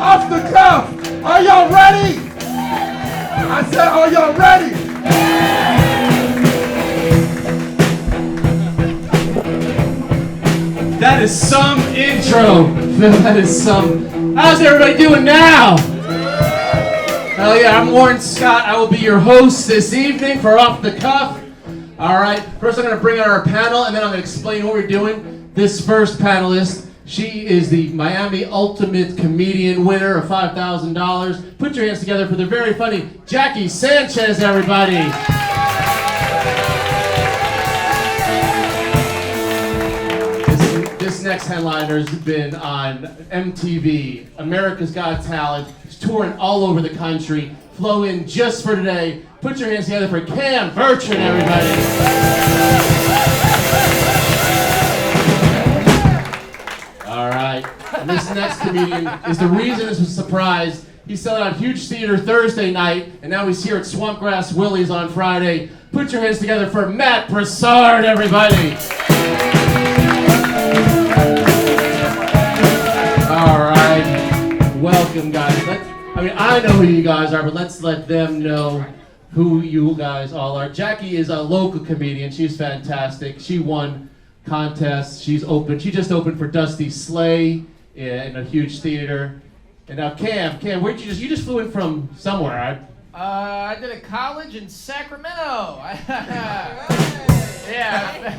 Off the cuff. Are y'all ready? I said, are y'all ready? That is some intro. That is some. How's everybody doing now? Hell yeah, I'm Warren Scott. I will be your host this evening for Off the Cuff. All right, first I'm going to bring out our panel, and then I'm going to explain what we're doing. This first panelist, she is the Miami Ultimate Comedian winner of $5,000. Put your hands together for the very funny Jackie Sanchez, everybody. This next headliner has been on MTV, America's Got Talent. He's touring all over the country. Flew in just for today. Put your hands together for Bertrand, everybody. All right. And this next comedian is the reason this was a surprise. He sold out huge theater Thursday night, and now he's here at Swampgrass Willy's on Friday. Put your hands together for Broussard, everybody. All right. Welcome, guys. I know who you guys are, but let's let them know who you guys all are. Jackie is a local comedian. She's fantastic. She won contests. She just opened for Dusty Slay in a huge theater. And now Cam, where'd you just flew in from somewhere, right? I did a college in Sacramento. Yeah.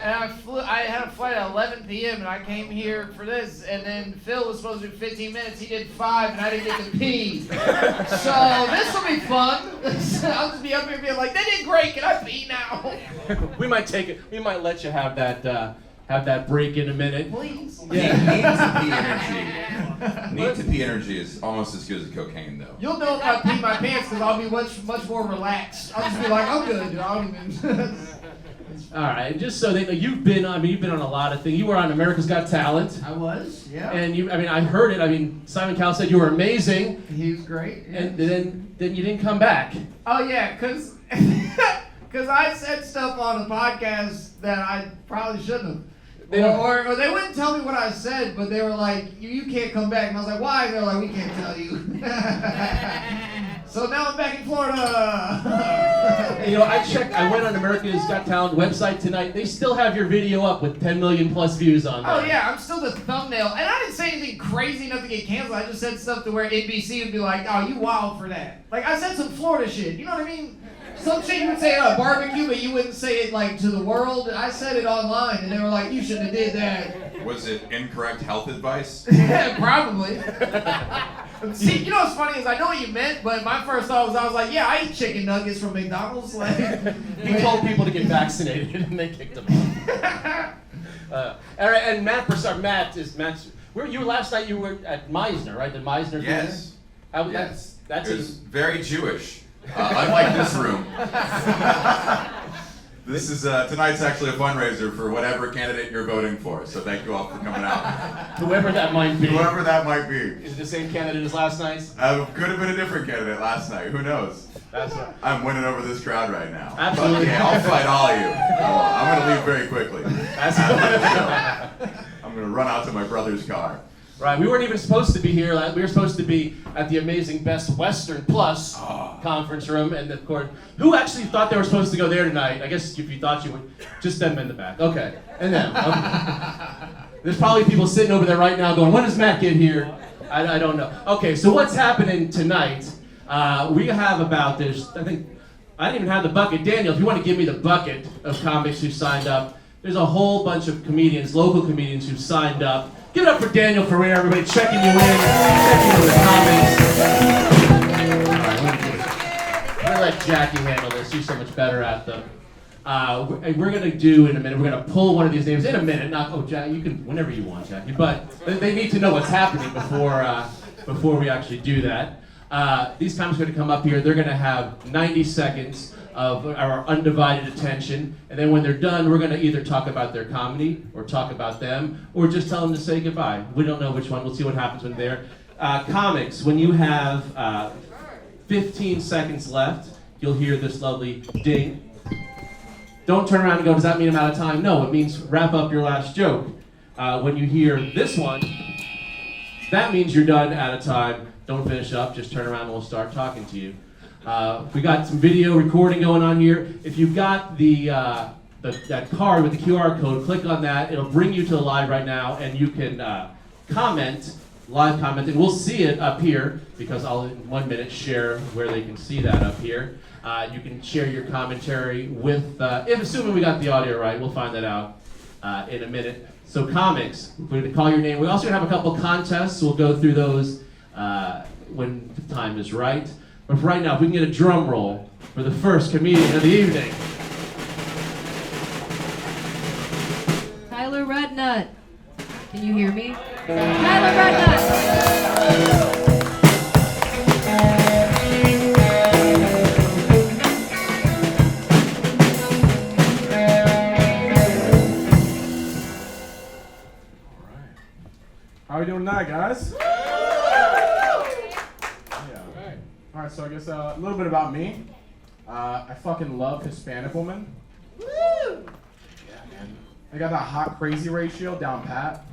And I had a flight at 11 p.m. and I came here for this, and then Phil was supposed to do 15 minutes. He did 5 and I didn't get to pee. So this will be fun. I'll just be up here being like, they did great, can I pee now? We might let you have that break in a minute. Please. Yeah. Need to pee energy is almost as good as cocaine, though. You'll know if I pee my pants because I'll be much more relaxed. I'll just be like, I'm good. I don't even. All right, just so they know, you've been on a lot of things. You were on America's Got Talent. I was, yeah. And I heard it. Simon Cowell said you were amazing. He was great. Yeah. And then you didn't come back. Oh yeah, because I said stuff on the podcast that I probably shouldn't have. Or they wouldn't tell me what I said, but they were like, you can't come back. And I was like, why? And they're like, we can't tell you. So now I'm back in Florida. I went on America's Got Talent website tonight. They still have your video up with 10 million plus views on there. Oh yeah, I'm still the thumbnail. And I didn't say anything crazy enough to get canceled. I just said stuff to where NBC would be like, oh, you wild for that. Like, I said some Florida shit. You know what I mean? Some shit you would say at a barbecue, but you wouldn't say it like to the world. I said it online, and they were like, "You shouldn't have did that." Was it incorrect health advice? Probably. See, you know what's funny is I know what you meant, but my first thought was I was like, "Yeah, I eat chicken nuggets from McDonald's." Like, he told people to get vaccinated, and they kicked him off. And Broussard, where you were last night? You were at Meisner, right? The Meisner. Yes. Yes. That's it was very Jewish. Unlike this room. This is tonight's actually a fundraiser for whatever candidate you're voting for. So thank you all for coming out. Whoever that might be. Whoever that might be. Is it the same candidate as last night's? Could have been a different candidate last night. Who knows? That's right. I'm winning over this crowd right now. Absolutely. But, yeah, I'll fight all of you. I'm going to leave very quickly. That's I'm going to run out to my brother's car. Right, we weren't even supposed to be here. We were supposed to be at the amazing Best Western Plus conference room, and of course, who actually thought they were supposed to go there tonight? I guess if you thought you would, just them in the back. Okay, and them. Okay. There's probably people sitting over there right now going, when does Matt get here? I don't know. Okay, so what's happening tonight? We have I didn't even have the bucket. Daniel, if you want to give me the bucket of comics who signed up, there's a whole bunch of comedians, local comedians who signed up. Give it up for Daniel Ferrer, everybody checking you in, checking in the comments. I'm going to let Jackie handle this. She's so much better at them. We're going to do in a minute, we're going to pull one of these names in a minute. Jack, you can, whenever you want, Jackie. But they need to know what's happening before we actually do that. These comics are going to come up here. They're going to have 90 seconds of our undivided attention, and then when they're done, we're going to either talk about their comedy, or talk about them, or just tell them to say goodbye. We don't know which one. We'll see what happens when they're comics. When you have 15 seconds left, you'll hear this lovely ding. Don't turn around and go, does that mean I'm out of time? No, it means wrap up your last joke. When you hear this one, That means you're done out of time. Don't finish up, just turn around and we'll start talking to you. We got some video recording going on here. If you've got that card with the QR code, click on that. It'll bring you to the live right now, and you can live comment, and we'll see it up here because I'll in 1 minute share where they can see that up here. You can share your commentary with, if assuming we got the audio right, we'll find that out in a minute. So comics, we're going to call your name. We're also going to have a couple contests. We'll go through those when the time is right. But for right now, if we can get a drum roll for the first comedian of the evening. Tyler Redut. Can you hear me? Tyler Redut. How are we doing tonight, guys? Alright, so I guess a little bit about me. I fucking love Hispanic women. Woo! Yeah, man. I got that hot crazy ratio down pat.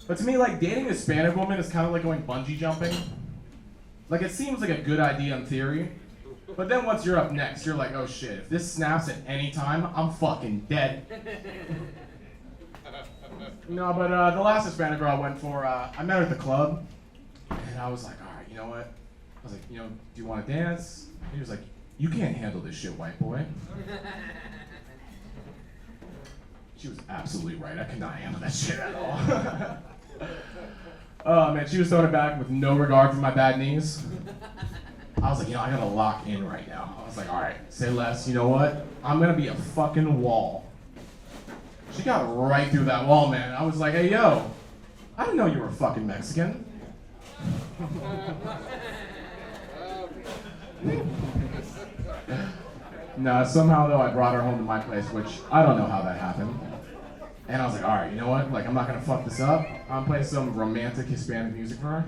But to me, like, dating a Hispanic woman is kind of like going bungee jumping. Like, it seems like a good idea in theory. But then once you're up next, you're like, oh shit, if this snaps at any time, I'm fucking dead. No, but the last Hispanic girl I went for, I met her at the club. And I was like, alright, you know what? I was like, do you want to dance? He was like, you can't handle this shit, white boy. She was absolutely right. I could not handle that shit at all. Oh man, she was throwing it back with no regard for my bad knees. I was like, I gotta lock in right now. I was like, all right, say less. You know what? I'm gonna be a fucking wall. She got right through that wall, man. I was like, hey, yo, I didn't know you were fucking Mexican. No, somehow though I brought her home to my place, which I don't know how that happened. And I was like, all right, you know what? Like, I'm not gonna fuck this up. I'm playing some romantic Hispanic music for her.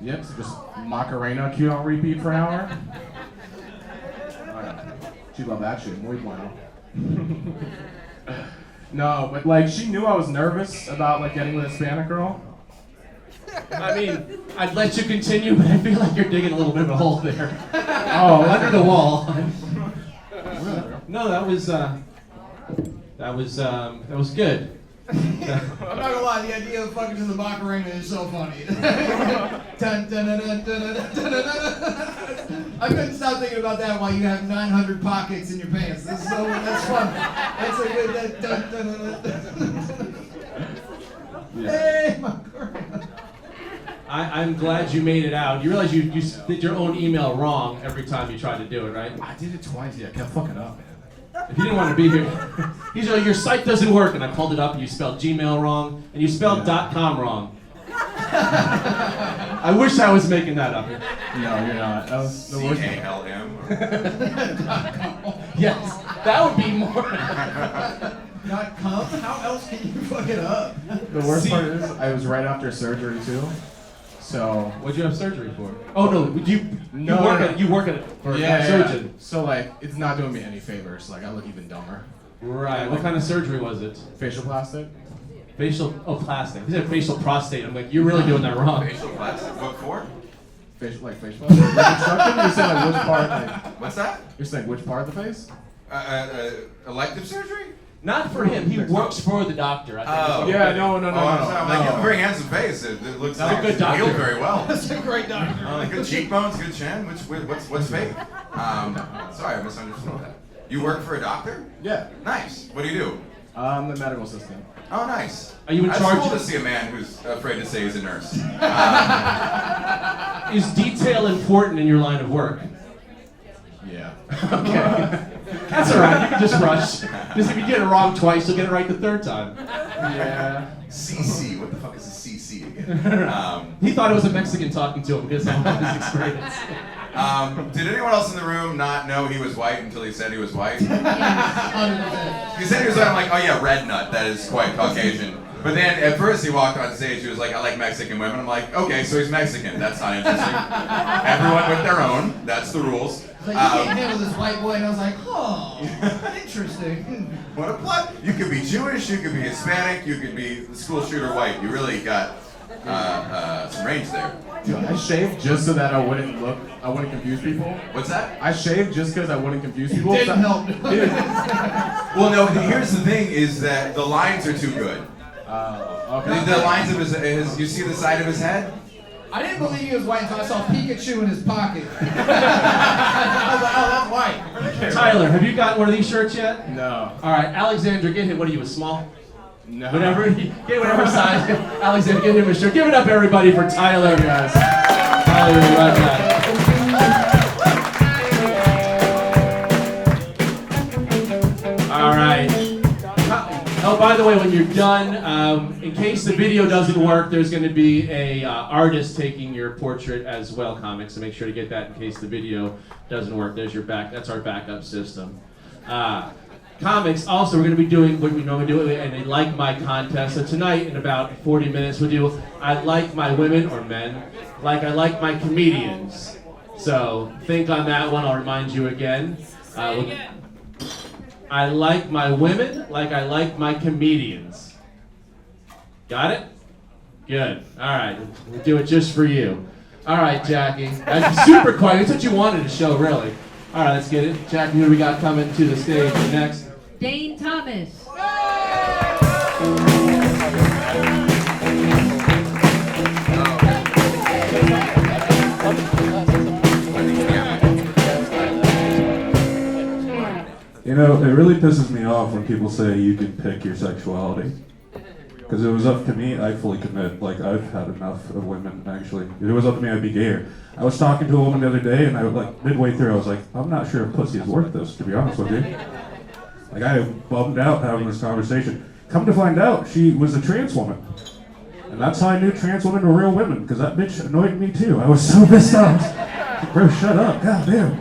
Yep, so just Macarena queued on repeat for an hour. Oh, yeah. She loved that shit. Muy bueno. No, but like, she knew I was nervous about like getting with a Hispanic girl. I mean, I'd let you continue, but I feel like you're digging a little bit of a hole there. Oh, under the wall. No, that was good. I'm not gonna lie, the idea of fucking to the Macarena is so funny. Dun, dun, dun, dun, dun, dun, dun, dun, dun. I couldn't stop thinking about that while you have 900 pockets in your pants. That's fun. That's a good dun, dun, dun, dun, dun. Yeah. Hey, Macarena. I'm glad you made it out. You realize you did your own email wrong every time you tried to do it, right? I did it twice. Yeah, I kept fucking up, man. If you didn't want to be here, he's like, your site doesn't work, and I pulled it up, and you spelled Gmail wrong, and you spelled .com wrong. I wish I was making that up. No, you're not. That was the worst. C-A-L-M. Yes, that would be more. .com? How else can you fuck it up? The worst part is, I was right after surgery too. So. What'd you have surgery for? Oh no, you work at it for a Yeah. surgeon. So like, it's not doing me any favors. Like, I look even dumber. Right. What kind of surgery was it? Facial plastic. Plastic. He said facial prostate. I'm like, you're really doing that wrong. Facial plastic. What for? Facial plastic. Reconstruction? You're saying like which part? Like, What's that? you're saying which part of the face? Elective surgery? Not for him. He works for the doctor. I think. Oh. Yeah, no. I'm like, you have a very handsome face. It looks That's a like good it's doctor. healed very well. That's a great doctor. Good cheekbones, good chin. What's fake? Sorry, I misunderstood that. You work for a doctor? Yeah. Nice. What do you do? I'm the medical assistant. Oh, nice. Are you in It's charge cool of- to see a man who's afraid to say he's a nurse. Is detail important in your line of work? Yeah. Okay. That's all right. You can just rush. Because if you get it wrong twice, you'll get it right the third time. Yeah. CC. What the fuck is a CC again? He thought it was a Mexican talking to him because of his experience. Did anyone else in the room not know he was white until he said he was white? He 100%. said he was white. I'm like, oh yeah, Redut. That is quite Caucasian. But then at first he walked on stage. He was like, I like Mexican women. I'm like, okay, so he's Mexican. That's not interesting. Everyone with their own. That's the rules. Like, you can't handle this white boy, and I was like, oh, interesting. What a plot. You could be Jewish, you could be Hispanic, you could be the school shooter white. You really got some range there. Dude, I shaved just so that I wouldn't confuse people. What's that? I shaved just because I wouldn't confuse people. It didn't help. Well, no. Here's the thing: is that the lines are too good. Okay. The lines of his. You see the side of his head? I didn't believe he was white until I saw Pikachu in his pocket. I was like, oh, that's white. Tyler, have you got one of these shirts yet? No. All right, Alexander, get him. What are you, a small? No. Whatever, get whatever size. Alexander, get him a shirt. Give it up, everybody, for Tyler, guys. Tyler, Redut. All right. Oh, by the way, when you're done, in case the video doesn't work, there's going to be a artist taking your portrait as well, comics. So make sure to get that in case the video doesn't work. There's your back. That's our backup system. Comics. Also, we're going to be doing what we normally do, and a Like My contest. So tonight, in about 40 minutes, we'll do I like my women or men, like I like my comedians. So think on that one. I'll remind you again. I like my women like I like my comedians. Got it? Good. All right. We'll do it just for you. All right, Jackie. That's super quiet. That's what you wanted to show, really. All right, let's get it. Jackie, who do we got coming to the stage next? Dane Thomas. You know, it really pisses me off when people say you can pick your sexuality. Because if it was up to me, I'd fully commit. Like, I've had enough of women, actually. If it was up to me, I'd be gayer. I was talking to a woman the other day, and I like midway through, I was like, I'm not sure if pussy is worth this, to be honest with you. Like, I bummed out having this conversation. Come to find out, she was a trans woman. And that's how I knew trans women were real women, because that bitch annoyed me too. I was so pissed off. Bro, shut up. God damn.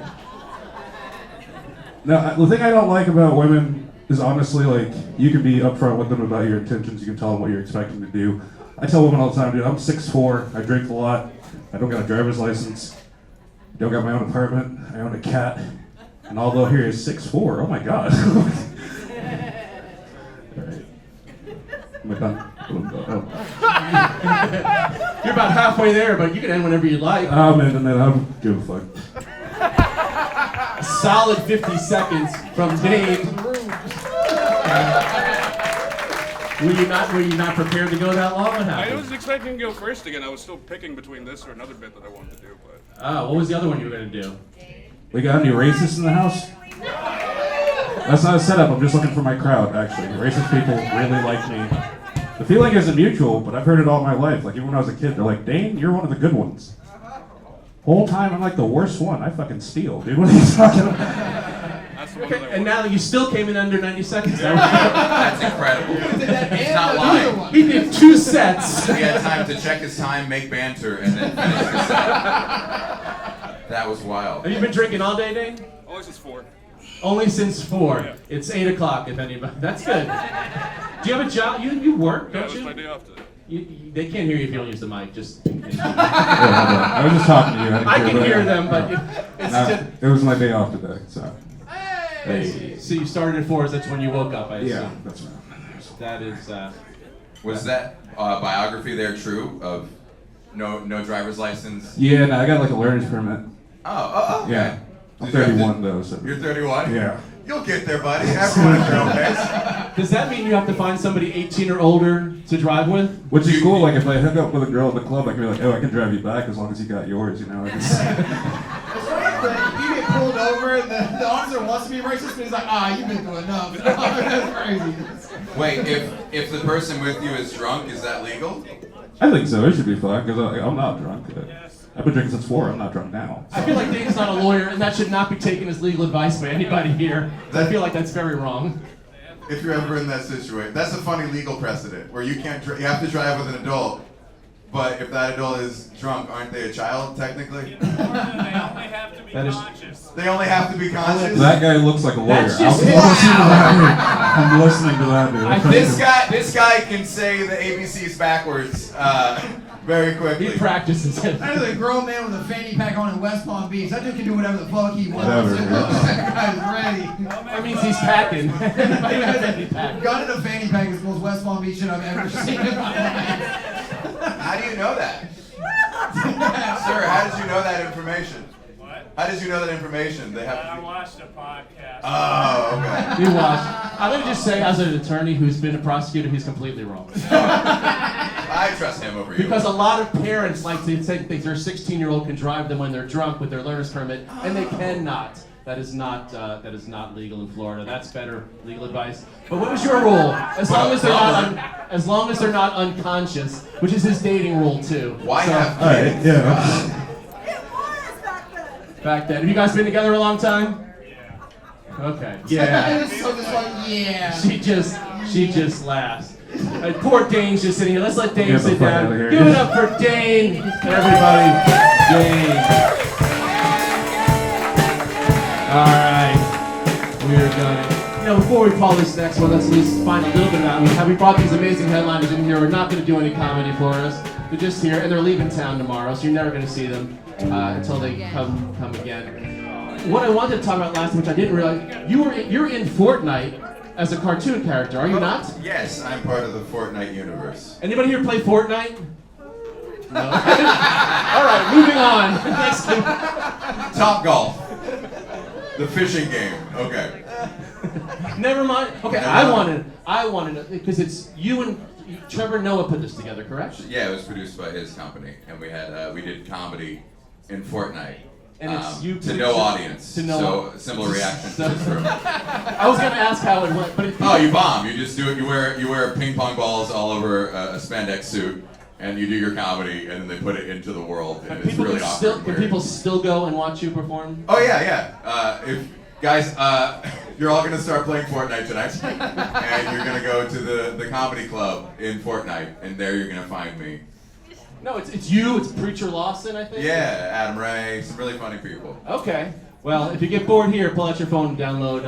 Now, the thing I don't like about women is honestly, like, you can be upfront with them about your intentions. You can tell them what you're expecting to do. I tell women all the time, dude, I'm 6'4", I drink a lot, I don't got a driver's license, I don't got my own apartment, I own a cat, and although here is 6'4", oh my god. Alright. Am I done? You're about halfway there, but you can end whenever you like. I'm in, and then I don't give a fuck. A solid 50 seconds from Dane. Were you not prepared to go that long? What happened? I was expecting to go first again. I was still picking between this or another bit that I wanted to do, but. What was the other one you were gonna do? We got any racists in the house? That's not a setup, I'm just looking for my crowd, actually. Racist people really like me. The feeling isn't mutual, but I've heard it all my life. Like, even when I was a kid, they're like, Dane, you're one of the good ones. Whole time, I'm like the worst one. I fucking steal, dude. What are you talking about? Okay, and now you still came in under 90 seconds. That's incredible. He's not lying. He did 2 sets. He had time to check his time, make banter, and then finish the set. That was wild. Have you been drinking all day, Dane? Only since 4. Only since 4. Yeah. It's 8 o'clock, if anybody. That's good. Do you have a job? You work, Yeah, don't it was you? my day off today. They can't hear you if you don't use the mic. Just. I was just talking to you. I can hear them, but it's just. It was my day off today, so. Hey. So you started at 4. That's when you woke up, I assume. Yeah, that's right. That is. Was that biography there true of no driver's license? Yeah, no, I got like a learner's permit. Oh, okay. Yeah. I'm Did you have 31 though, so. You're 31? Yeah. You'll get there, buddy. Everyone at their own pace. Does that mean you have to find somebody 18 or older to drive with? Which is cool, like if I hook up with a girl at the club, I can be like, oh, I can drive you back as long as you got yours, you know? I just... It's funny that you get pulled over and the officer wants to be racist, but he's like, you've been through enough. That's crazy. Wait, if the person with you is drunk, is that legal? I think so, it should be fine, because I'm not drunk. I've been drinking since 4, I'm not drunk now. I feel like Dane's not a lawyer, and that should not be taken as legal advice by anybody here. I feel like that's very wrong. If you're ever in that situation, that's a funny legal precedent where you can't. You have to drive with an adult, but if that adult is drunk, aren't they a child technically? They only have to be conscious. They only have to be conscious. That guy looks like a lawyer. That's just- I'm listening to that, dude. This guy can say the ABCs backwards very quickly. He practices it. That is a grown man with a fanny pack on in West Palm Beach. That dude can do whatever the fuck he wants. Whatever, That guy's ready. That means he's packing. Anybody with any pack. Gun in a fanny pack is the most West Palm Beach shit I've ever seen in my life. How How do you know that? Sir, how did you know that information? What? How did you know that information? They have. I watched a podcast. Oh, okay. You watch. I'm gonna just say, as an attorney who's been a prosecutor, he's completely wrong. I trust him over you. Because a lot of parents like to think their 16-year-old can drive them when they're drunk with their learner's permit, and they cannot. That is not legal in Florida. That's better legal advice. But what was your rule? As long as they're not unconscious, which is his dating rule too. Why So- have All right, kids? yeah. Back then. Have you guys been together a long time? Yeah. Okay. Yeah. So just like, yeah. She just laughs. Poor Dane's just sitting here. Let's let Dane Get the sit fuck down. outta here. Give it up for Dane, everybody. Dane. All right. We're gonna. Before we call this next one, let's at least find a little bit about it. We brought these amazing headliners in here. We're not going to do any comedy for us. They're just here, and they're leaving town tomorrow, so you're never going to see them until they come again. What I wanted to talk about last, which I didn't realize, you're in Fortnite as a cartoon character, are you not? Yes, I'm part of the Fortnite universe. Anybody here play Fortnite? No. All right, moving on. Next game. Top Golf. The fishing game. Okay. Never mind. Okay, Never I wanted to, because it's you and Trevor Noah put this together, correct? Yeah, it was produced by his company, and we did comedy in Fortnite. And it's you to no audience. To no so similar reaction to this room. I was gonna ask how it went, but Oh, you bomb. You just do it. You wear ping pong balls all over a spandex suit, and you do your comedy, and then they put it into the world, and it's really awkward. Can people still go and watch you perform? Oh yeah. If guys, you're all gonna start playing Fortnite tonight, and you're gonna go to the comedy club in Fortnite, and there you're gonna find me. No, it's you. It's Preacher Lawson, I think. Yeah, Adam Ray, some really funny people. Okay. Well, if you get bored here, pull out your phone and download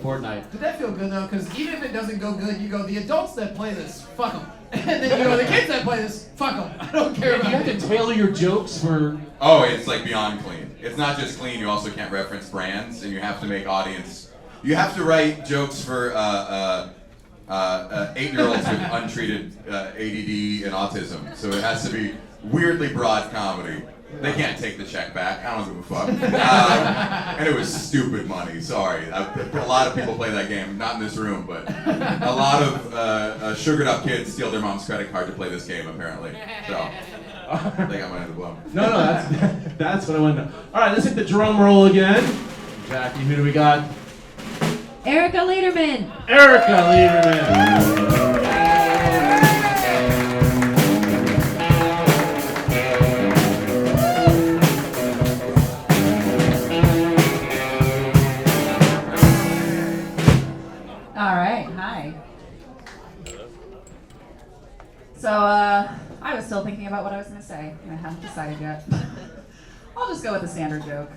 Fortnite. Did that feel good though? Because even if it doesn't go good, you go, the adults that play this, fuck them. And then you go, the kids that play this, fuck them. I don't care You about have it. to tailor your jokes for. Oh, it's like beyond clean. It's not just clean. You also can't reference brands, and you have to make audience. You have to write jokes for 8-year-olds with untreated ADD and autism. So it has to be weirdly broad comedy. They can't take the check back. I don't give a fuck. And it was stupid money. Sorry. A lot of people play that game. Not in this room, but a lot of sugared up kids steal their mom's credit card to play this game, apparently. So they got money in the blow. No, that's what I want to know. All right, let's hit the drum roll again. Jackie, who do we got? Erica Leaderman. Erica Leaderman. All right, hi. So, I was still thinking about what I was going to say, and I haven't decided yet. I'll just go with the standard joke.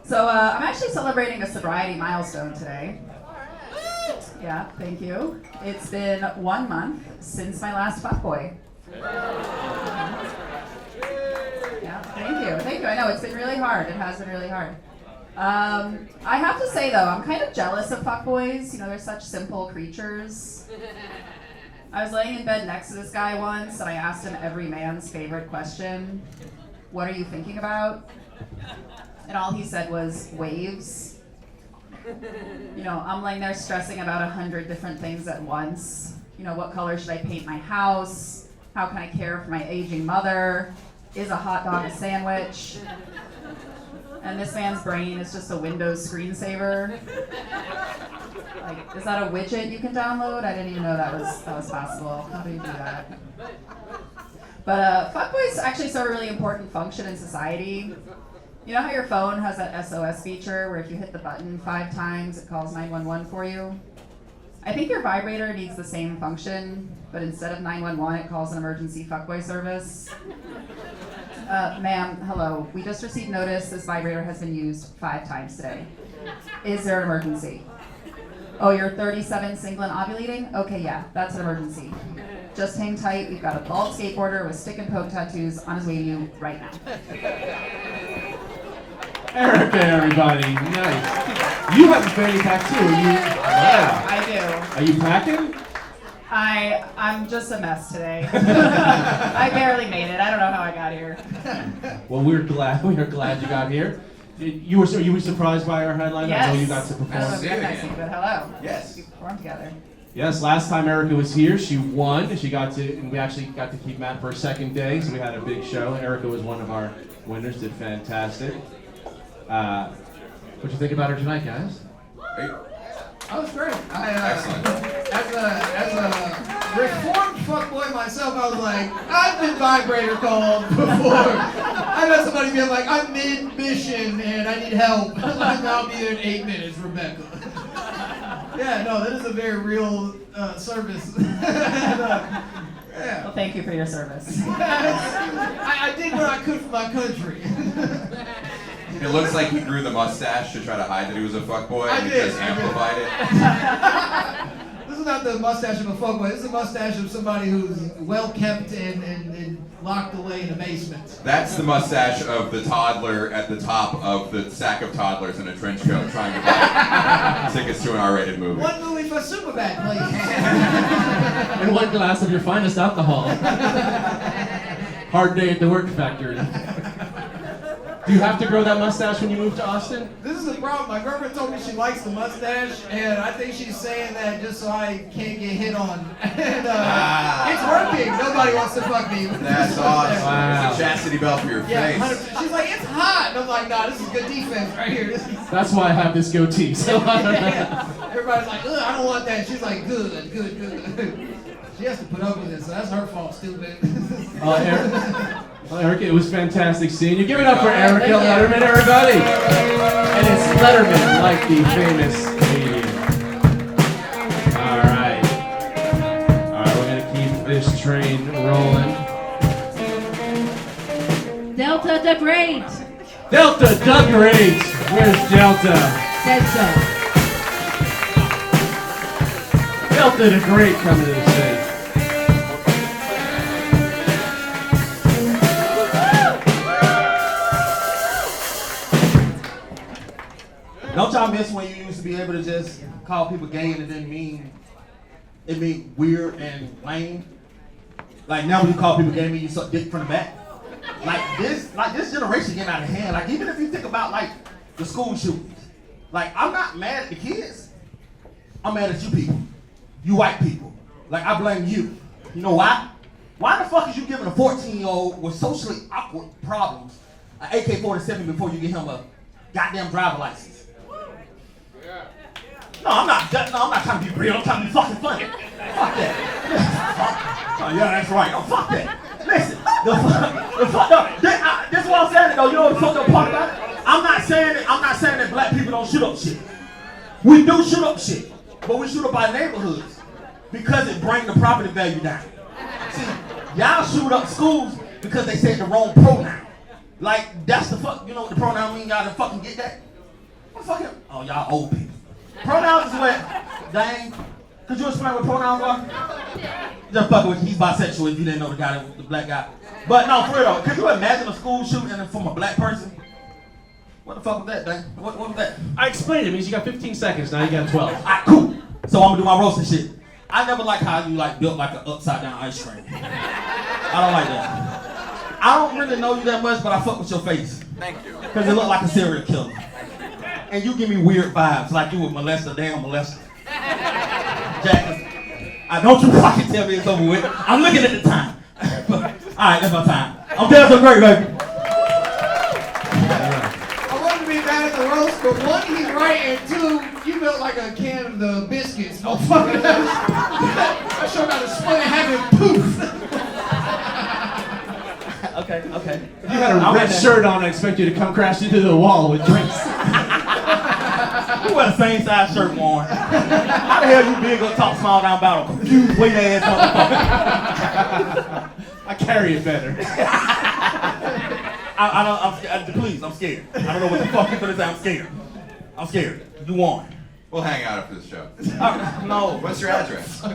So, I'm actually celebrating a sobriety milestone today. Yeah, thank you. It's been 1 month since my last fuckboy. Yeah, thank you. I know, it's been really hard. It has been really hard. I have to say, though, I'm kind of jealous of fuckboys. You know, they're such simple creatures. I was laying in bed next to this guy once, and I asked him every man's favorite question. What are you thinking about? And all he said was, waves. You know, I'm laying there stressing about 100 different things at once. You know, what color should I paint my house? How can I care for my aging mother? Is a hot dog a sandwich? And this man's brain is just a Windows screensaver. Like, is that a widget you can download? I didn't even know that was possible. How do you do that? But fuckboys actually serve a really important function in society. You know how your phone has that SOS feature where if you hit the button 5 times, it calls 911 for you? I think your vibrator needs the same function, but instead of 911, it calls an emergency fuckboy service. Ma'am, hello. We just received notice this vibrator has been used 5 times today. Is there an emergency? Oh, you're 37, single and ovulating? Okay, yeah, that's an emergency. Just hang tight. We've got a bald skateboarder with stick and poke tattoos on his way to you right now. Erica, everybody. Nice. You have a fanny pack too. Are you? Yeah, I do. Are you packing? I'm just a mess today. I barely made it. I don't know how I got here. Well, we're glad you got here. You were surprised by our headline? Yes. I know you got to I don't know perform. if you guys think, but hello. Yes. We performed together. Yes, last time Erica was here, she won. And we actually got to keep Matt for a second day, so we had a big show. Erica was one of our winners, did fantastic. What'd you think about her tonight, guys? That was great. Excellent. As a reformed fuckboy myself, I was like, I've been vibrator called before. I've had somebody be like, I'm mid-mission and I need help. I'll be there in 8 minutes, Rebecca. Yeah, no, that is a very real service. Yeah. Well, thank you for your service. I did what I could for my country. It looks like he grew the mustache to try to hide that he was a fuckboy, and he just amplified it. This is not the mustache of a fuckboy. This is a mustache of somebody who's well kept and locked away in a basement.'t the mustache of the toddler at the top of the sack of toddlers in a trench coat trying to buy tickets to an R-rated movie. One movie for Superbad, please. And one glass of your finest alcohol. Hard day at the work factory. Do you have to grow that mustache when you move to Austin? This is the problem. My girlfriend told me she likes the mustache, and I think she's saying that just so I can't get hit on. And it's working. Nobody wants to fuck me. That's awesome. Wow. It's a chastity belt for your Yeah, face. 100%. She's like, it's hot. And I'm like, nah, this is good defense right here. This is... That's why I have this goatee. So Everybody's like, ugh, I don't want that. She's like, good. She has to put up with it, so that's her fault, stupid. Erica, it was fantastic seeing you. Give it up for Erica Letterman, everybody. And it's Letterman, like the famous comedian. All right, we're gonna keep this train rolling. Delta the Great. Delta the Great. Where's Delta? Said so. Delta the Great coming to the stage. Don't y'all miss when you used to be able to just call people gay and it didn't mean weird and lame? Like now when you call people gay, it mean you suck dick from the back. Like this generation getting out of hand. Like even if you think about like the school shootings, like I'm not mad at the kids. I'm mad at you people. You white people. Like I blame you. You know why? Why the fuck is you giving a 14-year-old with socially awkward problems an AK-47 before you get him a goddamn driver license? No, I'm not trying to be real. I'm trying to be fucking funny. Fuck that. Oh, yeah, that's right. Oh, fuck that. Listen, this is what I'm saying though. You know what the fucked up part about it? I'm not saying that black people don't shoot up shit. We do shoot up shit, but we shoot up our neighborhoods because it brings the property value down. See, y'all shoot up schools because they said the wrong pronoun. Like that's the fuck. You know what the pronoun mean? Y'all done fucking get that? What fucking? Oh, y'all old people. Pronouns is what, Dane, could you explain what pronouns are? Just fucking with, he's bisexual if you didn't know the black guy. But no, for real though, could you imagine a school shooting from a black person? What the fuck was that, Dane? What was that? I explained it. It means you got 15 seconds, now you got 12. Alright, cool. So I'm gonna do my roasting shit. I never like how you like built like an upside down ice cream. I don't like that. I don't really know you that much, but I fuck with your face. Thank you. Cause it look like a serial killer. And you give me weird vibes, like you would molest a damn molester. Jack, don't you fucking tell me it's over with. I'm looking at the time. Alright, that's my time. I'm Delta Great, baby. I wanted to be mad at the roast, but one, he's right, and two, you built like a can of the biscuits. No fucking I showed how to split and have it poof. Okay. If you had a red shirt on, I expect you to come crash into the wall with drinks. You wear the same size shirt, Warren. How the hell you big up, talk small down about a confused weight ass motherfucker? I carry it better. Please, I'm scared. I don't know what the fuck you're gonna say. I'm scared. You won. We'll hang out after this show. No. What's your address? I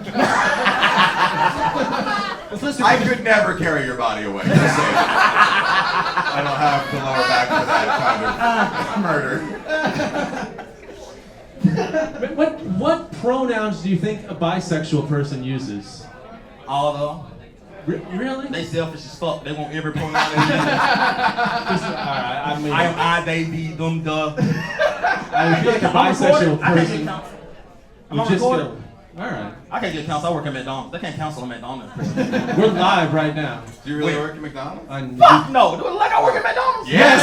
could never carry your body away. Just saying. I don't have the lower back for that kind of murder. What pronouns do you think a bisexual person uses? All of them. Really? They selfish as fuck. They want every pronoun they use. I mean, I am I, they, thee, them, the. I feel like a bisexual I can't person get counsel. would just go. All right. I can't get counsel. I work at McDonald's. They can't counsel at McDonald's. We're live right now. Do you really work at McDonald's? Fuck no. Do it like I work at McDonald's. Yes.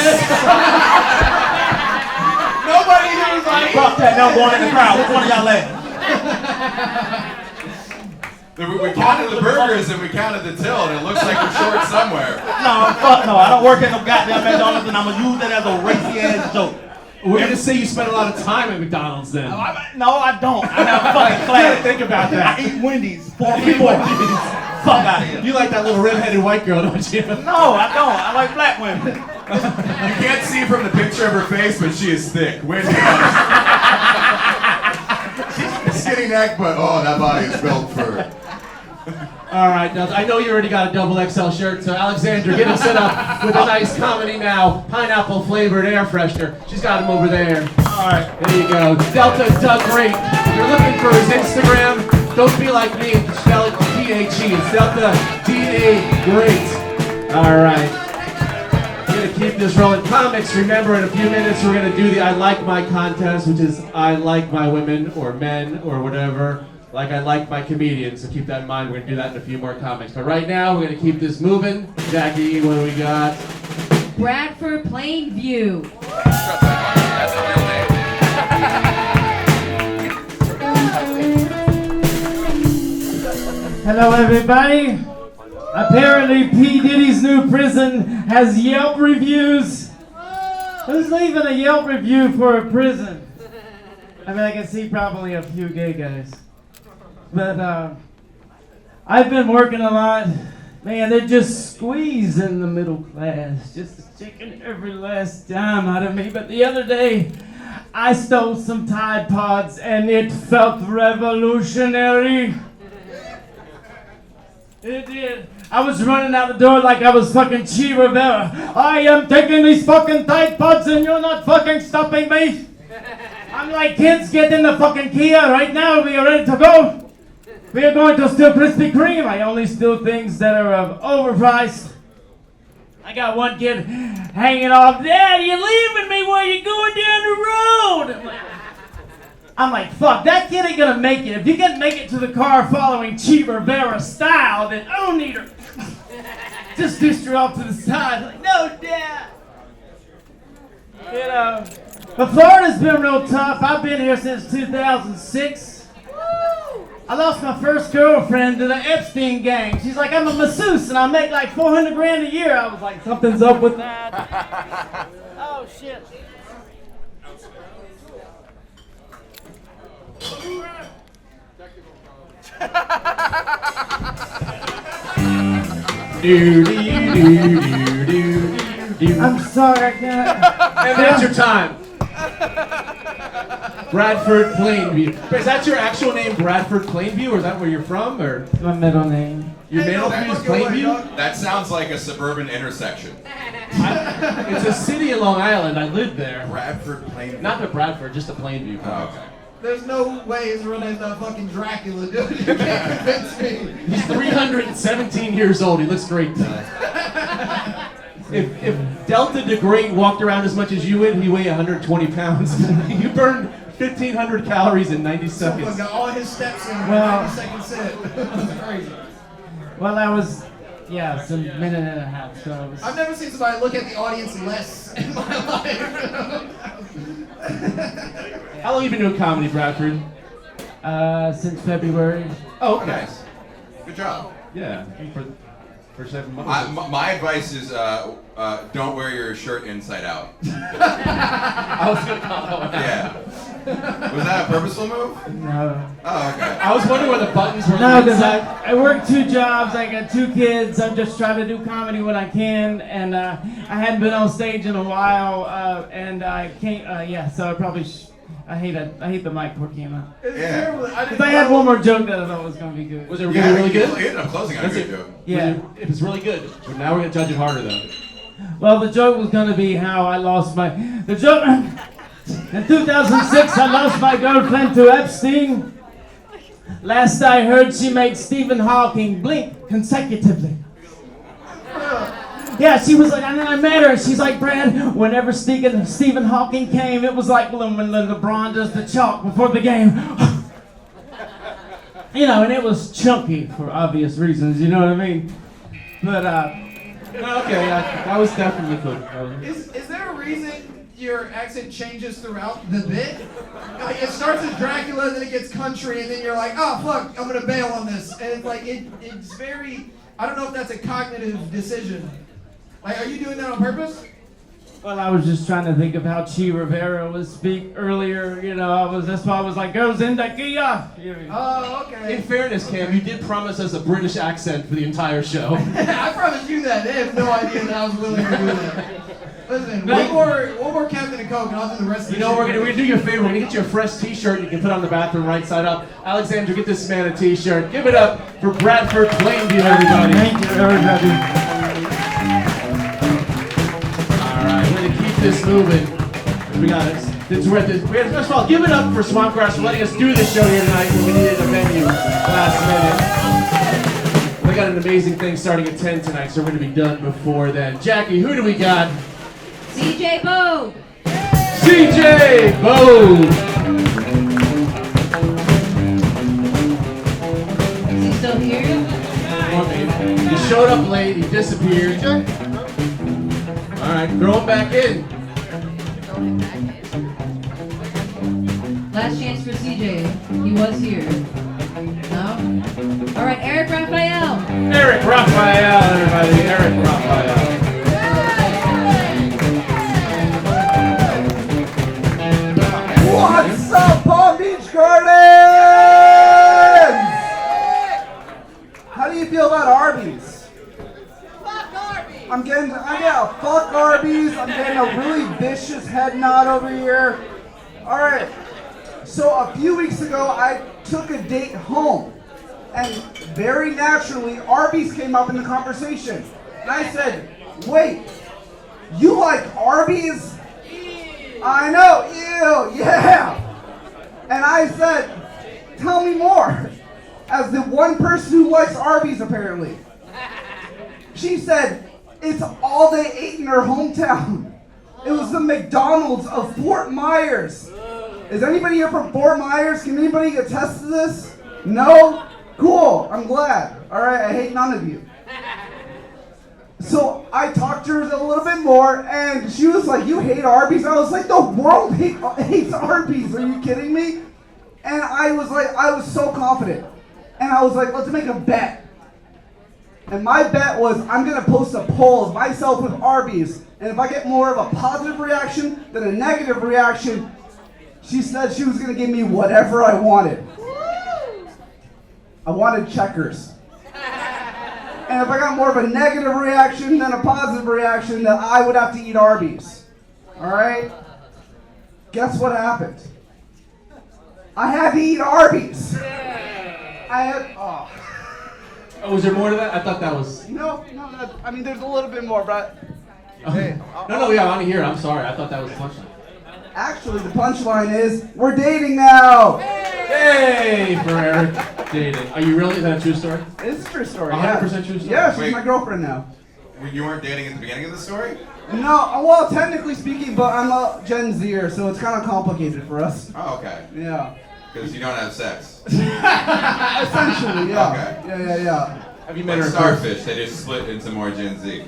Nobody here is like. Fuck that. Now I'm going in the crowd. Which one of y'all laughing? We counted the burgers and we counted the till, and it looks like we're short somewhere. No, fuck no. I don't work at no goddamn McDonald's, and I'm gonna use that as a racy ass joke. We're gonna say you spend a lot of time at McDonald's then. No, I don't. I have fucking class. Think about that. I eat Wendy's 4 people. Fuck out of here. You like that little red-headed white girl, don't you? No, I don't. I like black women. You can't see from the picture of her face, but she is thick. Wendy. Skinny neck, but oh, that body is built for. All right, now I know you already got a double XL shirt, so Alexandra, get him set up with a nice Comedy Now pineapple flavored air freshener. She's got him over there. All right, there you go. Delta Doug Great. If you're looking for his Instagram, don't be like me and spell it D-A-G. It's Delta D-A Great. All right. We're gonna keep this rolling. Comics, remember in a few minutes we're gonna do the I Like My contest, which is I like my women or men or whatever. Like I like my comedians, so keep that in mind. We're gonna do that in a few more comics. But right now, we're gonna keep this moving. Jackie, what do we got? Bradford Planview. That's the real name. Hello, everybody. Apparently, P. Diddy's new prison has Yelp reviews. Who's leaving a Yelp review for a prison? I mean, I can see probably a few gay guys. But I've been working a lot. Man, they're just squeezing the middle class, just taking every last dime out of me. But the other day, I stole some Tide Pods, and it felt revolutionary. It did. I was running out the door like I was fucking Che Rivera. I am taking these fucking Tide Pods, and you're not fucking stopping me. I'm like, kids, get in the fucking Kia right now. We are ready to go. We are going to steal Krispy Kreme. I only steal things that are overpriced. I got one kid hanging off. Dad, you're leaving me while you're going down the road. I'm like, fuck, that kid ain't gonna make it. If you can make it to the car following Che Rivera style, then I don't need her. Just dished her off to the side. Like, no, Dad. You know, but Florida's been real tough. I've been here since 2006. I lost my first girlfriend to the Epstein gang. She's like, I'm a masseuse and I make like $400 grand a year. I was like, something's up with that. Oh, shit. I'm sorry, I can't. And that's your time. Bradford Planview. Is that your actual name, Bradford Planview, or is that where you're from, or? My middle name. Your middle name is Plainview? That sounds like a suburban intersection. It's a city in Long Island. I lived there. Bradford Planview. Not the Bradford, just the Plainview. Oh, okay. There's no way his real name's not fucking Dracula, dude. You can't convince me. He's 317 years old. He looks great. If Delta the Great walked around as much as you would, he weigh 120 pounds. You burned 1,500 calories in 90 seconds. Someone got all his steps in Well- 90 second set. That's crazy. Well, I was, it's a minute and a half, so it was. I've never seen somebody look at the audience less in my life. How long have you been doing comedy, Bradford? Since February. Oh, okay. Nice. Good job. Yeah, for 7 months. My advice is don't wear your shirt inside out. I was gonna call that one out. Yeah. Was that a purposeful move? No. Oh, okay. I was wondering where the buttons were. No, because I work 2 jobs. I got 2 kids. I'm just trying to do comedy when I can, and I hadn't been on stage in a while, and I can't. So I probably. I hate the mic before it came out. It's Yeah. terrible. Because I had one more joke that I thought was gonna be good. Was it really good? You ended up closing on a good joke. Yeah. It was really good. But now we're gonna judge it harder, though. Well, the joke was gonna be how I lost the joke. In 2006, I lost my girlfriend to Epstein. Last I heard, she made Stephen Hawking blink consecutively. Yeah, she was like, and then I met her, and she's like, Brad, whenever Stephen Hawking came, it was like when LeBron does the chalk before the game. You know, and it was chunky for obvious reasons, you know what I mean? But, Okay, that was definitely good. Is there a reason your accent changes throughout the bit? Like it starts as Dracula, then it gets country, and then you're like, oh fuck, I'm gonna bail on this. And it's like it's very. I don't know if that's a cognitive decision. Like, are you doing that on purpose? Well, I was just trying to think of how Chi Rivera would speak earlier. You know, that's why I was like, goes in the Kia. Oh, okay. In fairness, Cam, you did promise us a British accent for the entire show. I promised you that. They have no idea that I was willing to do that. Listen, one more Captain and Coke, and I'll do the rest of the You know, we're gonna do you a favor. We're gonna get you a fresh T-shirt you can put on the bathroom right side up. Alexandra, get this man a T-shirt. Give it up for Bradford Planview, everybody. Thank you, everybody. All right, we're gonna keep this moving. We got it. First of all, give it up for Swampgrass for letting us do this show here tonight when we needed a venue last minute. We got an amazing thing starting at 10 tonight, so we're gonna be done before then. Jackie, who do we got? CJ Bogue. CJ Bogue. Is he still here? He showed up late, he disappeared. Alright, throw him back in. Last chance for CJ. He was here. No? Alright, Eric Raphael. Eric Raphael, everybody. Eric Raphael. What's up, Palm Beach Gardens? How do you feel about Arby's? Fuck Arby's! I'm getting fuck Arby's. I'm getting a really vicious head nod over here. All right. So a few weeks ago, I took a date home, and very naturally, Arby's came up in the conversation. And I said, "Wait, you like Arby's?" I know, ew, yeah. And I said, tell me more. As the one person who likes Arby's, apparently. She said, it's all they ate in her hometown. It was the McDonald's of Fort Myers. Is anybody here from Fort Myers? Can anybody attest to this? No? Cool, I'm glad. All right, I hate none of you. So I talked to her a little bit more, and she was like, you hate Arby's? I was like, the world hates Arby's. Are you kidding me? And I was so confident. And I was like, let's make a bet. And my bet was, I'm going to post a poll of myself with Arby's. And if I get more of a positive reaction than a negative reaction, she said she was going to give me whatever I wanted. I wanted checkers. And if I got more of a negative reaction than a positive reaction, then I would have to eat Arby's. All right? Guess what happened? I had to eat Arby's. Oh, was there more to that? I thought that was... No, I mean, there's a little bit more, but... Hey, No, yeah, I want to hear it. I'm sorry. I thought that was the punchline. Actually, the punchline is, we're dating now! Hey, Ferrer. Dating. Are you really? Is that a true story? It's a true story, 100% true story? Yeah, she's my girlfriend now. You weren't dating at the beginning of the story? No, well, technically speaking, but I'm a Gen Zer, so it's kind of complicated for us. Oh, okay. Yeah. Because you don't have sex. Essentially, yeah. Okay. Yeah. Have you met like her in Starfish, person? they just split into more Gen Z.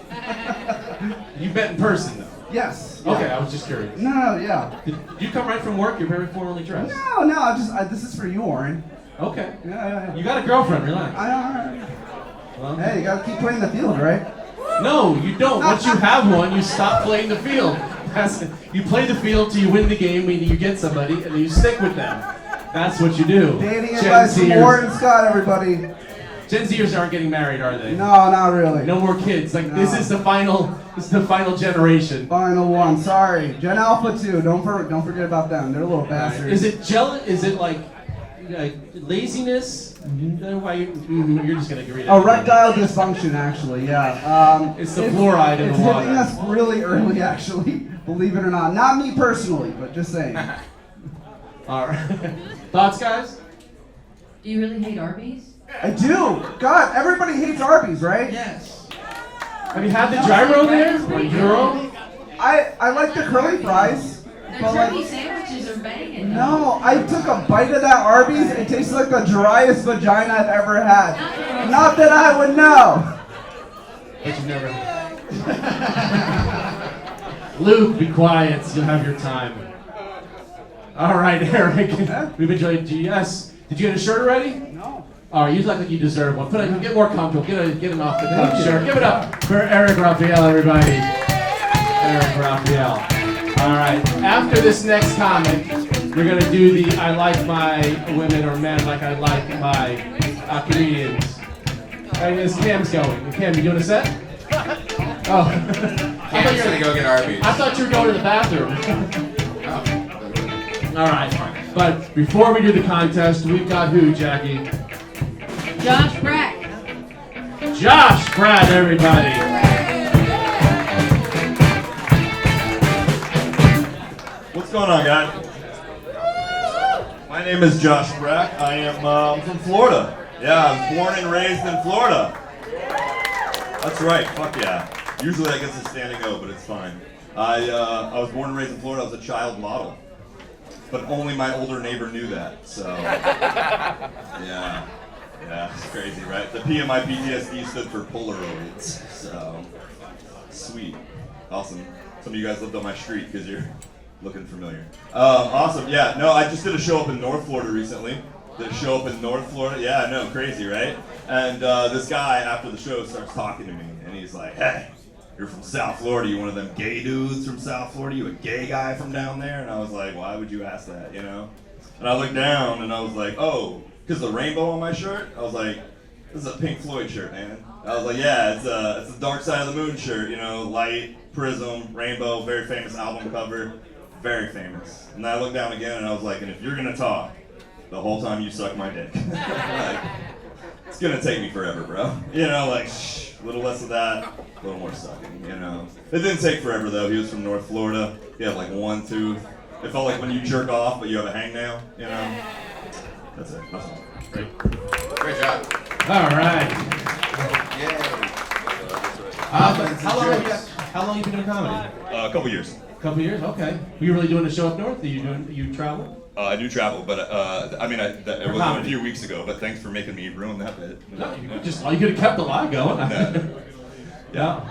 You met in person, though? Yes. Okay, I was just curious. No, yeah. Did you come right from work? You're very formally dressed. No, this is for you, Warren. Okay. Yeah. You got a girlfriend, relax. Well, hey, you gotta keep playing the field, right? No, you don't. Once you have one, you stop playing the field. You play the field till you win the game, meaning you get somebody, and then you stick with them. That's what you do. Dating advice from Warren Scott, everybody. Gen Zers aren't getting married, are they? No, not really. No more kids. Like this is the final generation. Final one. Sorry, Gen Alpha too. Don't forget about them. They're little bastards. Is it jealous? Is it like laziness. Why you're just gonna agree. Erectile dysfunction, actually. Yeah. It's the fluoride in the water. It's hitting us really early, actually. Believe it or not. Not me personally, but just saying. All right. Thoughts, guys? Do you really hate Arby's? I do. God, everybody hates Arby's, right? Yes. Have you had the gyro there? Or gyro? I like the curly fries. The but turkey sandwiches are banging. No, I took a bite of that Arby's. It tastes like the driest vagina I've ever had. Not that I would know. But you never. Luke, be quiet. You'll have your time. All right, Eric. We've enjoyed GS. Did you get a shirt already? No. All right, you look like you deserve one. Get more comfortable. Get an off the cuff shirt. Give it up for Eric Raphael, everybody. Eric Raphael. All right. After this next comment, we're gonna do the "I like my women or men like I like my comedians." All right, this Cam's going. Cam, you doing a set? Oh. Cam's gonna go get Arby's. I thought you were going to the bathroom. All right. But before we do the contest, we've got who, Jackie? Josh Brack. Josh Pratt, everybody. What's going on, guys? My name is Josh Brack. I am from Florida. Yeah, I was born and raised in Florida. That's right. Fuck yeah. Usually I get a standing O, but it's fine. I was born and raised in Florida. I was a child model, but only my older neighbor knew that. So yeah, it's crazy, right? The P in my PTSD stood for Polaroids. So sweet, awesome. Some of you guys lived on my street because you're looking familiar. Awesome. Yeah. No, I just did a show up in North Florida recently. Did a show up in North Florida. Yeah, no, crazy, right? And this guy after the show starts talking to me, and he's like, "Hey, you're from South Florida. You one of them gay dudes from South Florida? You a gay guy from down there?" And I was like, "Why would you ask that?" You know? And I looked down, and I was like, "Oh, because the rainbow on my shirt." I was like, "This is a Pink Floyd shirt, man." I was like, "Yeah, it's the Dark Side of the Moon shirt. You know, light, prism, rainbow, very famous album cover, very famous." And then I looked down again, and I was like, "And if you're gonna talk the whole time you suck my dick, like, it's gonna take me forever, bro. You know, like, shh, a little less of that, a little more sucking, you know." It didn't take forever, though. He was from North Florida. He had, like, one tooth. It felt like when you jerk off, but you have a hangnail, you know? That's it. That's all. Great job. All right. Yeah. How long have you been doing comedy? A couple years. Couple years? Okay. Were you really doing a show up north? You travel? I do travel, but I mean, it was a few weeks ago. But thanks for making me ruin that bit. No, you could have kept the lie going. Yeah.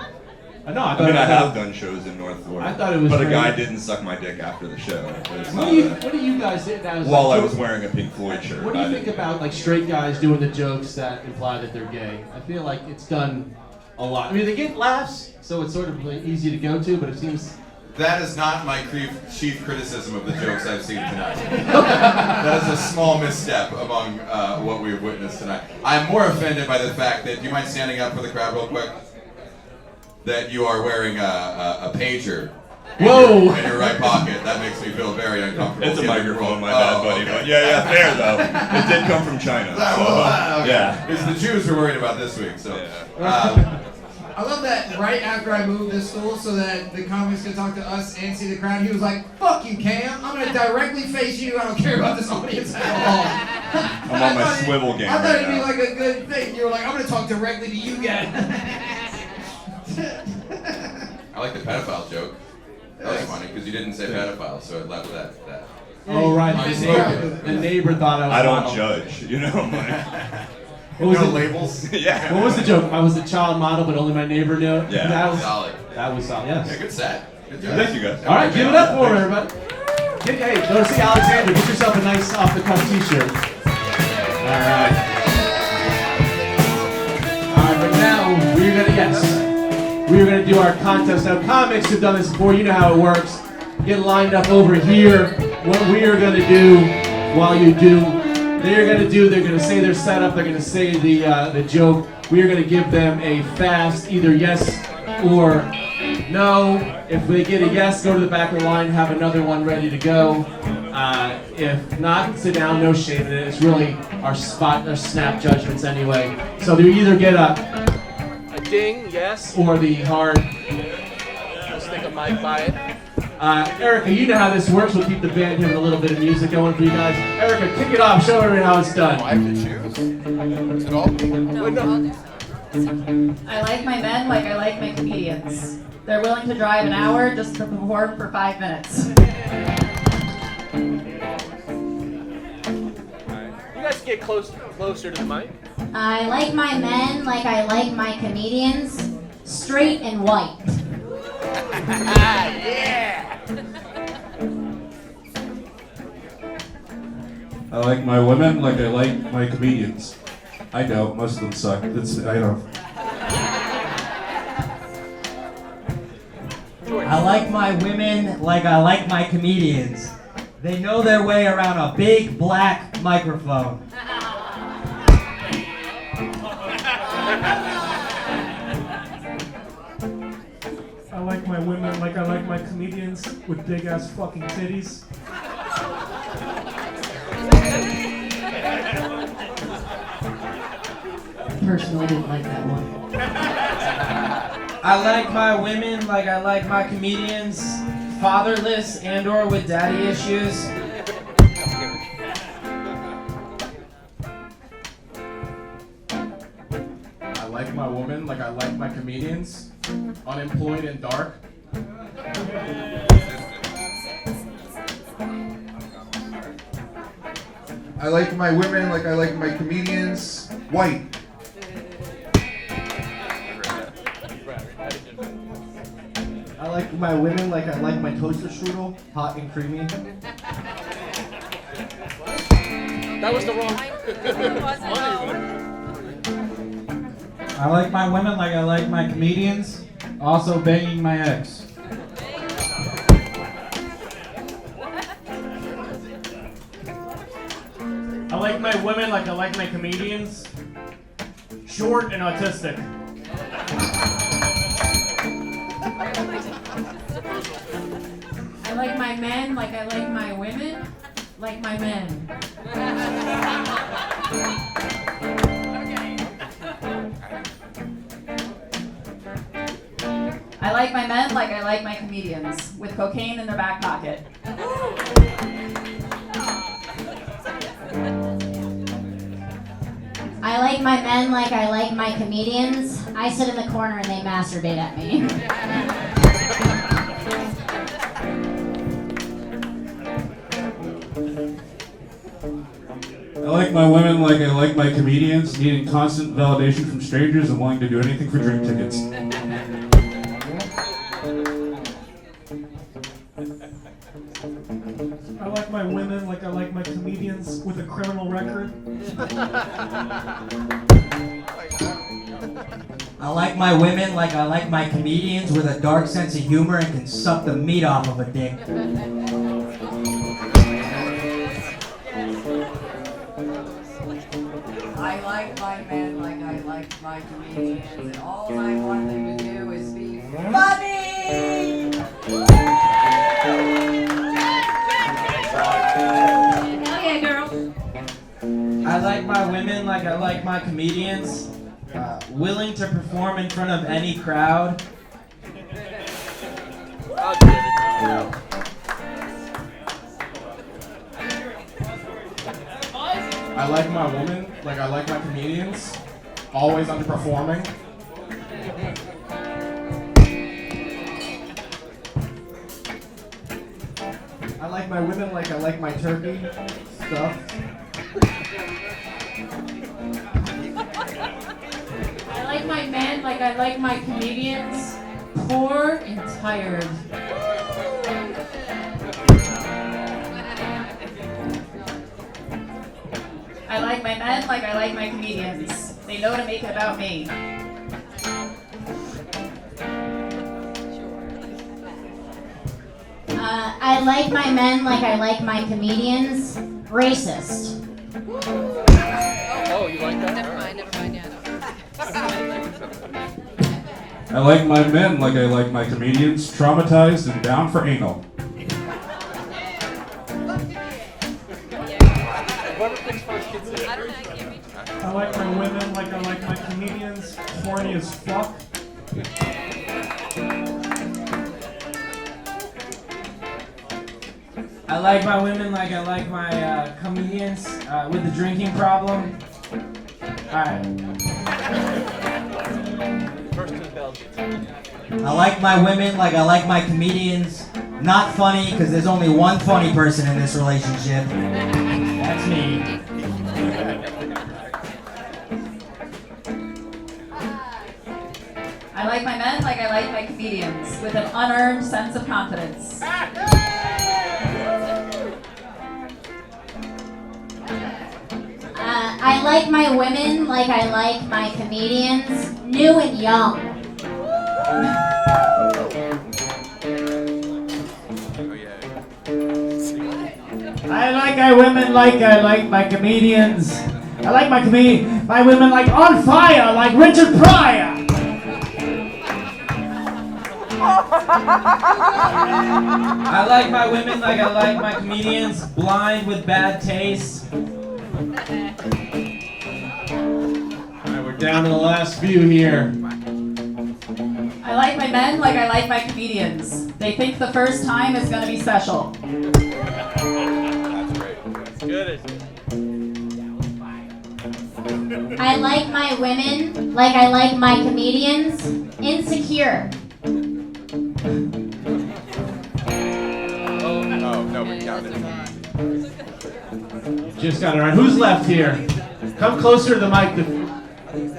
I know. I have done shows in North Florida. I thought it was. But a guy didn't suck my dick after the show. What do you guys do? While I was wearing a Pink Floyd shirt. What do you think about like straight guys doing the jokes that imply that they're gay? I feel like it's done a lot. I mean, they get laughs, so it's sort of like easy to go to, but it seems. That is not my chief criticism of the jokes I've seen tonight. That is a small misstep among what we've witnessed tonight. I'm more offended by the fact that, do you mind standing up for the crowd real quick? That you are wearing a pager in your right pocket. That makes me feel very uncomfortable. It's a microphone, my bad, buddy. Okay. But yeah, fair though. It did come from China. So, okay. Yeah. Because the Jews were worried about this week, so. Yeah. I love that right after I moved this school so that the comics could talk to us and see the crowd, he was like, "Fuck you, Cam. I'm going to directly face you. I don't care about this audience at all." I'm on my swivel game I thought right it'd be now. like a good thing. You were like, "I'm going to talk directly to you guys." I like the pedophile joke. That was funny, because you didn't say pedophile, so it left that. Oh, right. Unspoken. The neighbor thought I was. I don't judge, you know. What was no it? labels? Yeah. What was the joke? I was a child model, but only my neighbor knew it? Yeah. That was solid. That was solid, yes. Yeah, good set. Good job. Thank you guys. All right, give it up for him, everybody. Hey, go to see Alexander. Get yourself a nice off-the-cuff t-shirt. All right. All right, but now we're gonna do our contest. Now, comics have done this before. You know how it works. Get lined up over here. What we are gonna do while you do, they're gonna say their setup. They're gonna say the joke. We are gonna give them a fast, either yes or no. If they get a yes, go to the back of the line, have another one ready to go. If not, sit down, no shame in it. It's really our snap judgments anyway. So you either get a ding, yes, or the hard, stick a mic by it. Erica, you know how this works. We'll keep the band here with a little bit of music going for you guys. Erica, kick it off. Show everyone how it's done. Oh, I have to choose. Is it all me? No. I like my men like I like my comedians. They're willing to drive an hour just to perform for 5 minutes. You guys get closer to the mic. I like my men like I like my comedians, straight and white. Yeah! I like my women like I like my comedians. I don't. Most of them suck. I don't. I like my women like I like my comedians. They know their way around a big black microphone. I like my women like I like my comedians with big ass fucking titties. Personally, didn't like that one. I like my women like I like my comedians, fatherless and/or with daddy issues. I like my woman like I like my comedians, unemployed and dark. I like my women like I like my comedians, white. I like my women like I like my toaster strudel, hot and creamy. That was the wrong. I like my women like I like my comedians, also banging my ex. I like my women like I like my comedians, short and autistic. I like my men like I like my women, like my men. I like my men like I like my comedians, with cocaine in their back pocket. I like my men like I like my comedians. I sit in the corner and they masturbate at me. I like my women like I like my comedians, needing constant validation from strangers and willing to do anything for drink tickets. I like my women like I like my comedians with a criminal record. I like my women like I like my comedians with a dark sense of humor and can suck the meat off of a dick. I like my men like I like my comedians, and all I want them to do is be funny! Hell yeah, girl. I like my women like I like my comedians, willing to perform in front of any crowd. I like my woman like I like my comedians, always underperforming. I like my women like I like my turkey stuffed. I like my men like I like my comedians, poor and tired. I like my men like I like my comedians. They know to make it about me. I like my men like I like my comedians, racist. Oh, you like that? Never mind, yeah. I like my men like I like my comedians, traumatized and down for anal. I like my women like I like my comedians. Horny as fuck. I like my women like I like my comedians with the drinking problem. Alright. I like my women like I like my comedians. Not funny, because there's only one funny person in this relationship. That's me. I like my men like I like my comedians, with an unearned sense of confidence. I like my women like I like my comedians, new and young. I like my women like I like my comedians. I like my women like on fire, like Richard Pryor. I like my women like I like my comedians, blind with bad taste. Alright, we're down to the last few here. I like my men like I like my comedians. They think the first time is gonna be special. That's great. That's good. I like my women like I like my comedians, insecure. Oh, no, we got it. Just got it right. Who's left here? Come closer to the mic.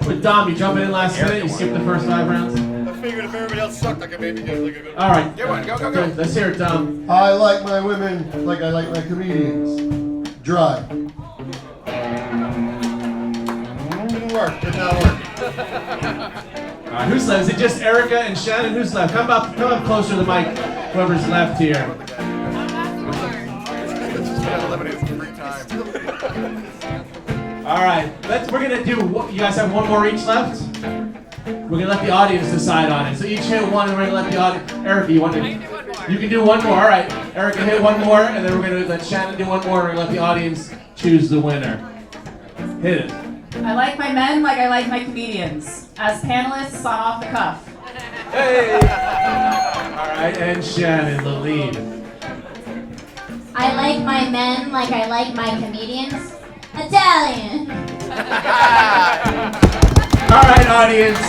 With Dom, you jumping in last minute? You skipped the first 5 rounds? I figured if everybody else sucked, I could maybe get like a good. All right. Get one. Go. Good. Let's hear it, Dom. I like my women like I like my comedians. Dry. Didn't work. Did not work. All right, who's left? Is it just Erica and Shannon? Who's left? Come up closer to the mic. Whoever's left here. All right, we're gonna do. You guys have one more each left. We're gonna let the audience decide on it. So each hit one, and we're gonna let the audience. Erica, you want to? You can do one more. All right, Erica, hit one more, and then we're gonna let Shannon do one more, and we're gonna let the audience choose the winner. Hit it. I like my men like I like my comedians, as panelists on Off the Cuff. Hey! All right, and Shannon, the lead. I like my men like I like my comedians, Italian. All right, audience.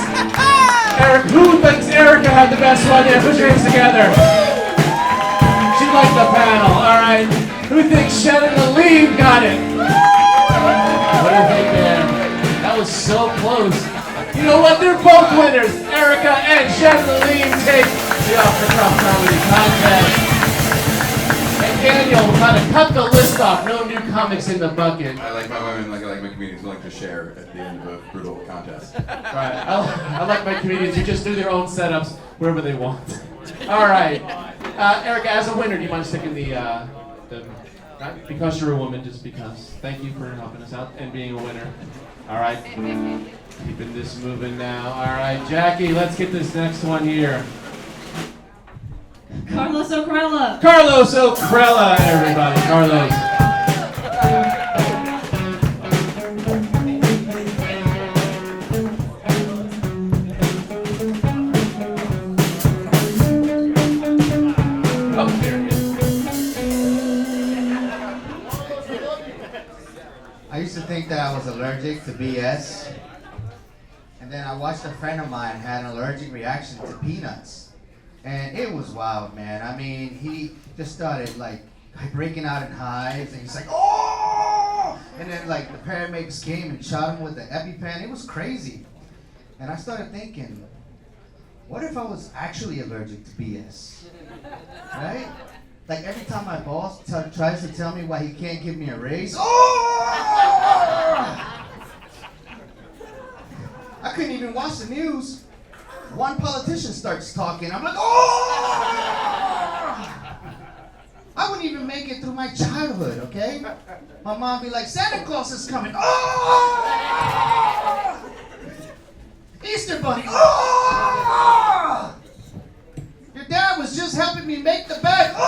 Eric, who thinks Erica had the best one yet? Put your hands together. She liked the panel. All right. Who thinks Shannon Leim got it? What do you think, man? That was so close. You know what? They're both winners. Erica and Shannon Leim take the Off the Cuff Comedy Contest. And Daniel kind of cut the list off. No new comics in the bucket. I like my women like I like my comedians willing to share at the end of a brutal contest. Right. I like my comedians who just do their own setups wherever they want. All right. Erica, as a winner, do you mind sticking the not because you're a woman, just because. Thank you for helping us out and being a winner. All right. Keeping this moving now. All right, Jackie, let's get this next one here. Carlos Okrella. Carlos Okrella, everybody. Carlos. Oh, there he is. I used to think that I was allergic to BS. And then I watched a friend of mine had an allergic reaction to peanuts. And it was wild, man. I mean, he just started like breaking out in hives, and he's like, oh! And then like the paramedics came and shot him with the EpiPen. It was crazy. And I started thinking, what if I was actually allergic to BS? Right? Like every time my boss tries to tell me why he can't give me a raise, oh! I couldn't even watch the news. One politician starts talking, I'm like, oh! I wouldn't even make it through my childhood, okay? My mom be like, Santa Claus is coming, oh! Easter Bunny, oh! Your dad was just helping me make the bed, oh!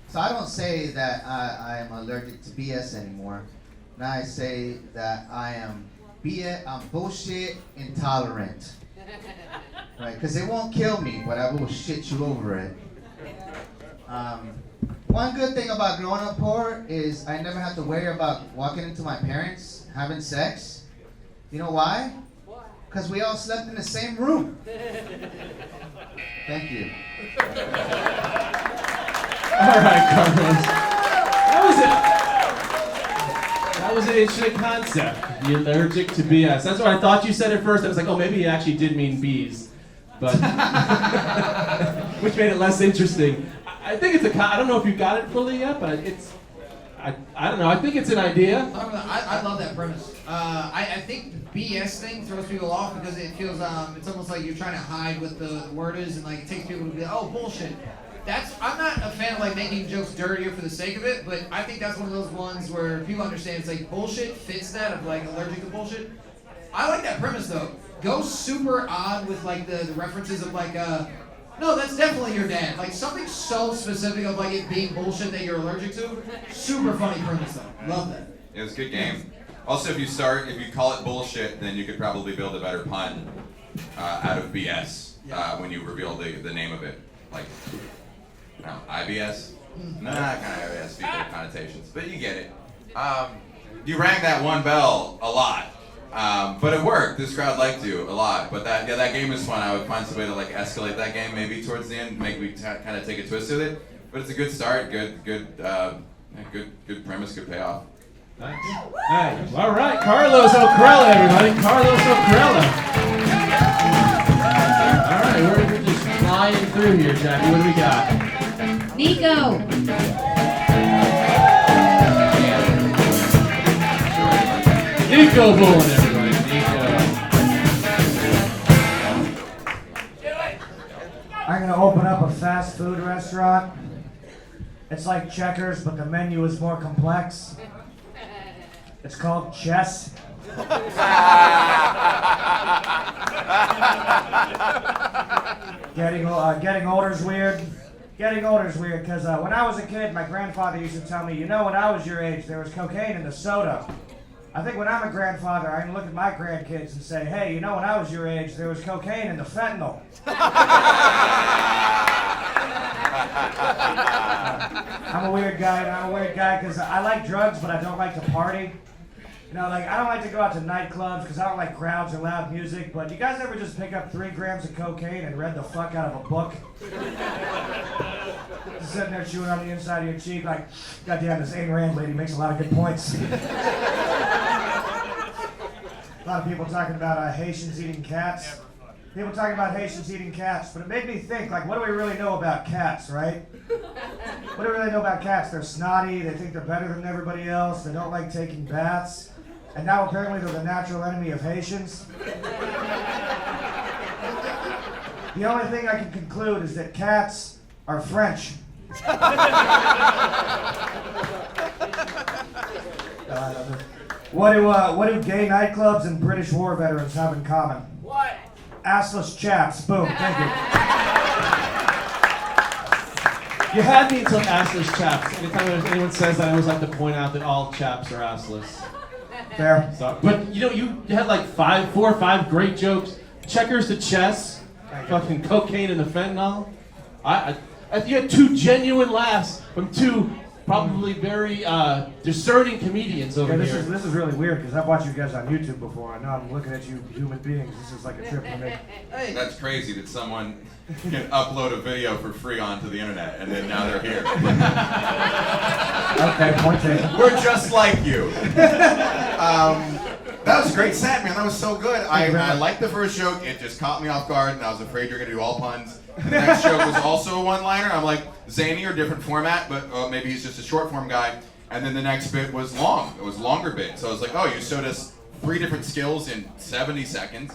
So I don't say that I am allergic to BS anymore. Now I say that I'm bullshit intolerant. Right? Because it won't kill me, but I will shit you over it. One good thing about growing up poor is I never have to worry about walking into my parents having sex. You know why? Because we all slept in the same room. Thank you. All right, Carlos. That was an interesting concept. You're allergic to BS. That's what I thought you said at first. I was like, oh, maybe he actually did mean bees, but which made it less interesting. I think it's I don't know if you got it fully yet, but I don't know. I think it's an idea. I love that premise. I think the BS thing throws people off because it feels it's almost like you're trying to hide what the word is, and like it takes people to be like, oh, bullshit. I'm not a fan of like making jokes dirtier for the sake of it, but I think that's one of those ones where people understand it's like bullshit fits that of like allergic to bullshit. I like that premise though. Go super odd with like the references of like no, that's definitely your dad. Like something so specific of like it being bullshit that you're allergic to. Super funny premise though. Love that. It was a good game. Also, if you call it bullshit, then you could probably build a better pun out of BS when you reveal the name of it. Like, IBS? Nah, kind of IBS, people connotations, but you get it. You rang that one bell a lot, but it worked. This crowd liked you a lot, but that game was fun. I would find some way to like escalate that game maybe towards the end, make me kind of take a twist with it. But it's a good start, good premise, good payoff. Nice. Nice. All right, Carlos Oquerella, everybody. Carlos Oquerella. All right, we're just flying through here, Jackie. What do we got? Nico. Nico Bowen, everybody. Nico. I'm gonna open up a fast food restaurant. It's like Checkers, but the menu is more complex. It's called chess. Getting older is weird. Getting older is weird because when I was a kid, my grandfather used to tell me, you know, when I was your age, there was cocaine in the soda. I think when I'm a grandfather, I can look at my grandkids and say, hey, you know, when I was your age, there was cocaine in the fentanyl. I'm a weird guy because I like drugs, but I don't like to party. You know, like, I don't like to go out to nightclubs because I don't like crowds or loud music, but you guys ever just pick up 3 grams of cocaine and read the fuck out of a book? Just sitting there chewing on the inside of your cheek like, goddamn, this Ayn Rand lady makes a lot of good points. A lot of people talking about Haitians eating cats. People talking about Haitians eating cats, but it made me think, like, what do we really know about cats, right? What do we really know about cats? They're snotty, they think they're better than everybody else, they don't like taking baths, and now apparently they're the natural enemy of Haitians. The only thing I can conclude is that cats are French. What do gay nightclubs and British war veterans have in common? What? Assless chaps. Boom. Thank you. You had me until assless chaps. Anytime anyone says that, I always like to point out that all chaps are assless. Fair. So, but you know, you had like 4 or 5 great jokes. Checkers to chess. Fucking cocaine and the fentanyl. You had 2 genuine laughs from 2 probably very discerning comedians over here. This is really weird because I've watched you guys on YouTube before. I know I'm looking at you human beings. This is like a trip for me. That's crazy that someone can upload a video for free onto the internet and then now they're here. Okay, point taken. We're just like you. That was a great set, man. That was so good. I liked the first joke. It just caught me off guard, and I was afraid you're going to do all puns. The next joke was also a one-liner. I'm like, zany or different format, but maybe he's just a short-form guy. And then the next bit was long. It was a longer bit. So I was like, oh, you showed us 3 different skills in 70 seconds.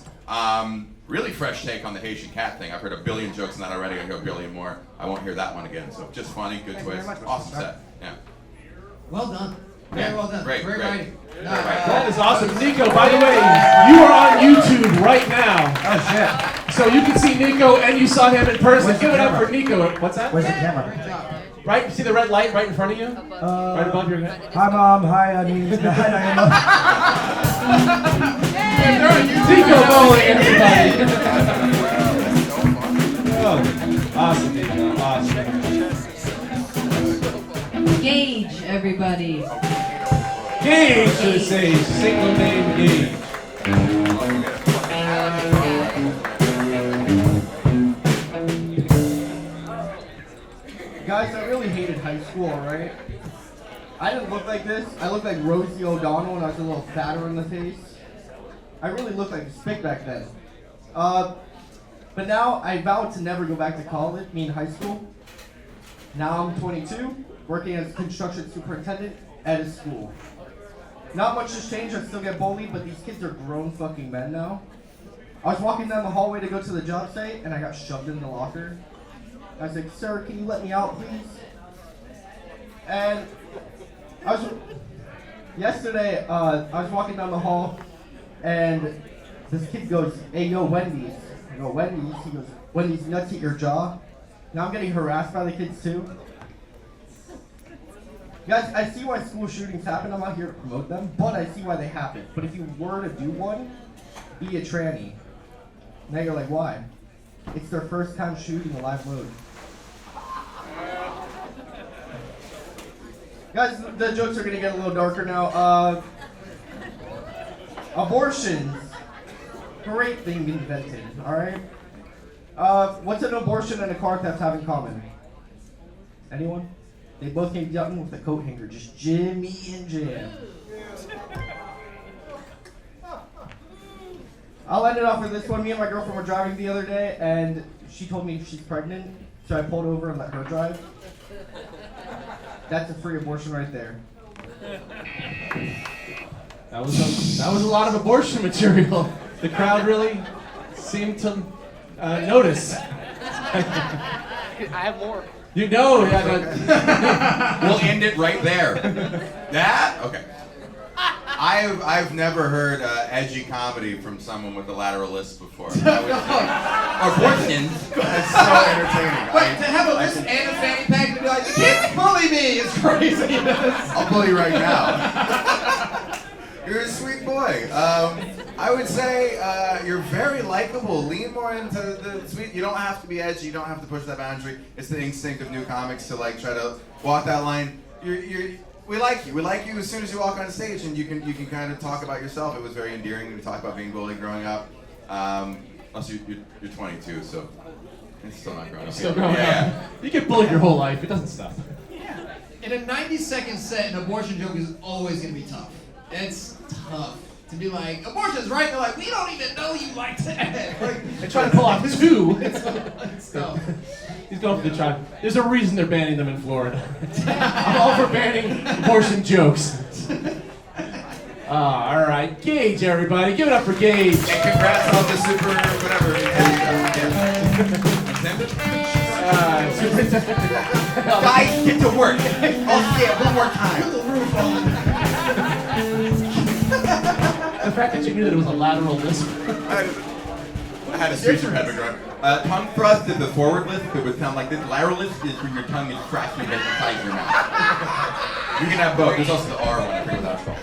Really fresh take on the Haitian cat thing. I've heard a billion jokes on that already. I hear a billion more. I won't hear that one again. So just funny, good twist. Awesome set. Yeah. Well done. Very well done. Great. Very writing. That is awesome. Nico, by the way, you are on YouTube right now. Oh, shit. So you can see Nico and you saw him in person. Where's Give the it up camera? for Nico. What's that? Where's the camera? Great job. Right, you see the red light right in front of you? Right above your head? Hi, Mom. Hi, honey. Nico Bing, everybody. Oh, awesome, Nico. Awesome. Gage, everybody. Gage is a single name Gage. Guys, I really hated high school, alright? I didn't look like this. I looked like Rosie O'Donnell when I was a little fatter in the face. I really looked like a spick back then. But now I vowed to never go back to college, high school. Now I'm 22, working as a construction superintendent at a school. Not much has changed, I still get bullied, but these kids are grown fucking men now. I was walking down the hallway to go to the job site, and I got shoved in the locker. I was like, sir, can you let me out, please? And yesterday, I was walking down the hall, and this kid goes, hey, yo, Wendy's. I go, Wendy's? He goes, Wendy's nuts at your jaw? Now I'm getting harassed by the kids, too. Guys, I see why school shootings happen. I'm not here to promote them, but I see why they happen. But if you were to do one, be a tranny. Now you're like, why? It's their first time shooting a live load. Guys, the jokes are gonna get a little darker now. Abortions. Great thing invented, alright? What's an abortion and a car theft have in common? Anyone? They both came down with a coat hanger, just Jimmy and Jam. I'll end it off with this one. Me and my girlfriend were driving the other day, and she told me she's pregnant, so I pulled over and let her drive. That's a free abortion right there. That was a lot of abortion material. The crowd really seemed to notice. I have more. You know, yeah. We'll end it right there. That? Okay. I've never heard edgy comedy from someone with a lateral lisp before. Abortions. That's so entertaining. But to have a lisp and a fanny pack and be like, the kids bully me is crazy. I'll bully you right now. You're a sweet boy. I would say you're very likable. Lean more into the sweet. You don't have to be edgy. You don't have to push that boundary. It's the instinct of new comics to like try to walk that line. We like you. We like you as soon as you walk on stage, and you can kind of talk about yourself. It was very endearing to talk about being bullied growing up. Also, you're 22, so it's still not growing up. Still growing up. You get bullied your whole life. It doesn't stop. In a 90-second set, an abortion joke is always going to be tough. It's tough to be like, abortion's right. They're like, we don't even know you like that. They're trying to pull off two. It's tough. He's going for the try. There's a reason they're banning them in Florida. I'm all for banning abortion jokes. All right, Gage, everybody, give it up for Gage. And congrats on the super whatever. Guys, get to work. Oh yeah, one more time. Put the roof on. The fact that you knew that it was a lateral lisp. I had a speech impediment. Tongue thrust is the forward lisp. It would sound like this. Lateral lisp is when your tongue is crashing against the side of your mouth. You can have both. There's also the R one. I forget what that's called.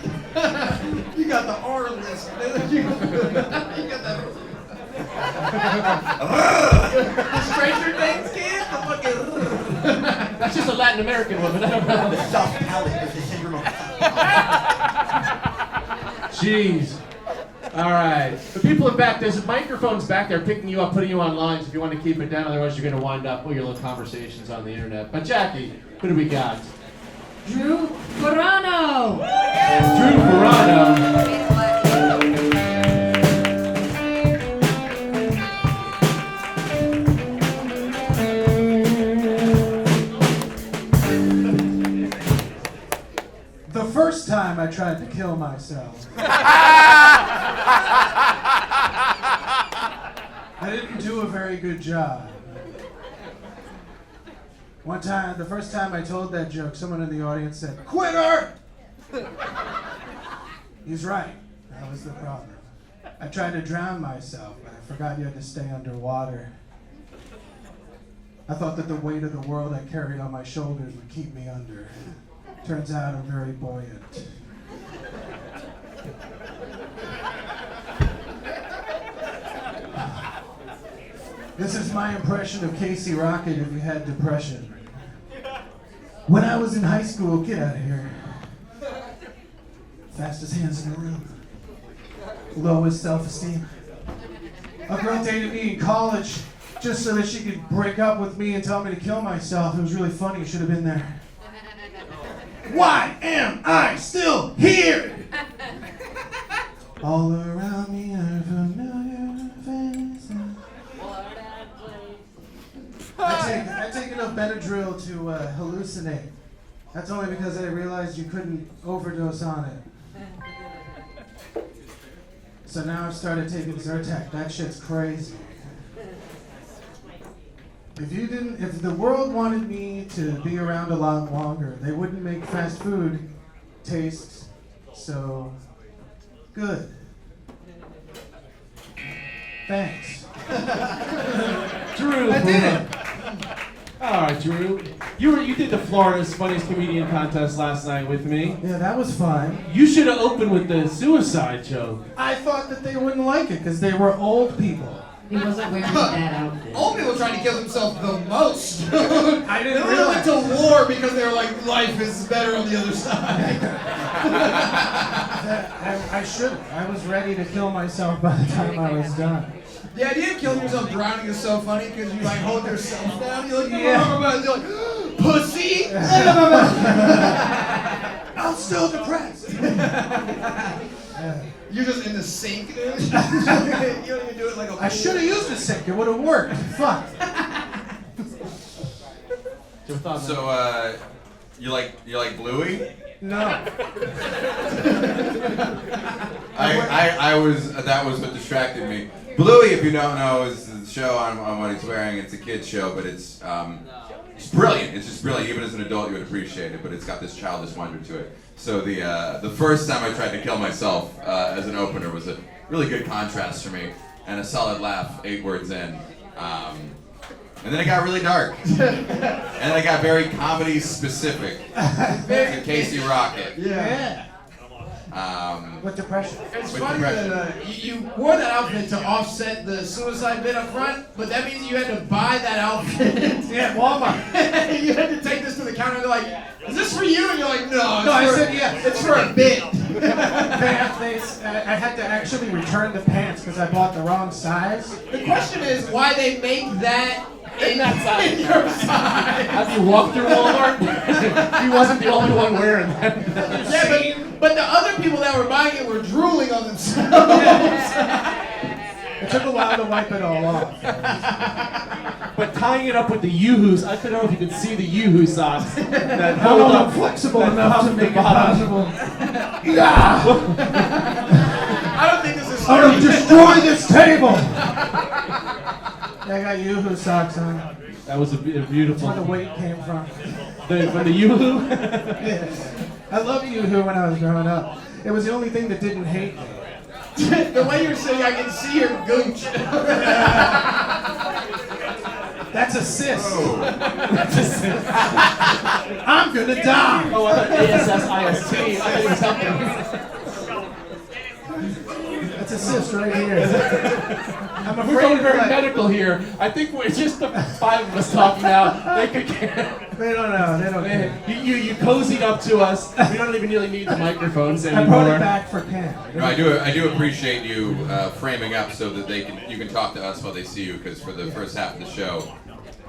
You got the R list. You got that. The Stranger Things kid? The fucking. That's just a Latin American woman. I don't know. The soft palate is the syndrome of. Jeez. All right. The people in back, there's microphones back there picking you up, putting you on lines if you want to keep it down. Otherwise, you're going to wind up with your little conversations on the internet. But Jackie, who do we got? Drew Coronado. Drew Coronado. The first time I tried to kill myself, I didn't do a very good job. One time, the first time I told that joke, someone in the audience said, "Quitter!" He's right. That was the problem. I tried to drown myself, but I forgot you had to stay underwater. I thought that the weight of the world I carried on my shoulders would keep me under. Turns out I'm very buoyant. This is my impression of Casey Rocket if you had depression. When I was in high school, get out of here. Fastest hands in the room. Lowest self-esteem. A girl dated me in college just so that she could break up with me and tell me to kill myself. It was really funny. You should have been there. Why am I still here? All around me are familiar faces. I take enough Benadryl to hallucinate. That's only because I realized you couldn't overdose on it. So now I've started taking Zyrtec. That shit's crazy. If the world wanted me to be around a lot longer, they wouldn't make fast food taste so good. Thanks. Drew. I did it. All right, Drew. You did the Florida's Funniest Comedian contest last night with me. Yeah, that was fun. You should have opened with the suicide joke. I thought that they wouldn't like it because they were old people. He wasn't wearing that outfit. Old people trying to kill themselves the most. I didn't They realize. went to war because they were like, life is better on the other side. I should. I was ready to kill myself by the time I was done. The idea of killing yourself drowning is so funny because you like hold yourself down. You're like, Yeah. you're like, pussy. I'm still depressed. You're just in the sink, dude. You don't even do it like a. I should have used a sink. It would have worked. Fuck. So, you like Bluey? No. That was what distracted me. Bluey, if you don't know, is the show on what he's wearing. It's a kid's show, but it's brilliant. It's just brilliant. Even as an adult, you would appreciate it, but it's got this childish wonder to it. So the first time I tried to kill myself as an opener was a really good contrast for me, and a solid laugh 8 words in. And then it got really dark. And I got very comedy specific to Casey Rocket. Yeah. With depression. It's With funny depression. that you wore that outfit to offset the suicide bit up front, but that means you had to buy that outfit. Yeah, Walmart. You had to take this to the counter and they're like, is this for you? And you're like, no, No, I said yeah. It's for a bit. I had to actually return the pants because I bought the wrong size. The question is why they make that in that size. in your size. As you walk through Walmart, he wasn't the only one wearing that. Yeah, but the other people that were buying it were drooling on themselves. It took a while to wipe it all off. But tying it up with the Yoo-hoos, I don't know if you could see the Yoo-hoo socks. That How held I'm up, flexible that enough to held make it the bottom. possible. I don't think this is I'm gonna destroy this table. I got Yoo-hoo socks on. That was a beautiful. That's where the weight came from. From the Yoo-hoo? Yeah. I loved Yoo-hoo when I was growing up. It was the only thing that didn't hate me. The way you're sitting, I can see your gooch. That's a cyst. That's a cyst. I'm gonna die. Oh, I thought ASSIST. I thought it was something. That's a cyst right here. I'm We're afraid going of very like, medical here. I think we're just the 5 of us talking now. They could get. They don't know. They don't care. You cozied up to us. We don't even really need the microphones I anymore. brought it back for Pam. No, I do appreciate you framing up so that you can talk to us while they see you, because for the first half of the show,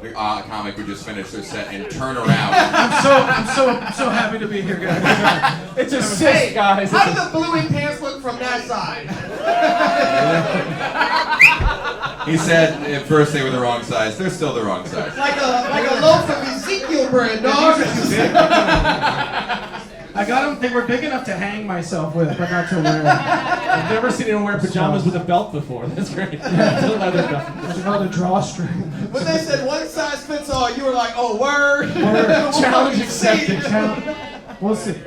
the comic would just finish their set and turn around. I'm so happy to be here, guys. It's a cyst, guys. How do the Bluey pants look from that side? He said at first they were the wrong size. They're still the wrong size. Like a loaf of Ezekiel bread, dog. I got them. They were big enough to hang myself with, but not to wear. I've never seen anyone wear pajamas with a belt before. That's great. It's a leather belt. It's called a drawstring. When they said one size fits all, you were like, oh, word. Challenge accepted. We'll see.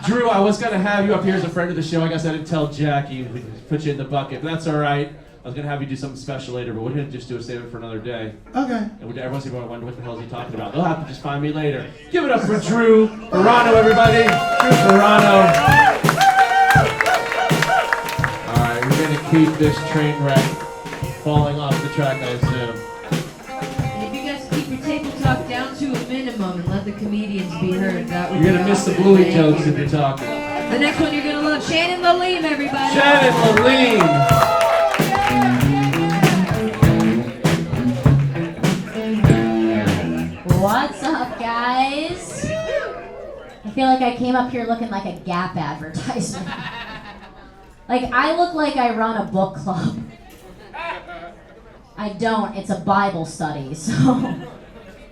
Drew, I was going to have you up here as a friend of the show. I guess I didn't tell Jackie. We put you in the bucket, but that's all right. I was gonna have you do something special later, but we're gonna just do a save it for another day. Okay. And everyone's gonna wonder what the hell is he talking about. They'll have to just find me later. Give it up for Drew Verano, everybody. Drew Verano. All right, we're gonna keep this train wreck falling off the track, I assume. And if you guys keep your table talk down to a minimum and let the comedians be heard, that would You're be gonna miss the awesome. Buoy Thank jokes you. if you're talking. The next one you're gonna love, Shannon Leim, everybody. Shannon Leim. What's up, guys? I feel like I came up here looking like a Gap advertisement. Like, I look like I run a book club. I don't. It's a Bible study, so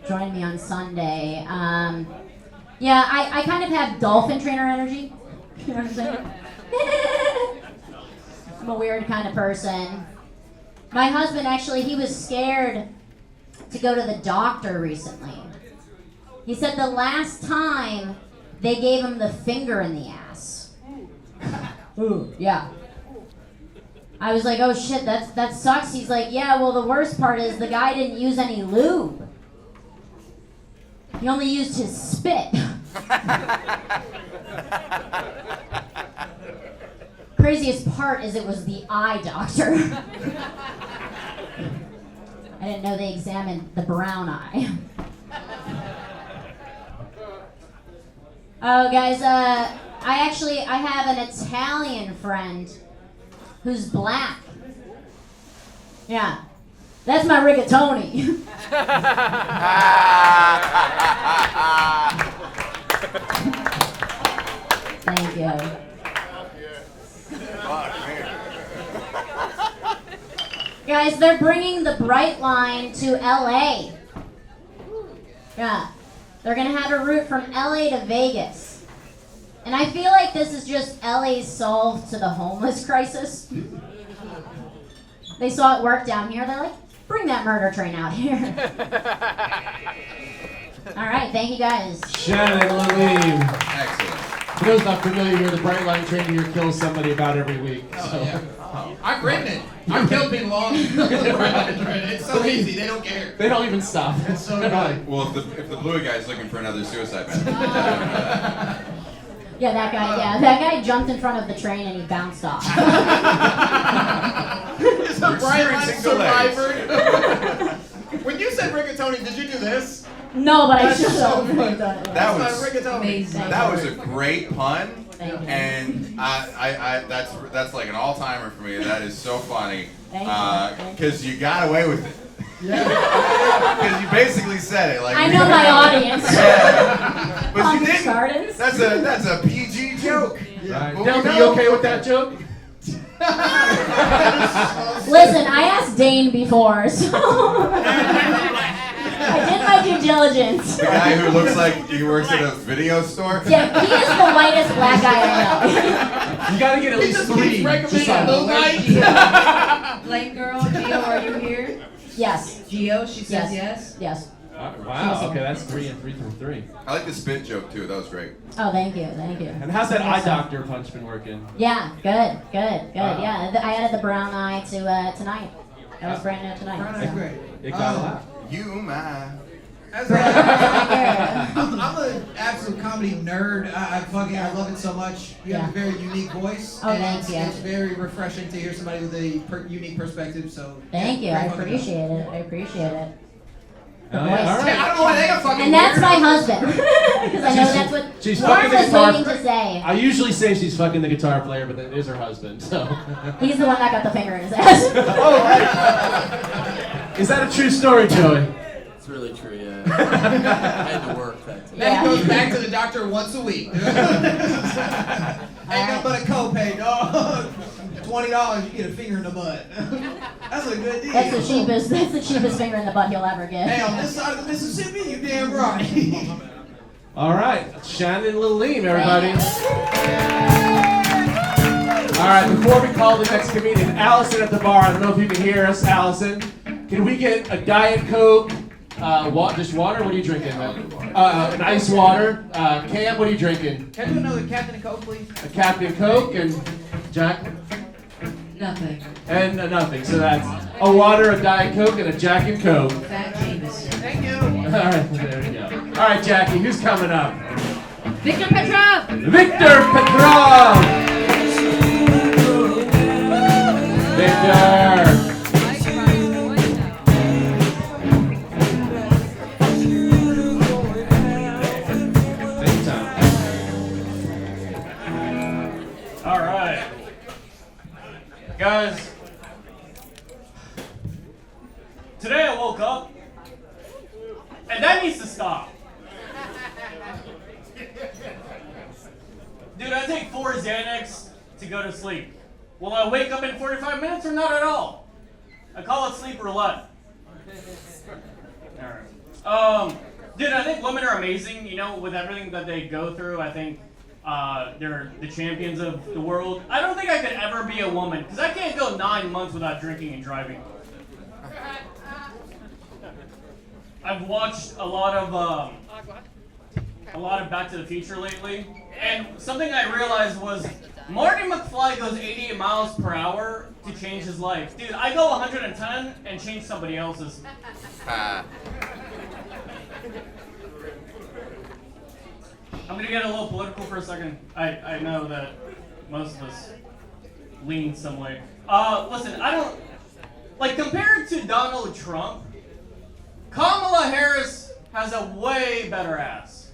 join me on Sunday. Yeah, I kind of have dolphin trainer energy. You know what I'm saying? I'm a weird kind of person. My husband, actually, he was scared to go to the doctor recently. He said the last time they gave him the finger in the ass. Ooh, yeah. I was like, oh shit, that sucks. He's like, yeah, well, the worst part is the guy didn't use any lube. He only used his spit. Craziest part is it was the eye doctor. I didn't know they examined the brown eye. Oh, guys, I have an Italian friend who's black. Yeah, that's my rigatoni. Thank you. Guys, they're bringing the Bright Line to LA. Yeah. They're gonna have a route from LA to Vegas. And I feel like this is just LA's solve to the homeless crisis. They saw it work down here, they're like, bring that murder train out here. Alright, thank you guys. Shannon Leim. Excellent. For those not familiar, you're the Bright Line train here kills somebody about every week. So. Yeah. I've written it. I've killed people on It's so easy. They don't care. They don't even stop. It's so good. Well, if the Buoy guy's looking for another suicide mission. Yeah, that guy jumped in front of the train and he bounced off. It's a Bright Line experiencing delays. survivor. When you said rigatoni, did you do this? No, but I That's should so have. funny. That That's was my rigatoni. that was a great pun, Thank you. and I that's like an all-timer for me. That is so funny. Thank you. Because you got away with it. Yeah. Because you basically said it like. I know my audience. Yeah. But you didn't. Gardens. That's a PG joke. Right. But Delta, we you know- okay with that joke? Listen, I asked Dane before, so I did my due diligence. The guy who looks like he works at a video store. Yeah, he is the whitest black guy I know. You gotta get at least three. Just on Lane girl, Gio, are you here? Yes. Gio, she says yes. Yes. Wow, okay, that's 3 and 3 from 3. I like the spit joke too. That was great. Oh, thank you. And how's that eye doctor punch been working? Yeah, good. Wow. Yeah, I added the brown eye to tonight. That was brand new tonight. Brown eye's so. great. It got a lot. You my. I'm an absolute comedy nerd. I love it so much. You have a very unique voice. Oh, and thank you. It's very refreshing to hear somebody with a unique perspective. So Thank you. I great fucking appreciate it. The Oh, voice. yeah, all right. I don't know why they got fucking And that's weird. my husband. Because I know that's what She's Warren fucking the was guitar. waiting to say. I usually say she's fucking the guitar player, but that is her husband. So. He's the one that got the finger in his ass. Is that a true story, Joey? It's really true, yeah. I had to work that time. Then he goes back to the doctor once a week. Ain't nothing but a copay, dog. $20, you get a finger in the butt. That's a good deal. That's the cheapest finger in the butt he'll ever get. Hey, on this side of the Mississippi, you damn right. All right, Shannon Leim, everybody. All right, before we call the next comedian, Allison at the bar. I don't know if you can hear us, Allison. Can we get a Diet Coke? Just water? What are you drinking? An ice water. Cam, what are you drinking? Can I do another Captain and Coke, please? A Captain Coke and Jack. Nothing. And nothing. So that's a water, a Diet Coke, and a Jack and Coke. Fat James. Thank you. All right, there we go. All right, Jackie, who's coming up? Victor Petrov. Victor Petrov. Victor. Take time. All right. Guys, today I woke up, and that needs to stop. Dude, I take 4 Xanax to go to sleep. Will I wake up in 45 minutes or not at all? I call it sleep roulette. Alright. Dude, I think women are amazing, you know, with everything that they go through. I think they're the champions of the world. I don't think I could ever be a woman, because I can't go 9 months without drinking and driving. I've watched a lot of Back to the Future lately, and something I realized was Marty McFly goes 88 miles per hour to change his life. Dude, I go 110 and change somebody else's. I'm gonna get a little political for a second. I know that most of us lean some way. Listen, I don't, like, compared to Donald Trump, Kamala Harris has a way better ass.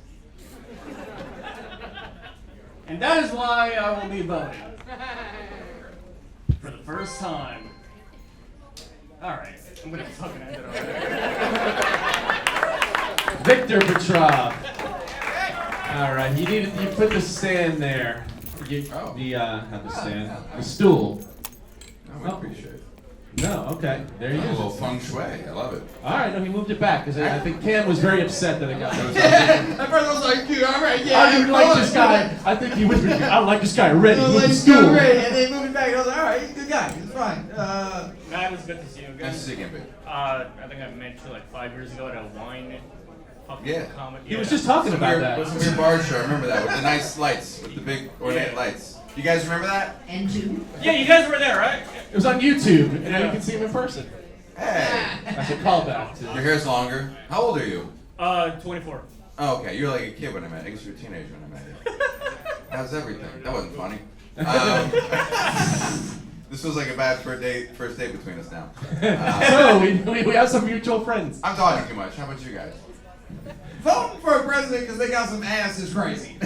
And that is why I will be voting. For the first time. Alright, I'm gonna fucking end it already. Victor Petrov. All right, you put the stand there. Not the stand. The stool. No, we appreciate it. No, okay. There you go. A little feng shui. I love it. All right, no, he moved it back because I think Cam was very upset that it got moved. At first I was like, dude, all right, yeah. I didn't like this guy. I think he whispered, I don't like this guy already. Move the stool. Ready. And they moved it back. I was like, all right, he's a good guy. It's fine. Man, it was good to see you again. Nice to see you again, babe. I think I met you like 5 years ago at a wine comedy. He was just talking about that. It was a weird bar show. I remember that with the nice lights, with the big ornate lights. You guys remember that? And two. Yeah, you guys were there, right? It was on YouTube, and now you can see him in person. Hey. That's a callback. Your hair's longer. How old are you? 24. Oh, okay. You were like a kid when I met you. I guess you were a teenager when I met you. How's everything? That wasn't funny. This was like a bad first date between us now. So, we have some mutual friends. I'm talking too much. How about you guys? Voting for a president because they got some ass is crazy.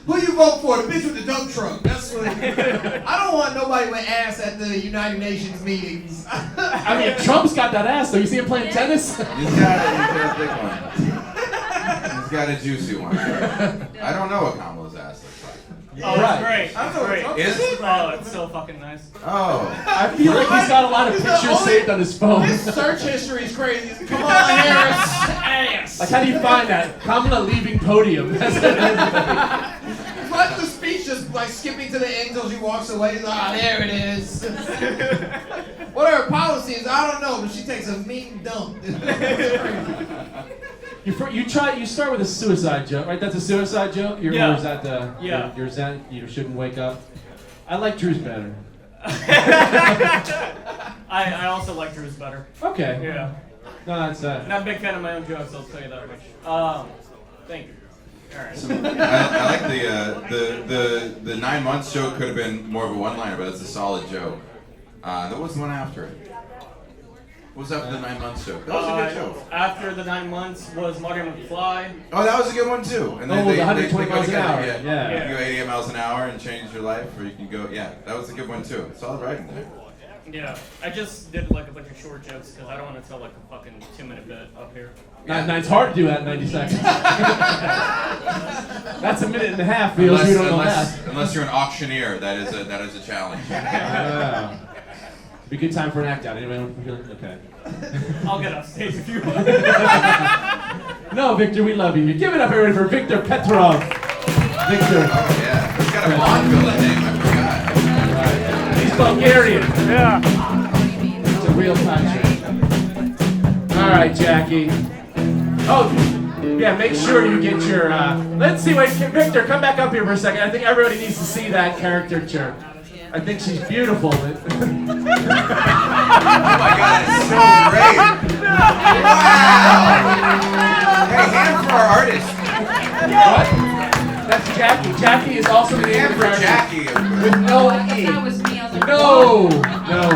Who you vote for? The bitch with the dump truck. That's what. I don't want nobody with ass at the United Nations meetings. I mean, Trump's got that ass, though. You see him playing tennis? He's got a big one. He's got a juicy one. I don't know what Kamala's ass looks like. Oh, it's great. That's great. Is it? Oh, it's so fucking nice. Oh. I feel like he's got a lot of pictures saved on his phone. His search history is crazy. Kamala Harris. Ass. Like, how do you find that? Kamala leaving podium. It's like the speech just like skipping to the end until she walks away. There it is. What are her policies? I don't know, but she takes a mean dump. You start with a suicide joke, right? That's a suicide joke? Yeah. Or is that the... Yeah. You're Zen, you shouldn't wake up? I like Drew's better. I also like Drew's better. Okay. Yeah. No, that's... Not a big fan of my own jokes, I'll tell you that much. Thank you. Alright. So, I like the 9 months joke could have been more of a one-liner, but it's a solid joke. There was one after it. What was after the 9 months joke? That was a good joke. After the 9 months was Marty McFly. Oh, that was a good one too. And the 120 miles an hour. Yeah. Yeah. You can go 88 miles an hour and change your life, or you can go. Yeah, that was a good one too. Solid writing there. Yeah, I just did like a bunch of short jokes because I don't want to tell like a fucking 2-minute bit up here. Yeah. It's hard to do that in 90 seconds. That's a minute and a half, feels. We don't know that. Unless you're an auctioneer, that is a challenge. Be a good time for an act out. Anybody feel okay? I'll get off stage if you want. No, Victor, we love you. Give it up, everybody, for Victor Petrov. Victor. Oh yeah, he's got a Bond-villain name. I forgot. Right. He's Bulgarian. Yeah. It's a real passion. All right, Jackie. Oh, yeah. Make sure you get your. Let's see. Wait, Victor, come back up here for a second. I think everybody needs to see that caricature. I think she's beautiful. Oh my God, it's so great! Wow! Hey, hand for our artist. What? That's Jackie. Jackie is also the name Hand for Jackie. with no E. That was me. I was like, No! No.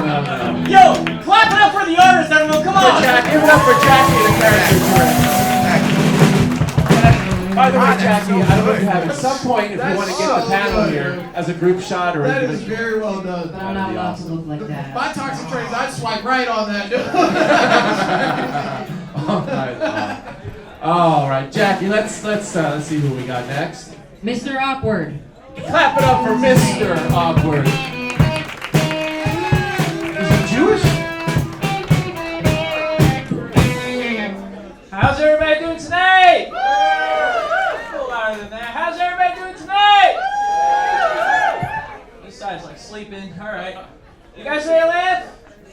Yo, clap it up for the artist, everyone. Come on. Give it up for Jackie, the character director. By the way, Jackie, I don't know if you have at some point, if you want to get the panel here as a group shot or That a is very well done. I'm not allowed to look like that. My toxic traits, I'd swipe right on that, dude. All right, Jackie. Let's see who we got next. Mr. Awkward. Clap it up for Mr. Awkward. Is he Jewish? How's everybody doing tonight? A little louder than that. How's everybody doing tonight? This side's like sleeping. All right. You guys ready to laugh?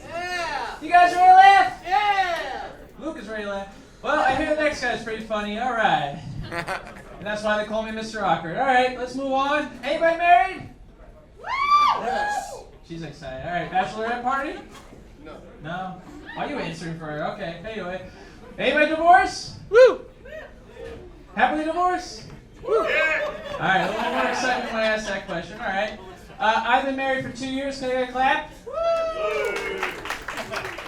Yeah. You guys ready to laugh? Yeah. Luke is ready to laugh. Well, I hear the next guy's pretty funny. All right. And that's why they call me Mr. Awkward. All right, let's move on. Anybody married? Yes. She's excited. All right, bachelorette party? No. No? Why are you answering for her? Okay, anyway. Anybody divorced? Woo! Happily divorced? Woo! All right, a little more excitement when I ask that question. All right. I've been married for 2 years. Can I get a clap?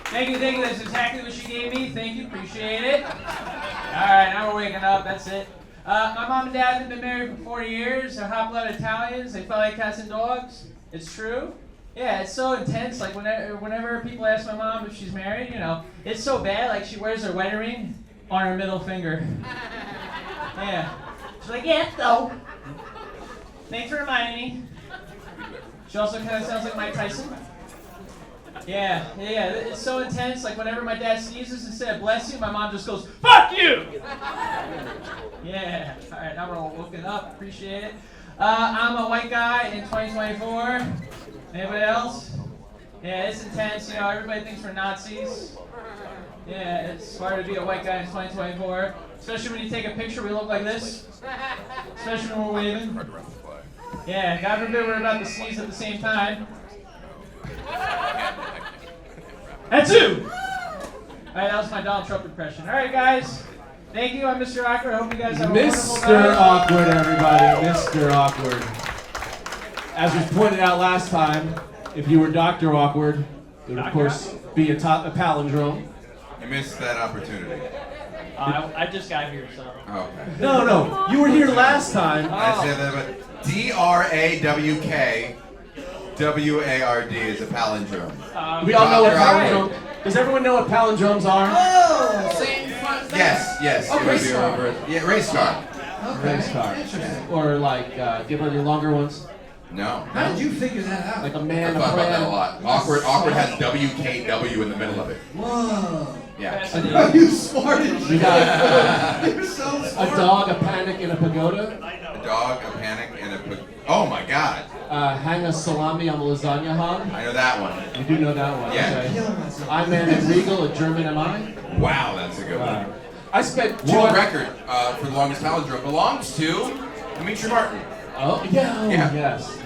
Thank you. That's exactly what she gave me. Thank you. Appreciate it. All right, now we're waking up. That's it. My mom and dad have been married for 40 years. They're hot-blooded Italians. They felt like cats and dogs. It's true. Yeah, it's so intense. Like whenever people ask my mom if she's married, it's so bad. Like she wears her wedding ring on her middle finger. Yeah. She's like, yeah, so. Thanks for reminding me. She also kind of sounds like Mike Tyson. Yeah. It's so intense. Like whenever my dad sneezes, instead of bless you, my mom just goes, fuck you! Yeah. All right, now we're all woken up. Appreciate it. I'm a white guy in 2024. Anybody else? Yeah, it's intense. Everybody thinks we're Nazis. Yeah, it's hard to be a white guy in 2024. Especially when you take a picture, we look like this. Especially when we're waving. Yeah, God forbid we're about to sneeze at the same time. That's you! Alright, that was my Donald Trump impression. Alright, guys. Thank you. I'm Mr. Awkward. I hope you guys have a wonderful night. Mr. Awkward, everybody. Mr. Awkward. As was pointed out last time, if you were Dr. Awkward, it would, of course, be a palindrome. You missed that opportunity. I just got here, so. Oh, okay. No. You were here last time. I said that, but DRAWKWARD is a palindrome. We all know what palindrome. Does everyone know what palindromes are? Oh, same front. Yes. Oh, race car. Yeah, race car. Okay. Race car. Or like, do you have any longer ones? No. How did you figure that out? Like a man. I thought about that a lot. Awkward has WKW in the middle of it. Whoa. Yeah. You smart as shit. You're so smart. A dog, a panic, and a pagoda. A dog, a panic, and a oh my God. Hang a salami on the lasagna hog. I know that one. You do know that one. Yeah. Okay. I'm Man and Regal, a German am I. Wow, that's a good one. I spent World record for the longest palindrome belongs to Dimitri Martin. Oh, yeah. Yes.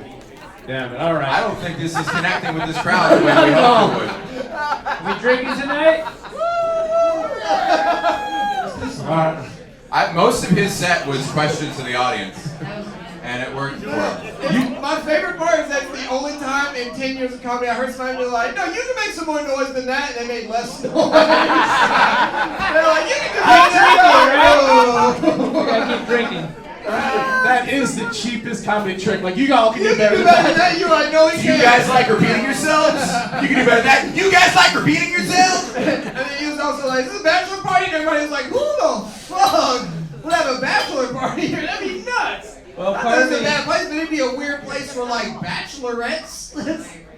Damn it. All right. I don't think this is connecting with this crowd the way we hoped it would. We drinking tonight? Most of his set was questions to the audience, and it worked for him. My favorite part is that's the only time in 10 years of comedy I heard somebody be like, no, you can make some more noise than that, and they made less noise. They're like, you can do You gotta keep drinking. That is the cheapest comedy trick. Like, you all can do better than that. You're like, no, he Do you guys like repeating yourselves? You can do better than that. You guys like repeating yourselves? And then he was also like, this is a bachelor party, and everybody was like, who the fuck would have a bachelor party here? That'd be nuts. Well, Not that it's a bad place, but it'd be a weird place for like bachelorettes.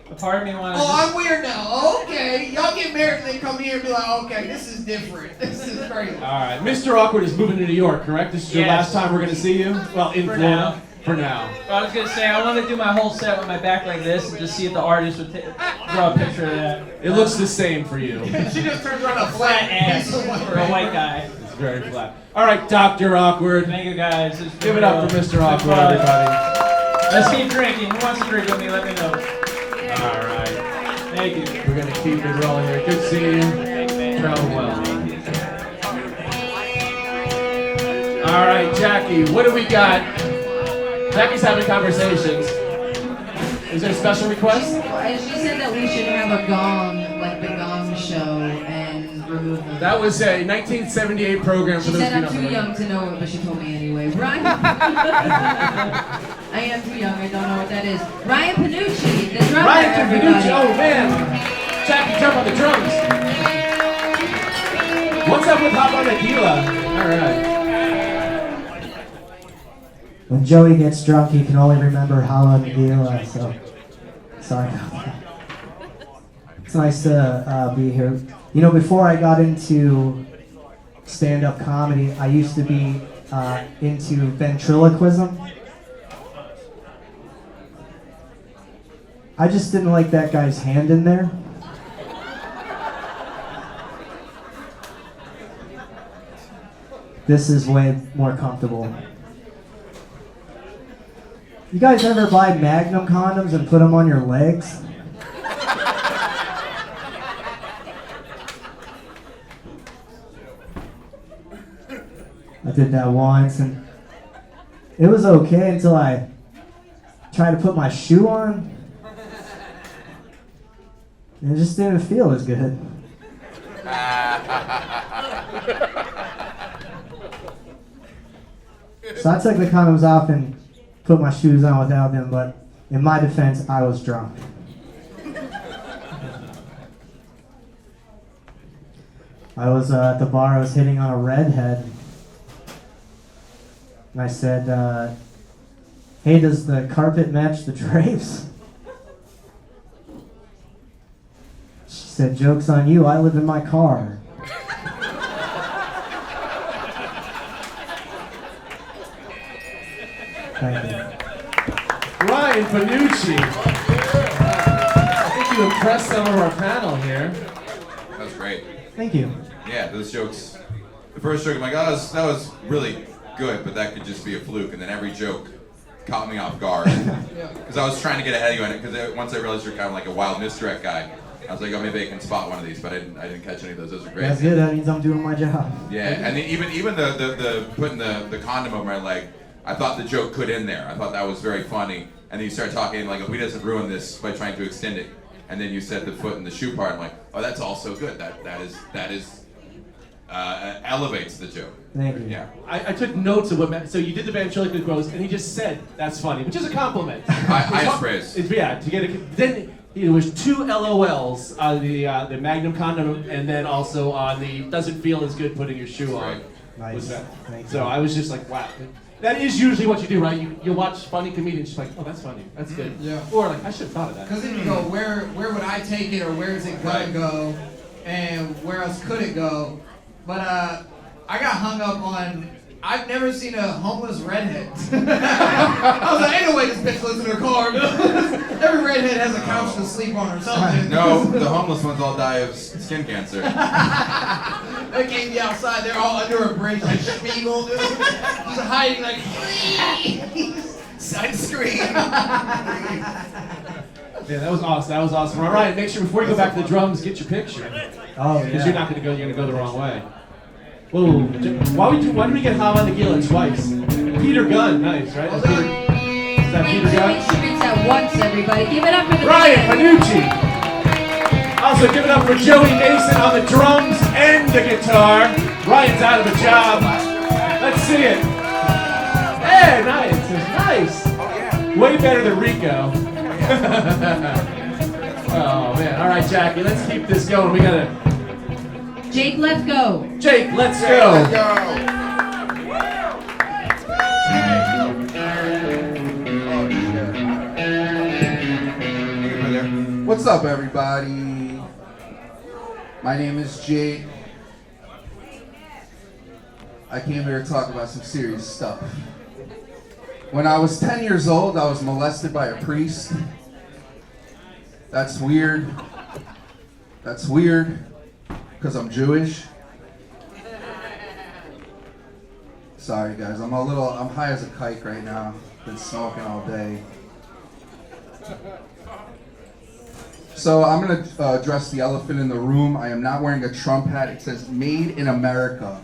A part of me wanted I'm weird now. Okay, y'all get married and then come here and be like, okay, this is different. This is crazy. All right. Mr. Awkward is moving to New York, correct? This is your last time we're going to see you? Well, in For Florida. now. For now. I was gonna say I want to do my whole set with my back like this and just see if the artist would draw a picture of that. It looks the same for you. She just turns around A flat ass for a white guy. It's very flat. All right, Dr. Awkward. Thank you guys. Give it up for Mr. Awkward, everybody. Let's keep drinking. Who wants to drink with me? Let me know. Thank you. We're going to keep it rolling here. Good seeing you. Travel well. All right, Jackie, what do we got? Jackie's having conversations. Is there a special request? She said that we should have a gong, like the Gong Show, and remove them. That was a 1978 program for She those said I'm people. too young to know it, but she told me anyway. Ryan, I am too young. I don't know what that is. Ryan Panucci, the drummer. Ryan everybody. Panucci, oh man. Jackie, jump on the drums. What's up with Hop on Tequila? All right. When Joey gets drunk, he can only remember Hala Nagila, so sorry about that. It's nice to be here. You know, before I got into stand-up comedy, I used to be into ventriloquism. I just didn't like that guy's hand in there. This is way more comfortable. You guys ever buy Magnum condoms and put them on your legs? I did that once and it was okay until I tried to put my shoe on. And it just didn't feel as good. So I took the condoms off and put my shoes on without them, but in my defense, I was drunk. I was at the bar, I was hitting on a redhead. And I said, hey, does the carpet match the drapes? She said, joke's on you, I live in my car. Thank you. Ryan Panucci. I think you impressed some of our panel here. That was great. Thank you. Yeah, those jokes. The first joke, I'm like, oh, that was really good, but that could just be a fluke. And then every joke caught me off guard. Because I was trying to get ahead of you on it, because once I realized you're kind of like a wild misdirect guy, I was like, oh, maybe I can spot one of these, but I didn't catch any of those. Those are great. That's good, that means I'm doing my job. Yeah, and then even the putting the condom over my leg, I thought the joke could end there. I thought that was very funny. And then you start talking like, oh, he doesn't ruin this by trying to extend it. And then you said the foot and the shoe part. I'm like, oh, that's also good. That elevates the joke. Thank you. Yeah. I took notes of what. So you did the ventriloquist pose, and he just said that's funny, which is a compliment. Highest praise. Yeah, to get it. Then there was 2 LOLs on the Magnum condom, and then also on the doesn't feel as good putting your shoe on. Nice. So I was just like, wow. That is usually what you do, right? You watch funny comedians, just like, oh, that's funny, that's good. Yeah. Or like, I should have thought of that. Because then you go, where would I take it, or where is it gonna go, and where else could it go? But I got hung up on. I've never seen a homeless redhead. I was like, ain't no way this bitch lives in her car. Every redhead has a couch to sleep on or something. No, the homeless ones all die of skin cancer. They can't be outside. They're all under a bridge like Spiegel. Just hiding like, please, sunscreen. Yeah, that was awesome. That was awesome. All right, make sure before you go back to the drums, get your picture. Oh, Because you're not going to go. You're going to go the wrong way. Whoa! Why did we get Hava Nagila twice? Peter Gunn, nice, right? Is that Peter Gunn? Instruments at once, everybody. Give it up for the Ryan band. Panucci. Also, give it up for Joey Mason on the drums and the guitar. Ryan's out of a job. Let's see it. Hey, nice, nice. Way better than Rico. Oh man! All right, Jackie, let's keep this going. We gotta. Jake, let's go. Jake, let's go. What's up, everybody? My name is Jake. I came here to talk about some serious stuff. When I was 10 years old, I was molested by a priest. That's weird. That's weird, because I'm Jewish. Sorry, guys. I'm high as a kite right now. Been smoking all day. So I'm gonna address the elephant in the room. I am not wearing a Trump hat. It says "Made in America."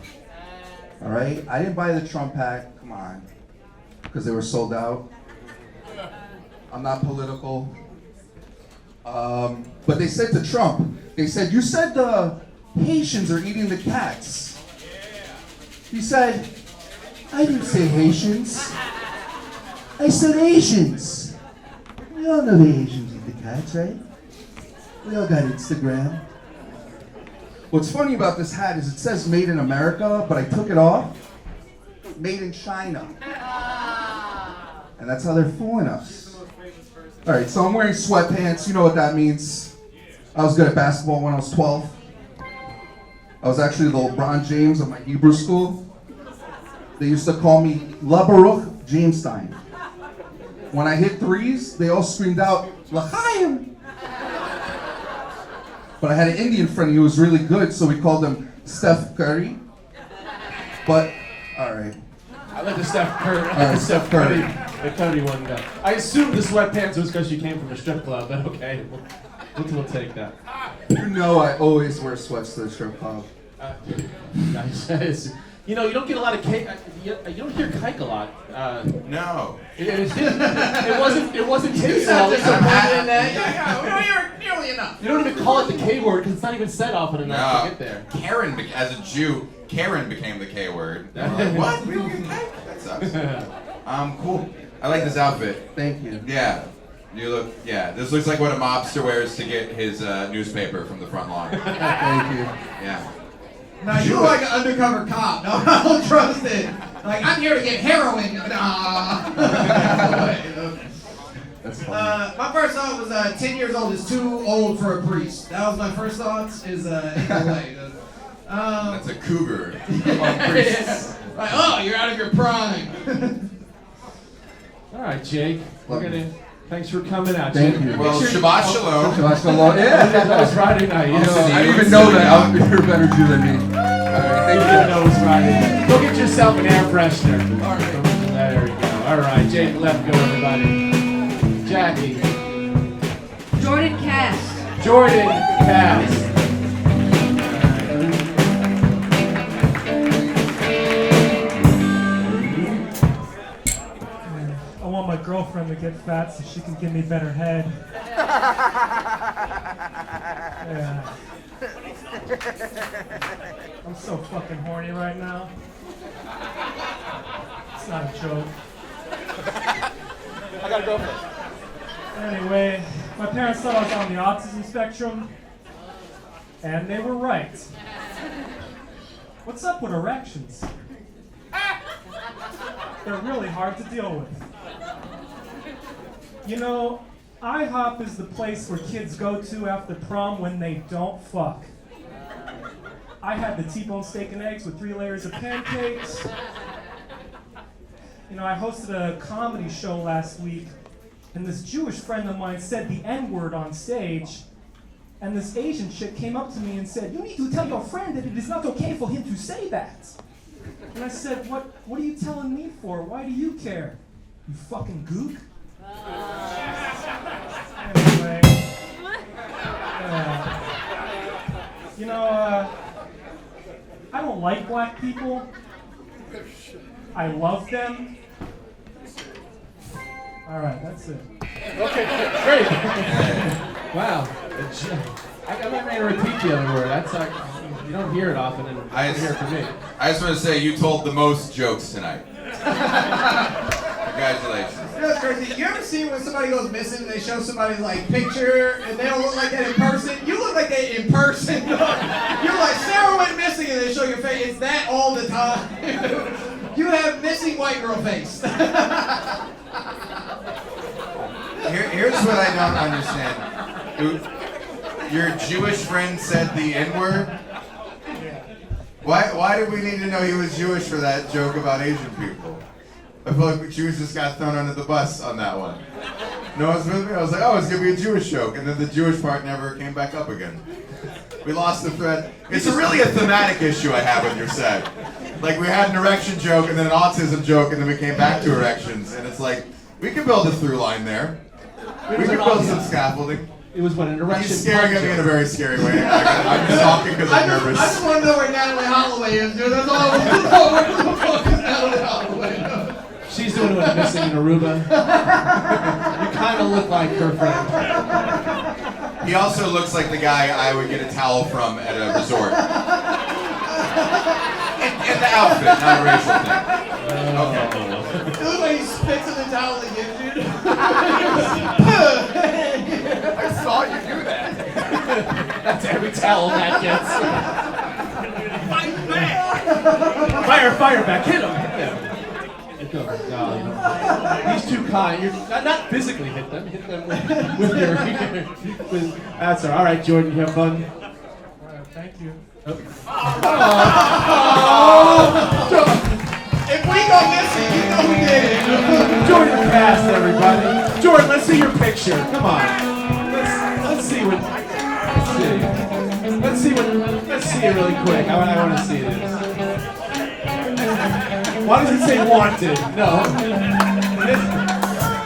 All right. I didn't buy the Trump hat. Come on, because they were sold out. I'm not political. But they said to Trump, they said, "You said the Haitians are eating the cats." He said, "I didn't say Haitians. I said Asians. We all know the Asians eat the cats, right? We all got Instagram." What's funny about this hat is it says "Made in America," but I took it off. Made in China. And that's how they're fooling us. All right, so I'm wearing sweatpants. You know what that means. I was good at basketball when I was 12. I was actually the LeBron James of my Hebrew school. They used to call me La Baruch Jamestein. When I hit threes, they all screamed out, "L'chaim!" But I had an Indian friend who was really good, so we called him Steph Curry. But, all right. I like the Steph Curry. All right, Steph Curry. The Curry one guy. I assumed the sweatpants was because you came from a strip club, but okay, we'll take that. You know I always wear sweats to the strip club. Nice. You know, you don't get a lot of cake. You don't hear kike a lot. No. It wasn't You his sound fault. disappointed in that. We don't hear it nearly enough. You don't even call it the K word because it's not even said often enough to get there. Karen, as a Jew, Karen became the K word. I'm like, what? We don't get cake? That sucks. Cool. I like this outfit. Thank you. Yeah. You look, this looks like what a mobster wears to get his newspaper from the front lawn. Thank you. Yeah. Now you look like an undercover cop. No, I don't trust it. Like, I'm here to get heroin. Nah. That's funny. My first thought was 10 years old is too old for a priest. That was my first thoughts. Is either way. That's a cougar. Yeah. Like, oh, you're out of your prime. All right, Jake. Thanks for coming out. Thank Jake. you. Well, Shabbat Shalom. Shabbat Shalom. Yeah. That was Friday night. You know, I didn't even know that. You're a better Jew than me. You didn't know it was Friday night. Go get yourself an air freshener. All right. There we go. All right, Jake left. Go, everybody. Jackie. Jordan Cast. Jordan Cast. I want my girlfriend to get fat so she can give me better head. Yeah. I'm so fucking horny right now. It's not a joke. I gotta go for it. Anyway, my parents thought I was on the autism spectrum, and they were right. What's up with erections? They're really hard to deal with. You know, IHOP is the place where kids go to after prom when they don't fuck. I had the T-bone steak and eggs with 3 layers of pancakes. You know, I hosted a comedy show last week, and this Jewish friend of mine said the N-word on stage, and this Asian chick came up to me and said, "You need to tell your friend that it is not okay for him to say that." And I said, what are you telling me for? Why do you care? You fucking gook? Anyway. You know, I don't like black people. I love them. Alright, that's it. Okay, great. Wow. I'm not going to repeat the other word. That's like, you don't hear it often, and I hear it from me. I just want to say you told the most jokes tonight. Congratulations. You know what's crazy? You ever see when somebody goes missing and they show somebody's like picture and they don't look like that in person? You look like that in person. You're like, Sarah went missing and they show your face. It's that all the time. You have missing white girl face. Here's what I don't understand. Your Jewish friend said the N-word? Why did we need to know he was Jewish for that joke about Asian people? I feel like Jews just got thrown under the bus on that one. No one's with me? I was like, oh, it's going to be a Jewish joke. And then the Jewish part never came back up again. We lost the thread. It's really a thematic issue I have with your set. Like, we had an erection joke and then an autism joke, and then we came back to erections. And it's like, we can build a through line there. We can build some scaffolding. It was what, an erection? He's staring at me in a very scary way. I'm just talking because I'm nervous. I just want to know where Natalie Holloway is, dude. That's all I want to know. Where the fuck is Natalie Holloway? She's doing what's missing in Aruba. You kind of look like her friend. He also looks like the guy I would get a towel from at a resort. And the outfit, not a racial thing. Okay. It looks like he spits in the towel that gives you. I saw you do that. That's every towel Matt gets. Fight back! Fire back, hit him. He's too kind. You're not physically hit them with your. That's all right, Jordan. You have fun. Thank you. If we go missing, you know who did it. Jordan passed, everybody. Jordan, let's see your picture. Come on. Let's see what. Let's see it really quick. I want to see this. Why does it say wanted? No.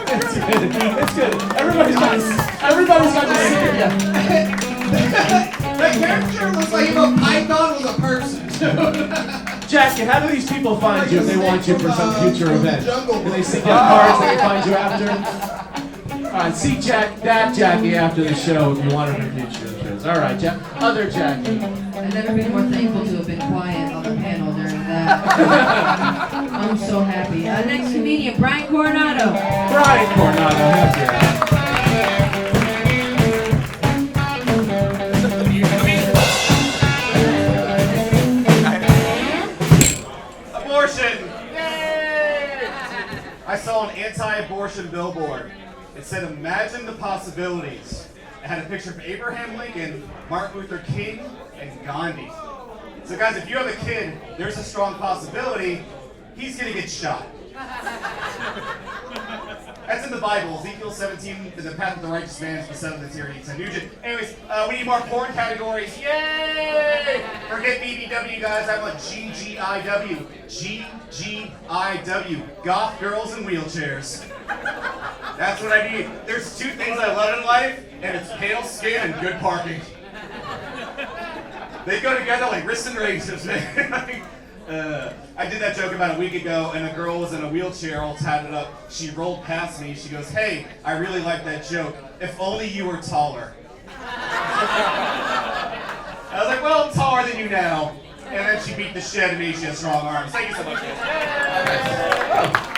It's good. It's good. Everybody's got to see it. Yeah. That character looks like if a python was a person. Jackie, how do these people find you if they want you for some future event? Do they see cards and they find you after? All right, see Jackie after the show if you want her for future events. All right, other Jackie. I've never been more thankful to have been quiet on the panel during that. I'm so happy. Next comedian, Brian Coronado. Brian Coronado, heck yeah. Abortion! Yay! I saw an anti-abortion billboard. It said, "Imagine the possibilities." It had a picture of Abraham Lincoln, Martin Luther King, and Gandhi. So guys, if you have a kid, there's a strong possibility he's gonna get shot. That's in the Bible. Ezekiel 17, the path of the righteous man is beset of the tyranny of Nugent. Anyways, we need more porn categories. Yay! Forget BBW, guys. I want GGIW. GGIW. Goth girls in wheelchairs. That's what I need. There's two things I love in life, and it's pale skin and good parking. They go together like wrists and razors, man. I did that joke about a week ago, and a girl was in a wheelchair all tatted up. She rolled past me. She goes, "Hey, I really like that joke. If only you were taller." I was like, "Well, I'm taller than you now." And then she beat the shit out of me. She has strong arms. Thank you so much.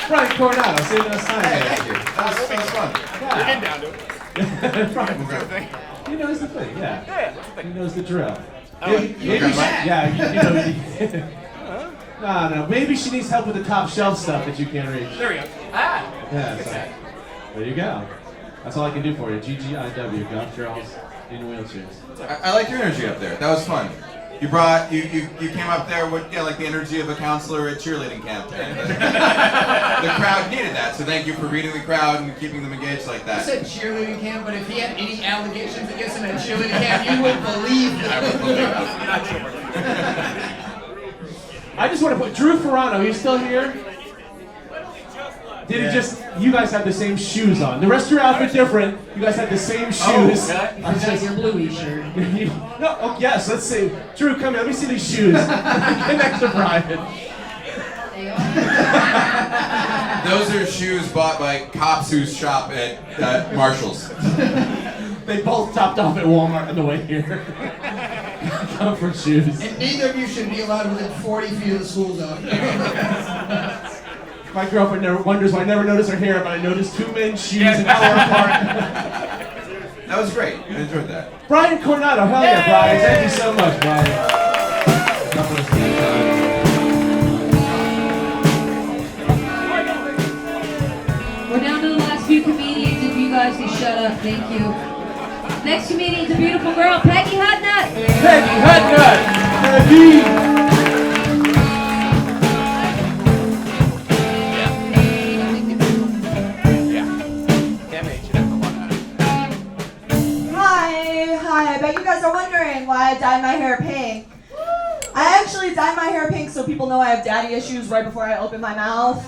Brian Coronado, saving us time. Thank you. That was fun. We're getting down to it. Brian, he knows the thing, yeah. He knows the drill. No, maybe she needs help with the top shelf stuff that you can't reach. There we go. Yeah, so, there you go. That's all I can do for you. GGIW, Goth Girls in Wheelchairs. I like your energy up there. That was fun. You came up there with like the energy of a counselor at cheerleading camp. And the crowd needed that, so thank you for reading the crowd and keeping them engaged like You that. said cheerleading camp, but if he had any allegations against him at cheerleading camp, you would believe that. I would believe that. I just want to put Drew Ferrano. He's still here. Did he just? You guys have the same shoes on. The rest of your outfit different. You guys have the same shoes. That's your bluey shirt. No. Oh yes. Let's see. Drew, come here. Let me see these shoes. Get next to Brian. Those are shoes bought by cops who shop at Marshall's. They both topped off at Walmart on the way here. Comfort shoes. And neither of you should be allowed within 40 feet of the school zone. My girlfriend never wonders why I never notice her hair, but I noticed two men's shoes an hour apart. That was great. I enjoyed that. Brian Coronado, hell yeah, Brian. Thank you so much, Brian. We're down to the last few comedians. If you guys can shut up, thank you. Next comedian's a beautiful girl, Peggy Hudnut. Peggy Hudnut. Peggy. Hi, I bet you guys are wondering why I dyed my hair pink. I actually dyed my hair pink so people know I have daddy issues right before I open my mouth.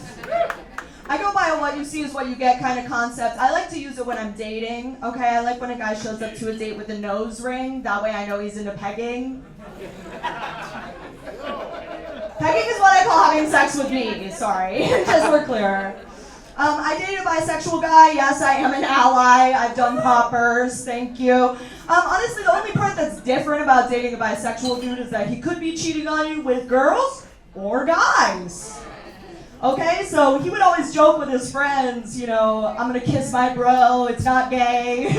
I go by a what you see is what you get kind of concept. I like to use it when I'm dating, okay? I like when a guy shows up to a date with a nose ring. That way I know he's into pegging. Pegging is what I call having sex with me, sorry, just so we're clear. I dated a bisexual guy. Yes, I am an ally. I've done poppers. Thank you. Honestly, the only part that's different about dating a bisexual dude is that he could be cheating on you with girls or guys. Okay, so he would always joke with his friends, you know, I'm gonna kiss my bro. It's not gay.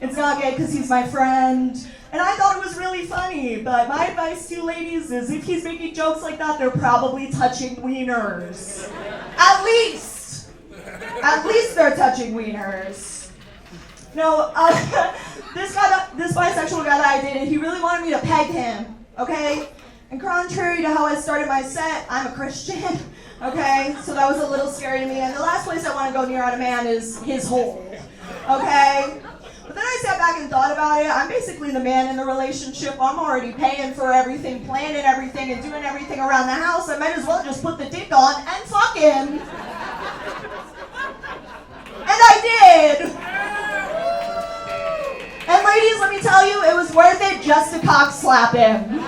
It's not gay because he's my friend. And I thought it was really funny, but my advice to you ladies is if he's making jokes like that, they're probably touching wieners. At least they're touching wieners. No, this bisexual guy that I dated, he really wanted me to peg him, okay? And contrary to how I started my set, I'm a Christian, okay? So that was a little scary to me. And the last place I want to go near on a man is his hole, okay? But then I sat back and thought about it. I'm basically the man in the relationship. I'm already paying for everything, planning everything, and doing everything around the house. I might as well just put the dick on and fuck him. And I did. And ladies, let me tell you, it was worth it just to cock slap him.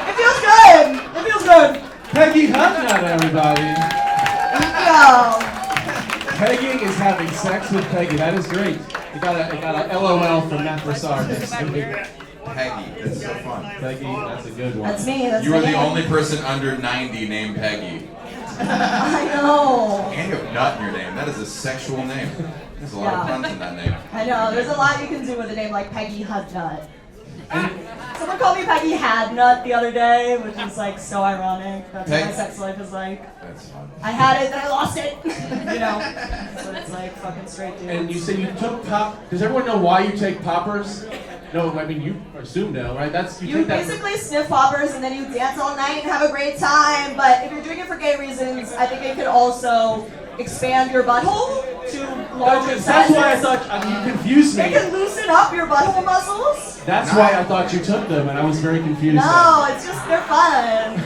It feels good. It feels good. Peggy Hudnut, everybody. Yo. Pegging is having sex with Peggy. That is great. You got a LOL from Matt Broussard. Peggy, that's so fun. Peggy, that's a good one. That's me. That's You are the name. only person under 90 named Peggy. I know. And you have nut in your name. That is a sexual name. There's a lot of puns in that name. I know. There's a lot you can do with a name like Peggy Hudnut. Someone called me Peggy Hadnut the other day, which is like so ironic. That's what my sex life is like. That's fun. I had it, then I lost it. You know, that's what it's like. Fucking straight dudes. And you say you took pop. Does everyone know why you take poppers? No, I mean you assume no, right? You take that basically sniff poppers and then you dance all night and have a great time. But if you're doing it for gay reasons, I think it could also expand your butthole to larger sizes. That's why I thought you confused me. It can loosen up your butthole muscles. That's why I thought you took them, and I was very confused. No, it's just they're fun.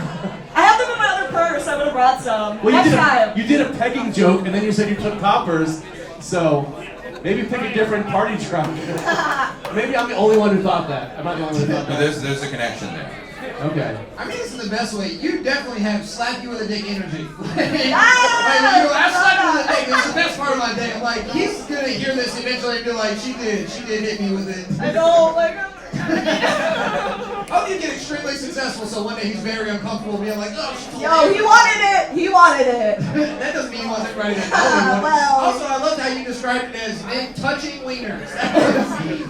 I have them in my other purse. I would have brought some. Well, Next time. you did a pegging joke, and then you said you took poppers, so maybe pick a different party truck. Maybe I'm the only one who thought that. I'm not the only one who thought But that. there's a connection there. Okay. I mean, this is the best way. You definitely have slap you with a dick energy. I slapped you with a dick. It's the best part of my day. I'm like, he's gonna hear this eventually and be like, she did hit me with it. I know, like. Oh, you get extremely successful, so one day he's very uncomfortable being like, oh, Yo, he wanted it. He wanted it. That doesn't mean he wasn't ready to Well. Also, I loved how you described it as men touching wieners.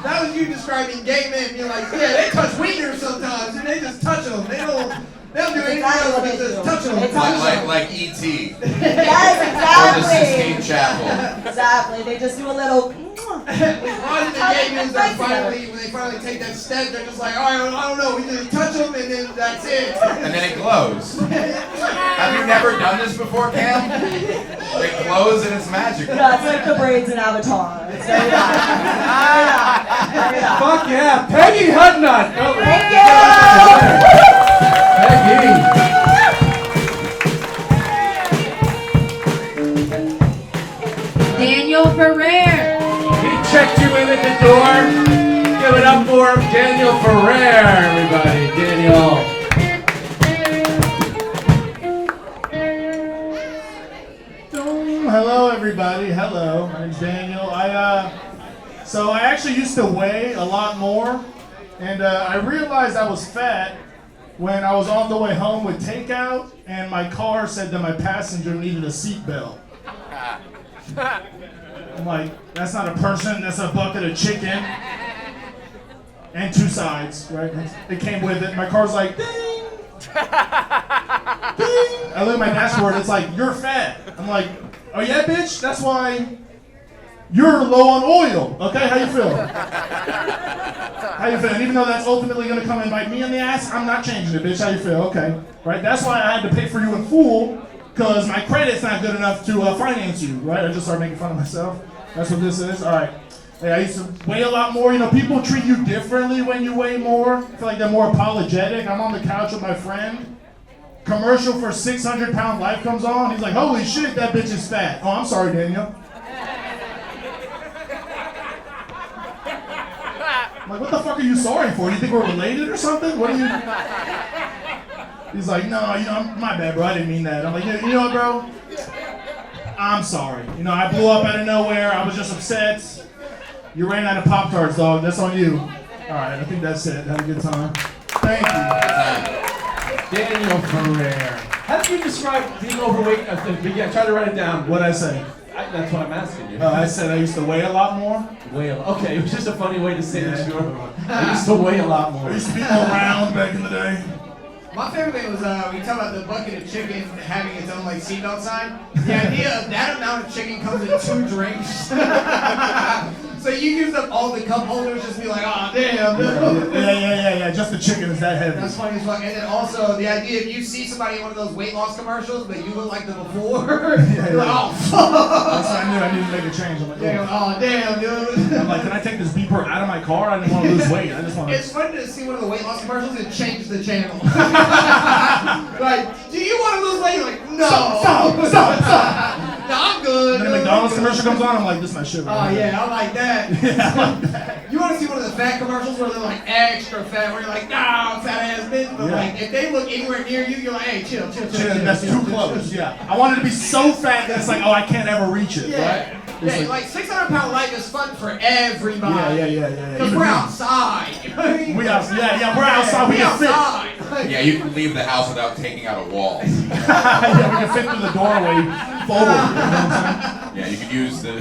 That was you describing gay men. You're like, yeah, they touch wieners sometimes, and they just touch them. They don't do anything else but just touch them. Like E.T. Yes, Or the exactly. Sistine Chapel. Exactly. They just do a little. All the gay dudes are finally, when they finally take that step, they're just like, all right, I don't know, we just touch them and then that's it. And then it glows. Have you never done this before, Cam? It glows and it's magical. Yeah, it's like the braids in Avatar. It's very nice. Very nice. Fuck yeah, Peggy Hudnut. Thank you. Daniel Ferrer. He checked you in at the door. Give it up for him, Daniel Ferrer, everybody. Daniel. Hello, everybody. Hello, my name's Daniel. So I actually used to weigh a lot more, and I realized I was fat when I was on the way home with takeout, and my car said that my passenger needed a seatbelt. I'm like, that's not a person, that's a bucket of chicken. And 2 sides, right? It came with it. My car's like, ding! Ding! I look at my dashboard, it's like, you're fat. I'm like, oh yeah, bitch? That's why you're low on oil. Okay, how you feel? How you feeling? Even though that's ultimately gonna come and bite me in the ass, I'm not changing it, bitch. How you feel? Okay, right? That's why I had to pay for you in full, because my credit's not good enough to finance you, right? I just started making fun of myself. That's what this is. All right. Hey, I used to weigh a lot more. You know, people treat you differently when you weigh more. I feel like they're more apologetic. I'm on the couch with my friend. commercial for 600-pound life comes on. He's like, holy shit, that bitch is fat. Oh, I'm sorry, Daniel. I'm like, what the fuck are you sorry for? You think we're related or something? What are you? He's like, no, my bad, bro. I didn't mean that. I'm like, you know what, bro? I'm sorry. I blew up out of nowhere. I was just upset. You ran out of Pop-Tarts, dog. That's on you. All right, I think that's it. Have a good time. Thank you. Daniel Ferrer. How do you describe being overweight? Yeah, try to write it down. What'd I say? That's what I'm asking you. I said I used to weigh a lot more. Okay, it was just a funny way to say it, sure. I used to weigh a lot more. I used to be more round back in the day. My favorite thing was when you talk about the bucket of chicken having its own seatbelt sign. The idea of that amount of chicken comes in 2 drinks. So you used up all the cup holders, just be like, oh damn. Yeah. Just the chicken is that heavy. That's funny as fuck. And then also the idea if you see somebody in one of those weight loss commercials, but you look like them before, you're like, oh fuck. That's what I knew. I needed to make a change. I'm like, oh damn, dude. I'm like, can I take this beeper out of my car? I didn't want to lose weight. I just want to. It's funny to see one of the weight loss commercials and change the channel. Like, do you want to lose weight? You're like, no. Stop. No, I'm good. And then a McDonald's commercial comes on, I'm like, this is my shit. Oh yeah, I like that. Yeah, I like that. You want to see one of the fat commercials where they're like extra fat, where you're like, nah, fat ass bitch. But like, if they look anywhere near you, you're like, hey, chill. That's too close. Yeah. I wanted to be so fat that it's like, oh, I can't ever reach it. Yeah. Right? Yeah, like 600-pound life is fun for everybody. Yeah. Because we're outside. We're outside. We can fit. Yeah, you can leave the house without taking out a wall. Yeah, we can fit through the doorway forward. You know what I'm saying? Yeah, you can use the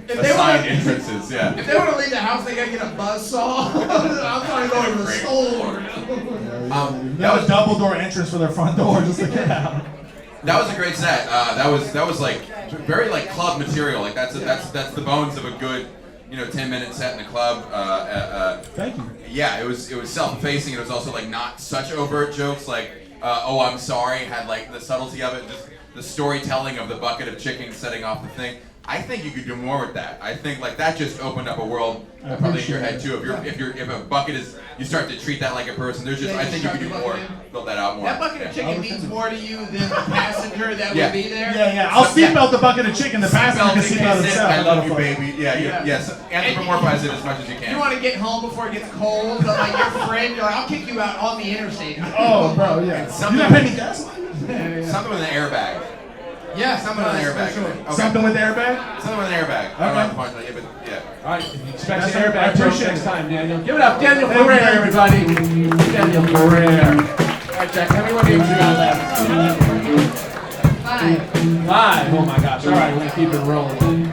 assigned entrances. Yeah. If they want to leave the house, they gotta get a buzzsaw. I'm trying to go to the store. That was double door entrance for their front door just to get out. That was a great set. That was like very like club material. Like that's the bones of a good 10-minute set in the club. Thank you. Yeah, it was self-effacing. It was also like not such overt jokes. Like oh, I'm sorry. Had like the subtlety of it. Just the storytelling of the bucket of chicken setting off the thing. I think you could do more with that. I think like that just opened up a world probably in your head too. If a bucket is, you start to treat that like a person. There's just I think you could do more, build that out more. That bucket of chicken means more to you than the passenger that would be there. Yeah. I'll seatbelt the bucket of chicken. The passenger can seatbelt himself. I love you, baby. Yes. Anthropomorphize it as much as you can. You want to get home before it gets cold, but like your friend, you're like, I'll kick you out on the interstate. Oh, bro, yeah. You not paying me gas money? Something with an airbag. Yeah, something with an airbag. Sure. Okay. Something with the airbag? Something with an airbag. Okay. I don't know how much, but yeah. All right, expect the airbag joke next time, Daniel. Give it up, Daniel Ferrer, everybody. Daniel Ferrer. All right, Jack, how many more games you got left? 5. Oh my gosh. All right, we're gonna keep it rolling.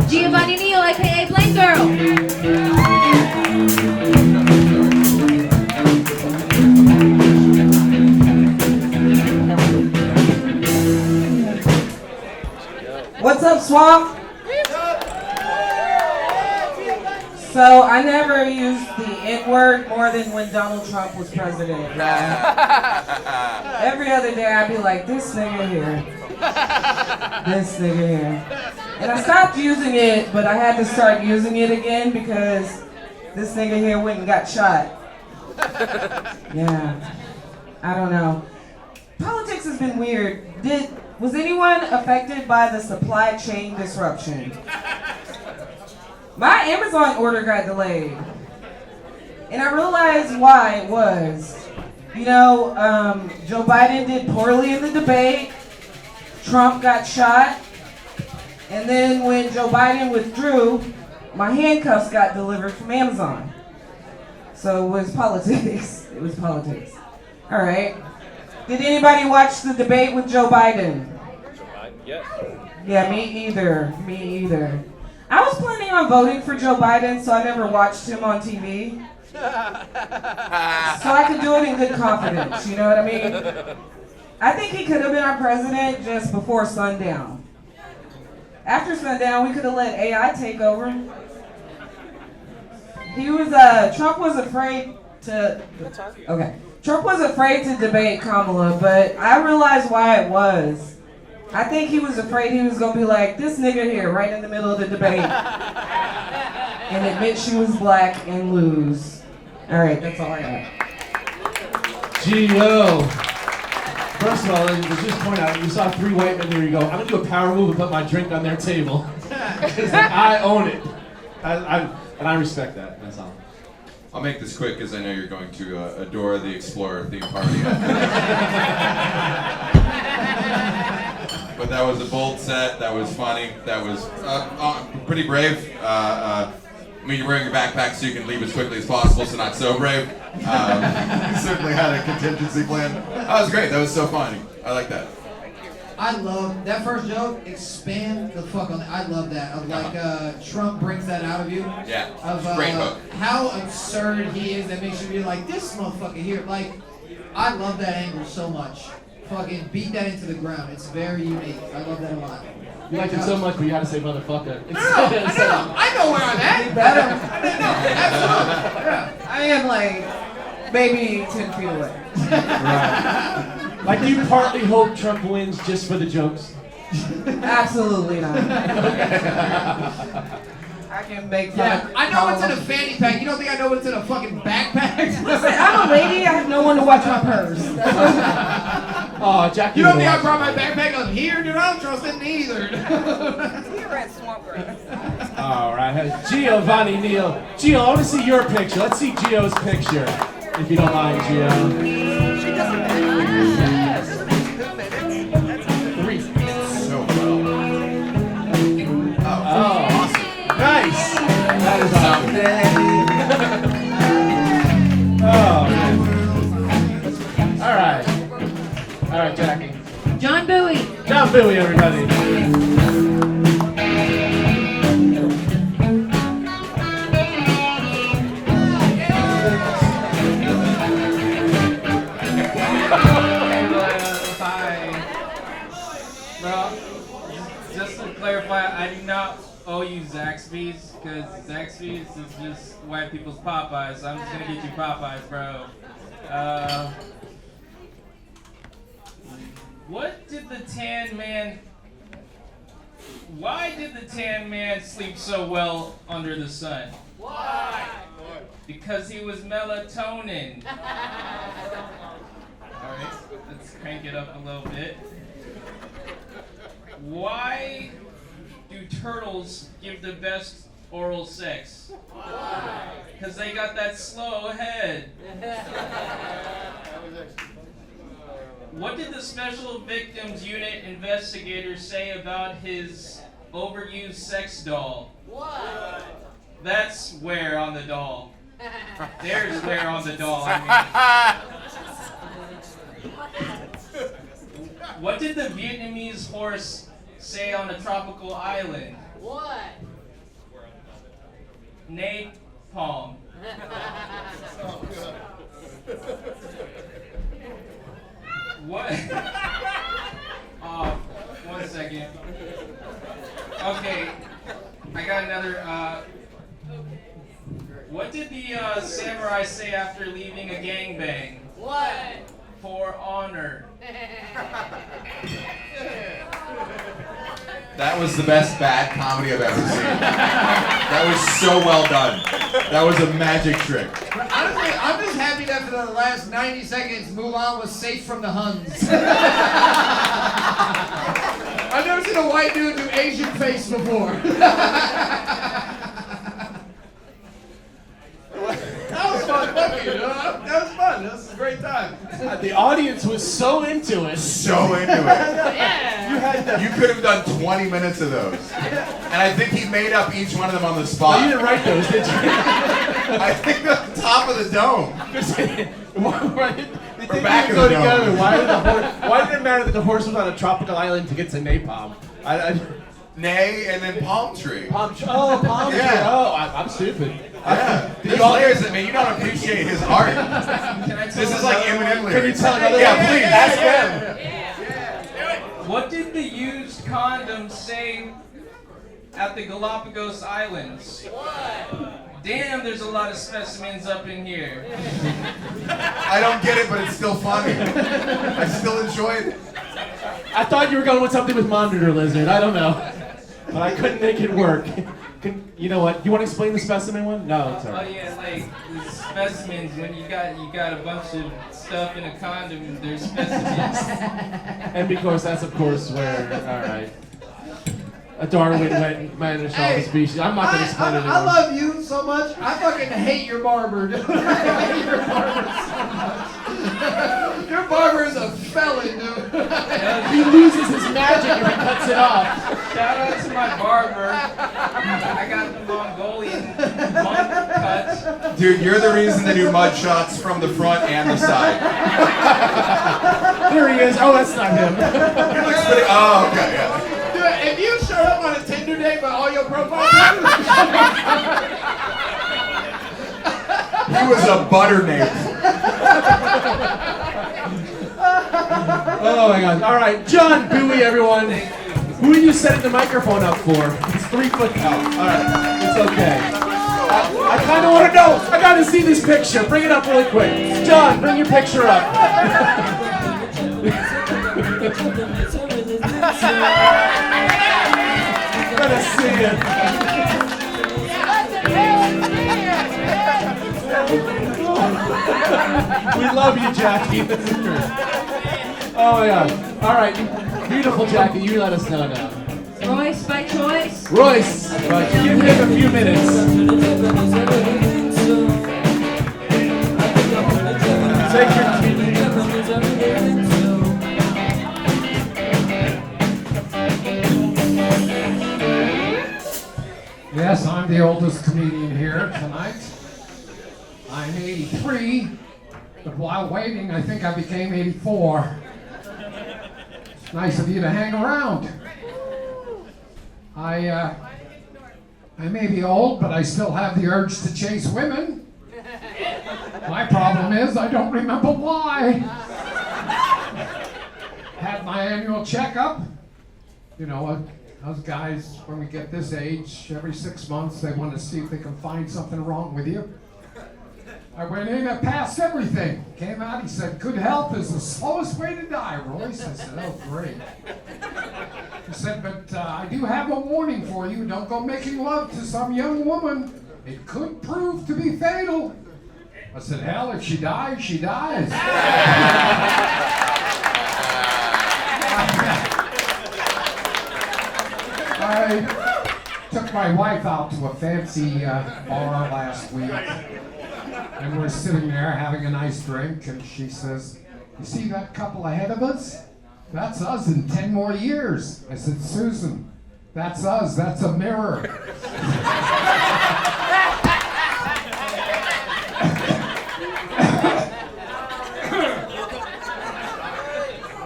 Giovann Neil, aka Blank Girl. What's up, Swamp? So I never used the N-word more than when Donald Trump was president. Every other day I'd be like, this nigga here. This nigga here. And I stopped using it, but I had to start using it again because this nigga here went and got shot. Yeah. I don't know. Politics has been weird. Was anyone affected by the supply chain disruption? My Amazon order got delayed. And I realized why it was. Joe Biden did poorly in the debate. Trump got shot. And then when Joe Biden withdrew, my handcuffs got delivered from Amazon. So it was politics. It was politics. All right. Did anybody watch the debate with Joe Biden? Yes. Yeah, me either. I was planning on voting for Joe Biden, so I never watched him on TV. So I could do it in good confidence, you know what I mean? I think he could have been our president just before sundown. After sundown, we could have let AI take over. Trump was afraid to, Trump was afraid to debate Kamala, but I realized why it was. I think he was afraid he was going to be like, this nigga here, right in the middle of the debate, and admit she was black and lose. All right, that's all I got. G.O. First of all, let's just point out, you saw 3 white men here, you go, I'm gonna do a power move and put my drink on their table. Because I own it. And I respect that, that's all. I'll make this quick because I know you're going to adore the Explorer theme party. But that was a bold set, that was funny, that was pretty brave. I mean, you're wearing your backpack so you can leave as quickly as possible, so not so brave. You certainly had a contingency plan. That was great, that was so funny. I like that. I love that first joke. Expand the fuck on that. I love that. Of like Trump brings that out of you. Yeah. Of Great hook. how absurd he is. That makes you be like, this motherfucker here. Like, I love that angle so much. Fucking beat that into the ground. It's very unique. I love that a lot. You liked it so much, but you had to say motherfucker. No, I know where I'm at. Better. Absolutely. Yeah. I am like maybe 10 feet away. Right. Like, do you partly hope Trump wins just for the jokes? Absolutely not. I can make fun. Yeah, I know what's in a fanny pack. You don't think I know what's in a fucking backpack? Listen, I'm a lady. I have no one to watch my purse. Oh, Jackie. You don't think I brought my backpack up here, dude? I don't trust it neither. We were at Swampgrass. All right, Giovann Neil. Gio, I want to see your picture. Let's see Gio's picture, if you don't mind, Gio. She doesn't So well. Oh, awesome. Nice. That is awesome. Oh. All right, Jackie. John Buoy. John Buoy, everybody. Just to clarify, I do not owe you Zaxby's, because Zaxby's is just white people's Popeyes. I'm just gonna get you Popeyes, bro. What did the tan man... Why did the tan man sleep so well under the sun? Why? Because he was melatonin. Alright, let's crank it up a little bit. Why do turtles give the best oral sex? Why? Because they got that slow head. What did the Special Victims Unit investigator say about his overused sex doll? What? That's wear on the doll. There's wear on the doll, I mean. What did the Vietnamese horse say on a tropical island? What? Napalm. What? 1 second. Okay, I got another. What did the samurai say after leaving a gangbang? What? For honor. That was the best bad comedy I've ever seen. That was so well done. That was a magic trick. Honestly, I'm just happy that for the last 90 seconds, Mulan was safe from the Huns. I've never seen a white dude do Asian face before. That was fun. Thank you. That was fun. That was a great time. The audience was so into it. So into it. Yeah. You could have done 20 minutes of those. And I think he made up each one of them on the spot. Oh, you didn't write those, did you? I think the top of the dome. They didn't go together. Why did it matter that the horse was on a tropical island to get to napalm? Nay, and then palm tree. Palm tree. Oh, palm tree. Yeah. Oh, I'm stupid. Yeah. There's layers that, man, you don't appreciate his art. This is like Eminem lyrics. Can you tell another Yeah, one? please, ask them. What did the used condom say at the Galapagos Islands? What? Damn, there's a lot of specimens up in here. I don't get it, but it's still funny. I still enjoyed it. I thought you were going with something with monitor lizard. I don't know. But I couldn't make it work. You know what? You want to explain the specimen one? No, it's alright. Oh yeah, like the specimens. When you got a bunch of stuff in a condom, there's specimens. And because that's of course where. All right. A Darwin went managed all the species. I'm not going to explain it anymore. I love you so much. I fucking hate your barber, dude. I hate your barber so much. Your barber is a felon, dude. He loses his magic if he cuts it off. Shout out to my barber. I got the Mongolian monk cuts. Dude, you're the reason they do mud shots from the front and the side. There he is. Oh, that's not him. He looks pretty. Oh, okay, yeah. Dude, if you showed up on a Tinder date but all your profile He was a butter nape. Oh my God! All right, John Buoy, everyone. Who are you setting the microphone up for? He's 3 foot out. All right, it's okay. I kind of want to know. I got to see this picture. Bring it up really quick. John, bring your picture up. Gotta see it. We love you, Jackie. Oh my God. All right, beautiful Jackie. You let us know now. Royce by choice. Royce, give him a few minutes. Take your Yes, I'm the oldest comedian here tonight. I'm 83, but while waiting, I think I became 84. It's nice of you to hang around. I may be old, but I still have the urge to chase women. My problem is I don't remember why. Had my annual checkup. You know, those guys, when we get this age, every 6 months, they want to see if they can find something wrong with you. I went in and passed everything. Came out, he said, good health is the slowest way to die, Royce. I said, oh, great. He said, but I do have a warning for you. Don't go making love to some young woman. It could prove to be fatal. I said, hell, if she dies, she dies. I took my wife out to a fancy bar last week. And we're sitting there having a nice drink, and she says, you see that couple ahead of us? That's us in 10 more years. I said, Susan, that's us, that's a mirror.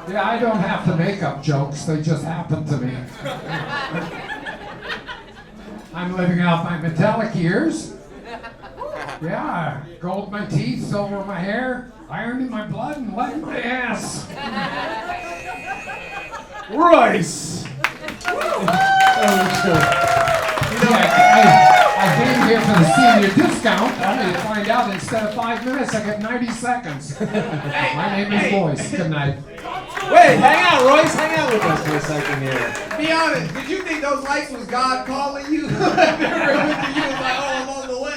Yeah, I don't have to make up jokes, they just happen to me. I'm living out my metallic years. Yeah, gold my teeth, silver my hair, iron in my blood, and lead in my ass. Royce! I came here for the senior discount, only to find out instead of 5 minutes, I get 90 seconds. My name is Royce. Good night. Wait, hang out, Royce. Hang out with us for a second here. Be honest, did you think those lights was God calling you? You was like, oh, I'm on the way.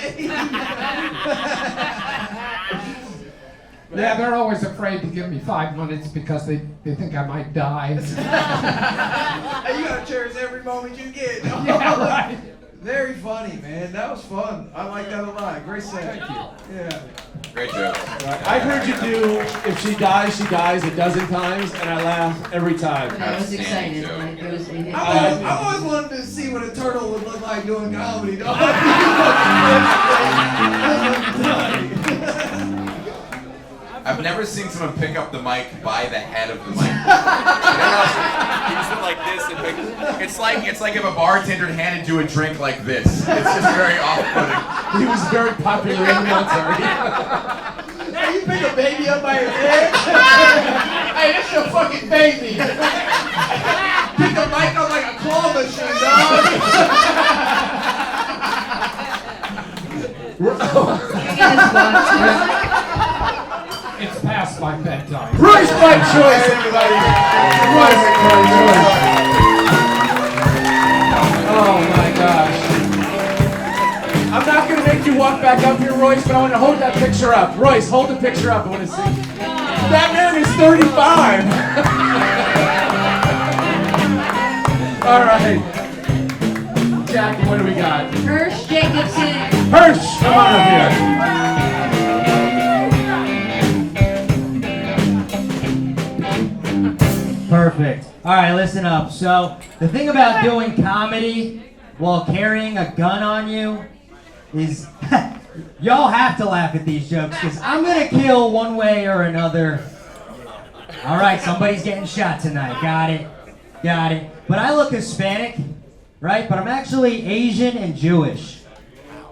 Yeah, they're always afraid to give me 5 minutes because they think I might die. Hey, you gotta cherish every moment you get. Yeah, right. Very funny, man. That was fun. I like that a lot. Great set. Thank you. Yeah. Great joke. I've heard you do if she dies a dozen times, and I laugh every time. I was excited. Like, it was, I always wanted to see what a turtle would look like doing comedy, dog. I've never seen someone pick up the mic by the head of the mic. Use it like this. And it's like if a bartender handed you a drink like this. It's just very off-putting. He was very popular in the military. Hey, you pick a baby up by his head? Hey, that's your fucking baby. Pick the mic up like a claw machine, dog. It's past my bedtime. Royce by choice, everybody. Royce by choice. Oh my gosh. you walk back up here, Royce, but I want to hold that picture up. Royce, hold the picture up. I want to see. That man is 35. All right. Jackie, what do we got? Hirsch Jacobson. Hirsch, come on up here. Perfect. All right, listen up. So, the thing about doing comedy while carrying a gun on you is y'all have to laugh at these jokes because I'm going to kill one way or another. All right, somebody's getting shot tonight. Got it. Got it. But I look Hispanic, right? But I'm actually Asian and Jewish.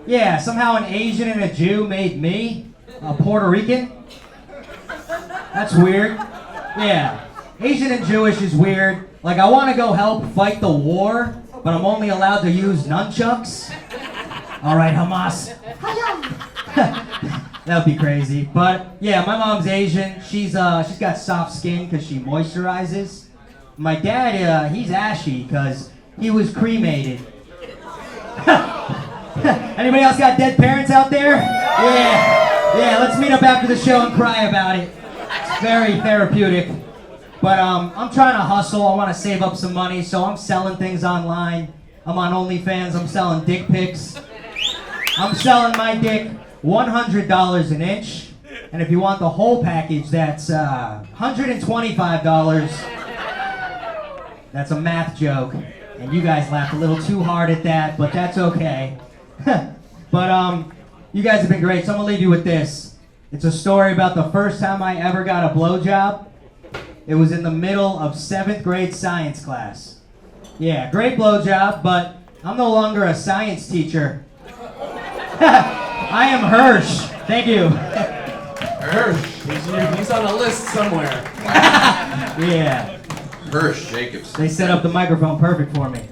Yeah, somehow an Asian and a Jew made me a Puerto Rican. That's weird. Yeah. Asian and Jewish is weird. Like, I want to go help fight the war, but I'm only allowed to use nunchucks. All right, Hamas. That would be crazy. But, yeah, my mom's Asian. She's got soft skin because she moisturizes. My dad, he's ashy because he was cremated. Anybody else got dead parents out there? Yeah. Yeah, let's meet up after the show and cry about it. It's very therapeutic. But I'm trying to hustle. I want to save up some money, so I'm selling things online. I'm on OnlyFans. I'm selling dick pics. I'm selling my dick $100 an inch. And if you want the whole package, that's $125. That's a math joke. And you guys laughed a little too hard at that, but that's okay. But you guys have been great, so I'm going to leave you with this. It's a story about the first time I ever got a blowjob. It was in the middle of 7th grade science class. Yeah, great blowjob, but I'm no longer a science teacher. I am Hirsch. Thank you. Hirsch. He's on a list somewhere. Yeah. Hirsch Jacobson. They set up the microphone perfect for me.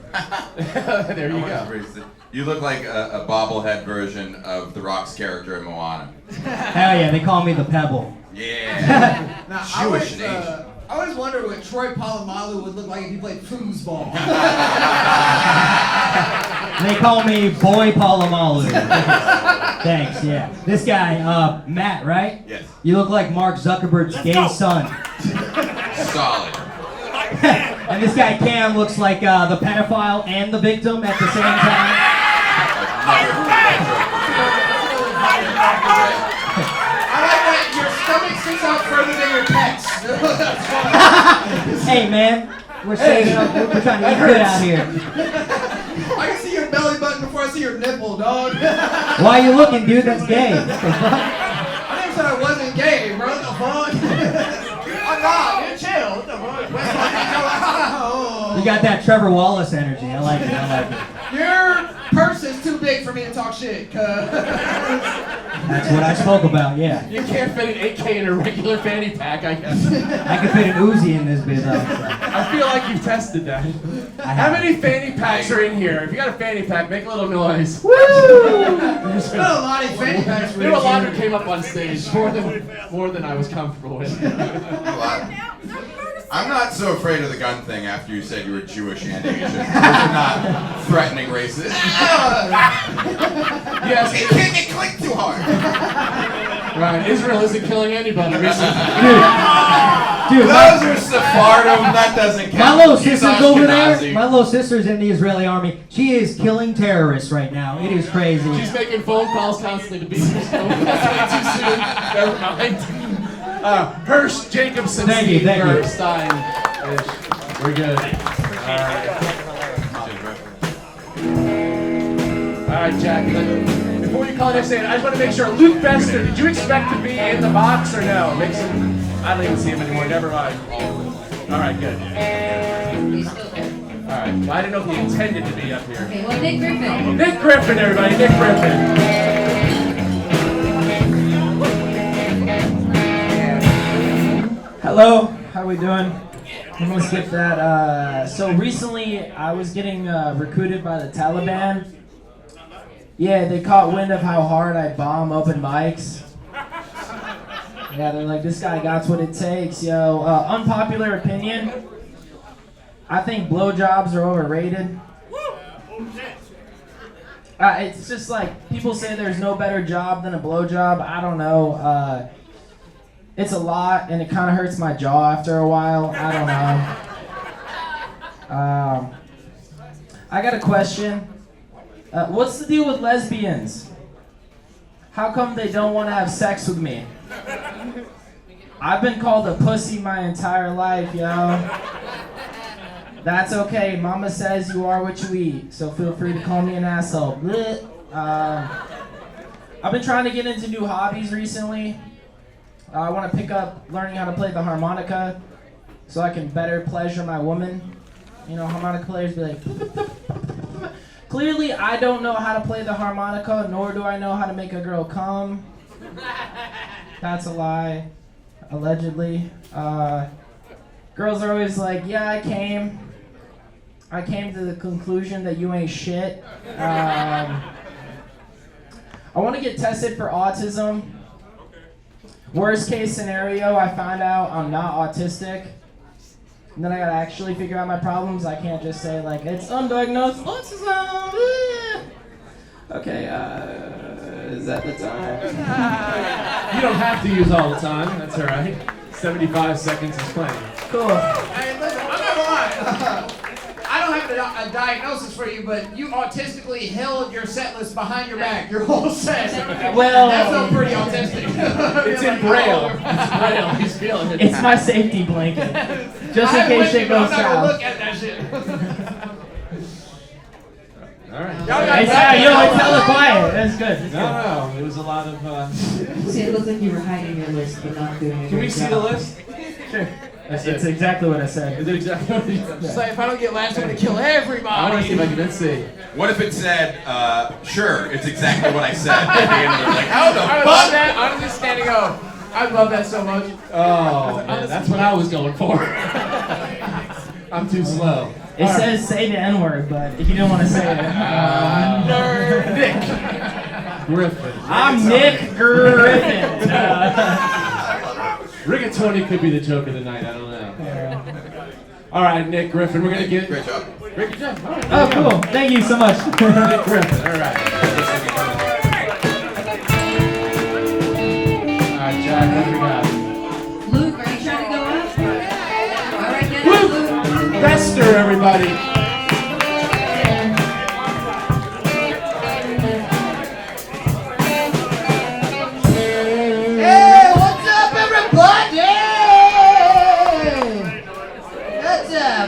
There you go. You look like a bobblehead version of The Rock's character in Moana. Hell yeah, they call me the Pebble. Yeah. Now, Jewish and Asian. I always wondered what Troy Polamalu would look like if he played foosball. They call me Boy Polamalu. Thanks, yeah. This guy, Matt, right? Yes. You look like Mark Zuckerberg's gay son. Solid. And this guy Cam looks like the pedophile and the victim at the same time. I like that your stomach sticks out further than your pecs. Hey man, we're saving up. We're trying to eat good out here. I can see your belly button before I see your nipple, dog. Why are you looking, dude? That's gay. I never said I wasn't gay, bro. What the fuck? I'm not. You're chill. What the fuck? You got that Trevor Wallace energy. I like it. I like it. Your purse is too big for me to talk shit, cuz. That's what I spoke about, yeah. You can't fit an 8K in a regular fanny pack, I guess. I could fit an Uzi in this bit, though. I feel like you've tested that. How many fanny packs are in here? If you got a fanny pack, make a little noise. Woo! There's not a lot of fanny packs. There were a lot who came up on stage, more than I was comfortable with. I'm not so afraid of the gun thing after you said you were Jewish and Asian. Those are not threatening races. Yes, it can't get clicked too hard. Right, Israel isn't killing anybody recently. Dude, those are Sephardim. That doesn't count. My little sister's over there. My little sister's in the Israeli army. She is killing terrorists right now. It is crazy. She's making phone calls constantly to be too soon. Never mind. Hirsch Jacobson. Thank you. Stein. We're good. All right, Jack. Before you call next name, I just want to make sure. Luke Bester, did you expect to be in the box or no? I don't even see him anymore. Never mind. All right, good. All right. Well, I didn't know if he intended to be up here. Okay, well, Nick Griffin. Nick Griffin, everybody. Nick Griffin. Hello, how we doing? I'm gonna skip that. So recently, I was getting recruited by the Taliban. Yeah, they caught wind of how hard I bomb open mics. Yeah, they're like, this guy got what it takes, yo. Unpopular opinion. I think blowjobs are overrated. It's just like people say there's no better job than a blowjob. I don't know. It's a lot, and it kind of hurts my jaw after a while. I don't know. I got a question. What's the deal with lesbians? How come they don't want to have sex with me? I've been called a pussy my entire life, yo. That's okay. Mama says you are what you eat, so feel free to call me an asshole. I've been trying to get into new hobbies recently. I want to pick up learning how to play the harmonica so I can better pleasure my woman. You know, harmonica players be like... Clearly, I don't know how to play the harmonica, nor do I know how to make a girl come. That's a lie, allegedly. Girls are always like, yeah, I came to the conclusion that you ain't shit. I want to get tested for autism. Worst case scenario, I find out I'm not autistic. And then I gotta actually figure out my problems. I can't just say like, it's undiagnosed autism. Okay, is that the time? You don't have to use all the time. That's all right. 75 seconds is plenty. Cool. Hey, listen, I'm not gonna lie. I don't have a diagnosis for you, but you autistically held your set list behind your back your whole set. Well, that felt pretty autistic. It's in Braille. It's Braille. He's feeling it. It's my safety blanket. Just in case shit goes I'm not gonna south. look at that shit. All right. You always tell it quiet. That's good. No, it was a lot of. See, it looked like you were hiding your list, but not doing it. Can we see the list? Sure. It's exactly what I said. Is it exactly what you said? It's like, if I don't get last, I'm gonna kill everybody. I want to see if I can then see. What if it said, sure, it's exactly what I said at the end of it? Like, how the I fuck? love that. I'm just standing up. I love that so much. Oh, man, that's what I was going for. I'm too slow. It says say the N-word, but if you don't want to say it. Nick. Griffin. I'm Nick Griffin. Rigatoni could be the joke of the night. I don't know. All right, Nick Griffin. We're gonna get. Great job. Great job. All right, Oh, cool. Thank you so much. Nick Griffin. All right. All right, Jack. What do we got? Luke, are you trying to go up? All right, get up, Luke. Bester, everybody. Hey, what's up, everybody?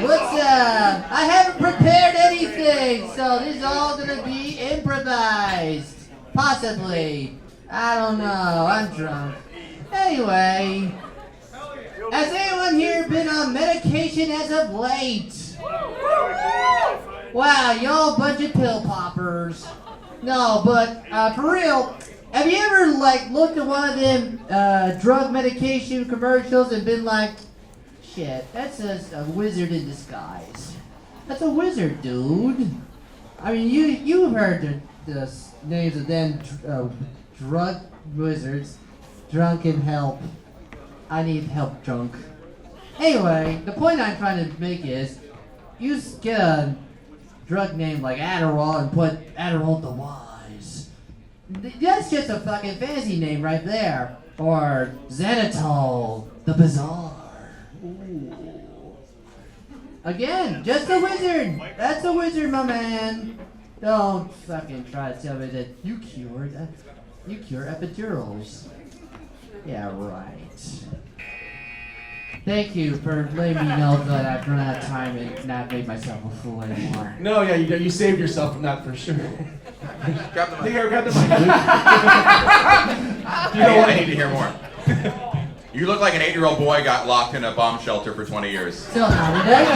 What's up? I haven't prepared anything, so this is all gonna be improvised. Possibly. I don't know. I'm drunk. Anyway, has anyone here been on medication as of late? Wow, y'all a bunch of pill poppers. No, but for real, have you ever like looked at one of them drug medication commercials and been like, shit, that's just a wizard in disguise. That's a wizard, dude. I mean, you've heard the names of them drug wizards. Drunken help. I need help, drunk. Anyway, the point I'm trying to make is, you get a drug name like Adderall and put Adderall the Wise. That's just a fucking fancy name right there. Or Xanatol the Bizarre. Ooh. Again, just a wizard. That's a wizard, my man. Don't fucking try to tell me that you cure epidurals. Yeah, right. Thank you for letting me know that I've run out of time and not made myself a fool anymore. No, yeah, you saved yourself from that for sure. Grab the mic. Here, grab the mic. I need to hear more. You look like an 8-year-old boy got locked in a bomb shelter for 20 years. So how did I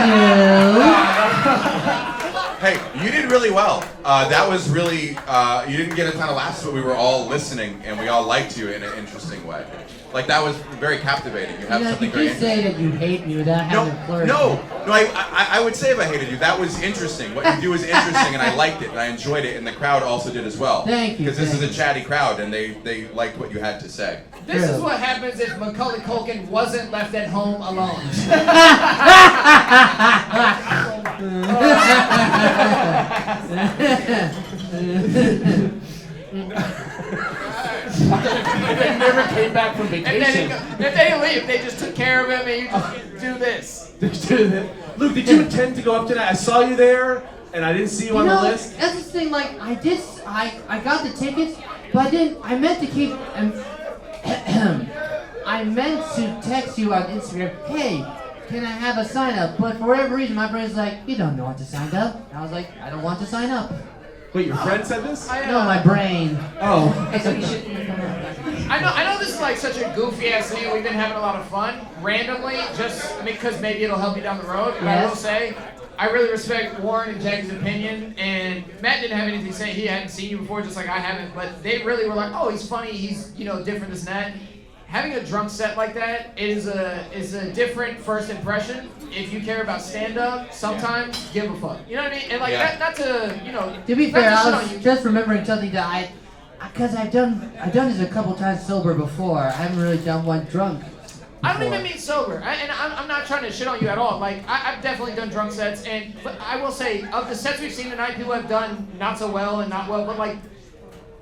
do? Hey, you did really well. That was really, you didn't get a ton of laughs, but we were all listening and we all liked you in an interesting way. Like, that was very captivating. You have something very You just say that you hate me without having a flirt. No, I would say if I hated you, that was interesting. What you do is interesting, and I liked it, and I enjoyed it, and the crowd also did as well. Thank you. Because this is a chatty crowd, and they liked what you had to say. This is what happens if Macaulay Culkin wasn't left at home alone. They never came back from And vacation. then if they didn't leave, they just took care of him and you just do this. Luke, did you intend to go up tonight? I saw you there, and I didn't see you on the list. That's the thing. Like I got the tickets, but I meant to keep. I meant to text you on Instagram. Hey, can I have a sign up? But for whatever reason, my brain's like, you don't want to sign up. And I was like, I don't want to sign up. Wait, your friend said this? No, my brain. Oh. I know this is like such a goofy ass thing. We've been having a lot of fun randomly, just because maybe it'll help you down the road. But I will say, I really respect Warren and Jackie's opinion, and Matt didn't have anything to say. He hadn't seen you before, just like I haven't. But they really were like, oh, he's funny. He's different, this and that. Having a drunk set like that is a different first impression. If you care about stand-up, sometimes give a fuck. You know what I mean? And like not to To be fair, not to shit I on was you. just remembering something that because I've done this a couple times sober before. I haven't really done one drunk. I don't even mean sober, I'm not trying to shit on you at all. Like I've definitely done drunk sets, but I will say of the sets we've seen tonight, people have done not so well and not well, but like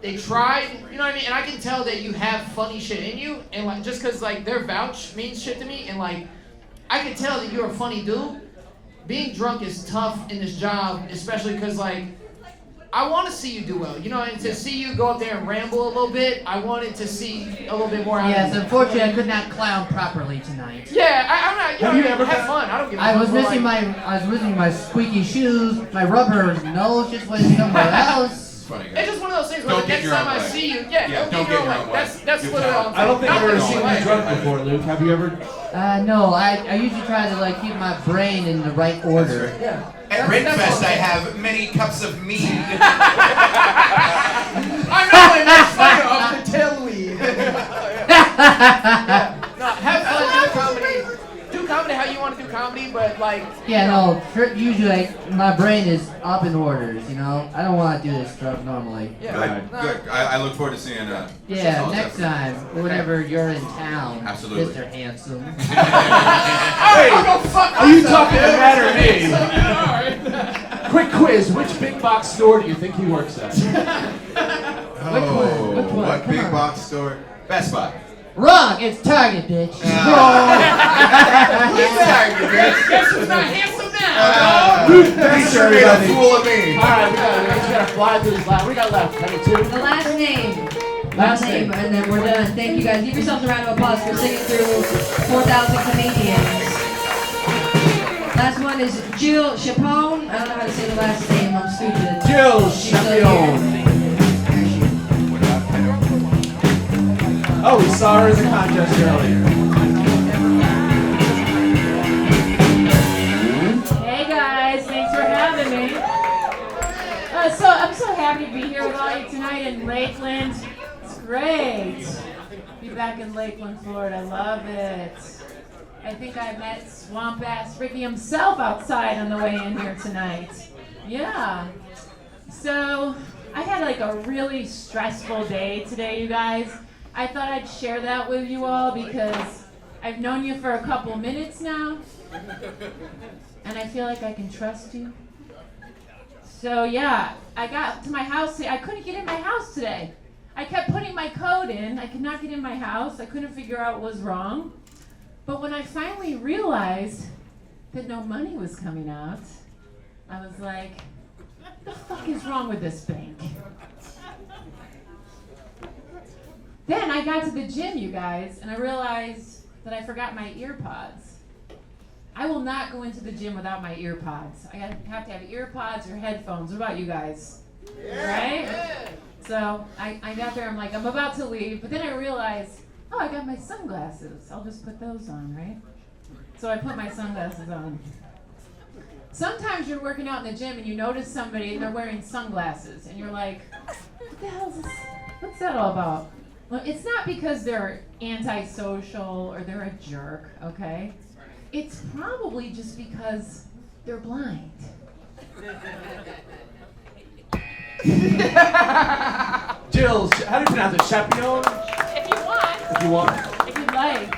they tried, you know what I mean? And I can tell that you have funny shit in you, and like just because like their vouch means shit to me, and like I can tell that you're a funny dude. Being drunk is tough in this job, especially because like I want to see you do well, and to see you go up there and ramble a little bit, I wanted to see a little bit more out of you. Yes, unfortunately, I could not clown properly tonight. Yeah, I'm not. Have you ever have fun? I don't give a I fuck. was missing my squeaky shoes, my rubber nose just went somewhere else. It's just one of those things where Don't the get next your time own I way. see you, Don't get your own way. That's You're literally all I'm saying. I don't think I've Not ever the seen wrong you way. drunk before, Luke. Have you ever? No, I usually try to like keep my brain in the right order. Yeah. At Rinfest, I have many cups of mead. I know, and that's fun off the tailweed. No, have fun, do comedy. Do comedy how you want to do comedy, but like. Yeah, no. Usually, like, my brain is up in orders. I don't want to do this drunk normally. Good. I look forward to seeing Yeah, next time, whenever you're in town, Absolutely. Mr. Handsome. Wait, are you talking to Matt or me? Quick quiz: which big box store do you think he works at? Which one? What big box store? Best Buy. Wrong. It's Target, bitch. Guess who's not handsome now? He sure made a fool of me. All right, we gotta fly through this last. We got left. 22. The last name. Last name, and then we're done. Thank you guys. Give yourselves a round of applause for singing through 4,000 comedians. Last one is Jill Chapone. I don't know how to say the last name. I'm stupid. Jill Chapone. Oh, we saw her in the contest earlier. Hey guys, thanks for having me. So I'm so happy to be here with all you tonight in Lakeland. It's great. Be back in Lakeland, Florida. I love it. I think I met Swamp-ass Ricky himself outside on the way in here tonight. Yeah. So I had like a really stressful day today, you guys. I thought I'd share that with you all because I've known you for a couple minutes now. And I feel like I can trust you. So yeah, I got to my house today. I couldn't get in my house today. I kept putting my code in. I could not get in my house. I couldn't figure out what was wrong. But when I finally realized that no money was coming out, I was like, what the fuck is wrong with this bank? Then I got to the gym, you guys, and I realized that I forgot my ear pods. I will not go into the gym without my ear pods. I have to have ear pods or headphones. What about you guys? Right? So I got there, I'm like, I'm about to leave, but then I realized, oh, I got my sunglasses. I'll just put those on, right? So I put my sunglasses on. Sometimes you're working out in the gym and you notice somebody and they're wearing sunglasses, and you're like, what the hell is this? What's that all about? Well, it's not because they're antisocial or they're a jerk, okay? It's probably just because they're blind. Jill, how do you pronounce it? Chapone? If you want. If you want. If you'd like.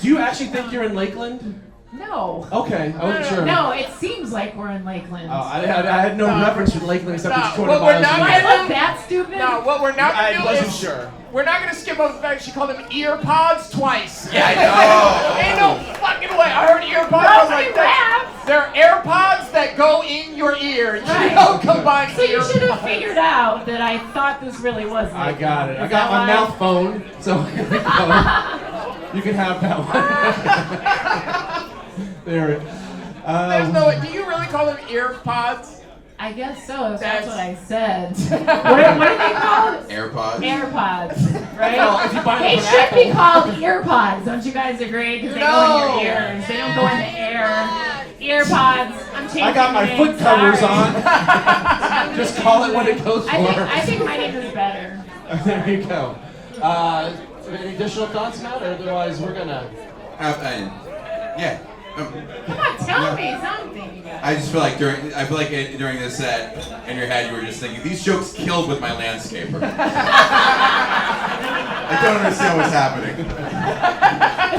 Do you actually think you're in Lakeland? No. Okay, I wasn't sure. No, it seems like we're in Lakeland. I had no reference for Lakeland except it's 200 what we're miles not away. I look that stupid? No, what we're not I gonna do wasn't is sure. we're not gonna skip over the fact she called them ear pods twice. Yeah, I know. Ain't no fucking way. I heard ear pods. I was like, they're AirPods that go in your ear. You know, combined So you ear should have pods. figured out that I thought this really was I Lakeland. got it. I Is got that my why? mouth phone, so here we go. You can have that one. There it. There's no. Do you really call them ear pods? I guess so, if that's what I said. what are they called? AirPods. AirPods, right? Well, if you buy them They from should Apple. be called earpods. Don't you guys agree? Because they go in your ears. They don't go in the air. Earpods. I'm changing I got my the name, foot covers sorry. on. Just call it what it goes for. I think my name is better. There you go. Any additional thoughts, Matt? Or otherwise, we're gonna. Yeah. Come on, tell me something, you guys. I just feel like during this set, in your head, you were just thinking, these jokes killed with my landscaper. I don't understand what's happening.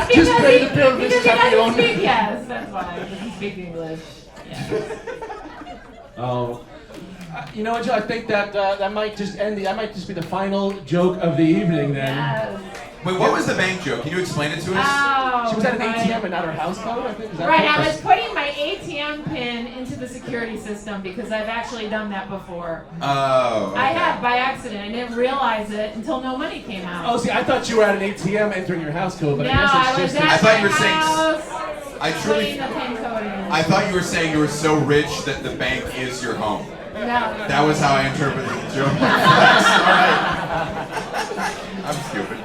It's Just because pay the bill, because Miss he doesn't Chapone. speak, yes, that's why. He doesn't speak English. Yes. Oh. You know what, Joe? I think that that might just be the final joke of the evening then. Yes. Wait, what was the bank joke? Can you explain it to us? Oh, She was at an right. ATM and not her house phone, I think. Is that Right, correct? I was putting my ATM pin into the security system because I've actually done that before. Oh. Okay. I have by accident. I didn't realize it until no money came out. Oh, see, I thought you were at an ATM entering your house code, but No, I guess I it's was just. at I thought my you were saying- house I truly. putting the pin code in. I thought you were saying you were so rich that the bank is your home. No. That was how I interpreted the joke. Alright. I'm stupid.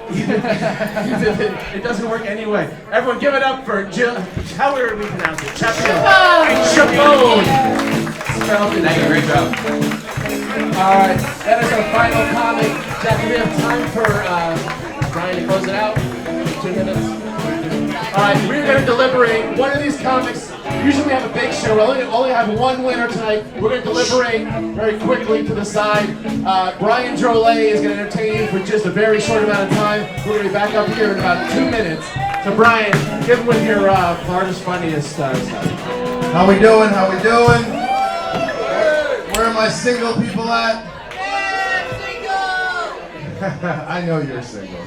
It doesn't work anyway. Everyone, give it up for Jill. How are we pronounce it? Chapone. Chapone. Chapone. Thank you, great job. All right, that is our final comic. Jack, do we have time for Brian to close it out? 2 minutes. All right, we're going to deliberate one of these comics. Usually we have a big show. We only have one winner tonight. We're going to deliberate very quickly to the side. Brian Drolet is going to entertain you for just a very short amount of time. We're going to be back up here in about 2 minutes. So Brian, give him with your hardest, funniest stuff. How we doing? How we doing? Where are my single people at? I know you're single.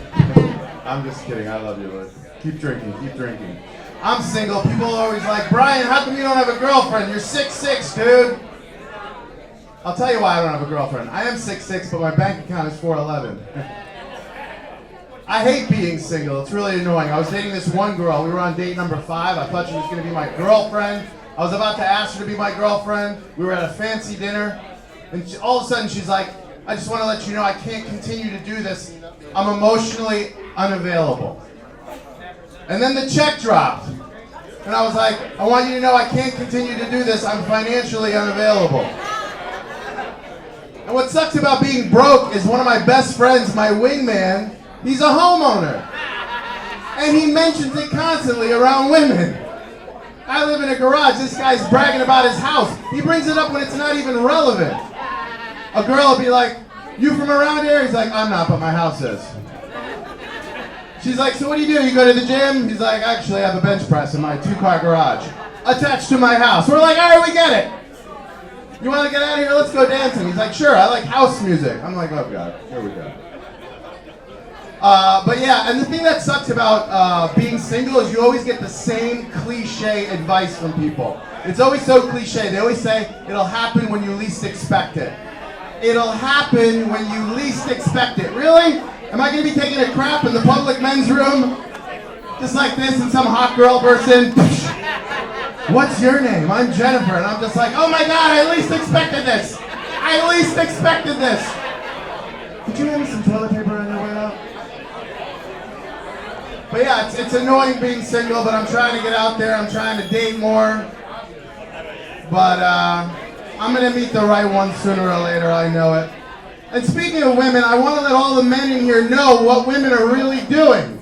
I'm just kidding. I love you, Liz. Keep drinking. Keep drinking. I'm single. People are always like, Brian, how come you don't have a girlfriend? You're 6'6", dude. I'll tell you why I don't have a girlfriend. I am 6'6", but my bank account is 411. I hate being single. It's really annoying. I was dating this one girl. We were on date number 5. I thought she was going to be my girlfriend. I was about to ask her to be my girlfriend. We were at a fancy dinner. And all of a sudden she's like, I just want to let you know I can't continue to do this. I'm emotionally unavailable. And then the check dropped. And I was like, I want you to know I can't continue to do this. I'm financially unavailable. And what sucks about being broke is one of my best friends, my wingman, he's a homeowner. And he mentions it constantly around women. I live in a garage. This guy's bragging about his house. He brings it up when it's not even relevant. A girl will be like, you from around here? He's like, I'm not, but my house is. She's like, so what do? You go to the gym? He's like, actually, I have a bench press in my 2-car garage attached to my house. We're like, all right, we get it. You want to get out of here? Let's go dancing. He's like, sure, I like house music. I'm like, oh, God, here we go. But yeah, and the thing that sucks about being single is you always get the same cliche advice from people. It's always so cliche. They always say, it'll happen when you least expect it. It'll happen when you least expect it. Really? Am I going to be taking a crap in the public men's room? Just like this, and some hot girl bursts in. What's your name? I'm Jennifer. And I'm just like, oh my God, I least expected this. I least expected this. Could you hand me some toilet paper on your way out? But yeah, it's annoying being single, but I'm trying to get out there. I'm trying to date more. But I'm going to meet the right one sooner or later. I know it. And speaking of women, I want to let all the men in here know what women are really doing.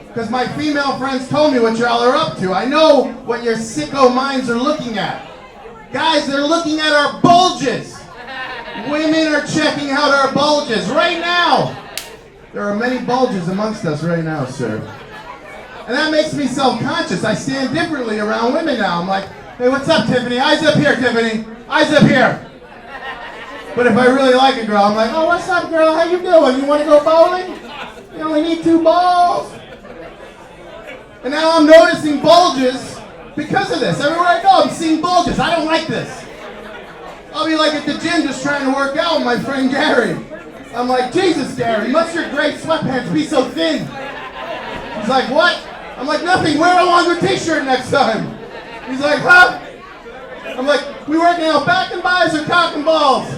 Because my female friends told me what y'all are up to. I know what your sicko minds are looking at. Guys, they're looking at our bulges. Women are checking out our bulges right now. There are many bulges amongst us right now, sir. And that makes me self-conscious. I stand differently around women now. I'm like, hey, what's up, Tiffany? Eyes up here, Tiffany. Eyes up here. But if I really like a girl, I'm like, oh, what's up, girl? How you doing? You want to go bowling? You only need 2 balls. And now I'm noticing bulges because of this. Everywhere I go, I'm seeing bulges. I don't like this. I'll be like at the gym just trying to work out with my friend Gary. I'm like, Jesus, Gary, must your gray sweatpants be so thin? He's like, what? I'm like, nothing. Wear a longer t-shirt next time. He's like, huh? I'm like, we working out back and buys or cock and balls?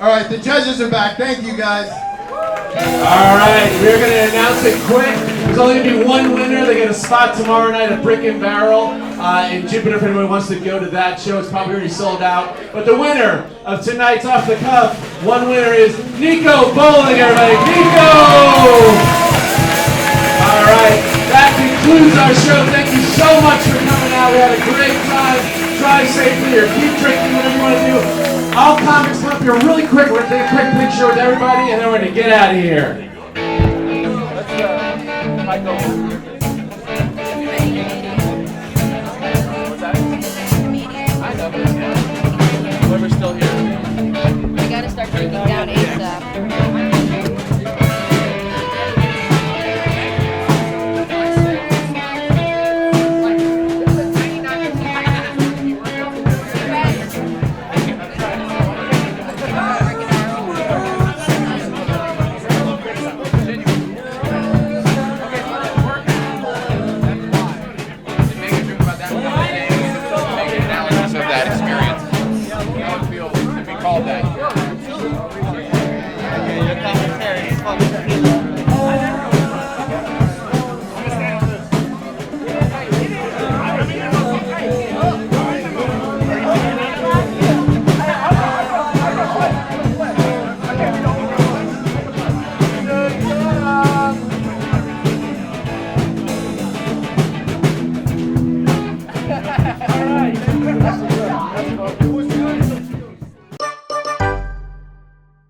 All right, the judges are back. Thank you, guys. All right, we're going to announce it quick. There's only going to be one winner. They get a spot tomorrow night at Brick and Barrel in Jupiter. If anyone wants to go to that show, it's probably already sold out. But the winner of tonight's Off the Cuff, one winner is Nico Bing, everybody. Nico! All right, that concludes our show. Thank you so much for coming out. We had a great time. Drive safely or keep drinking, whatever you want to do. All comics come up here really quick. We're going to take a quick picture with everybody, and then we're going to get out of here. Let's go.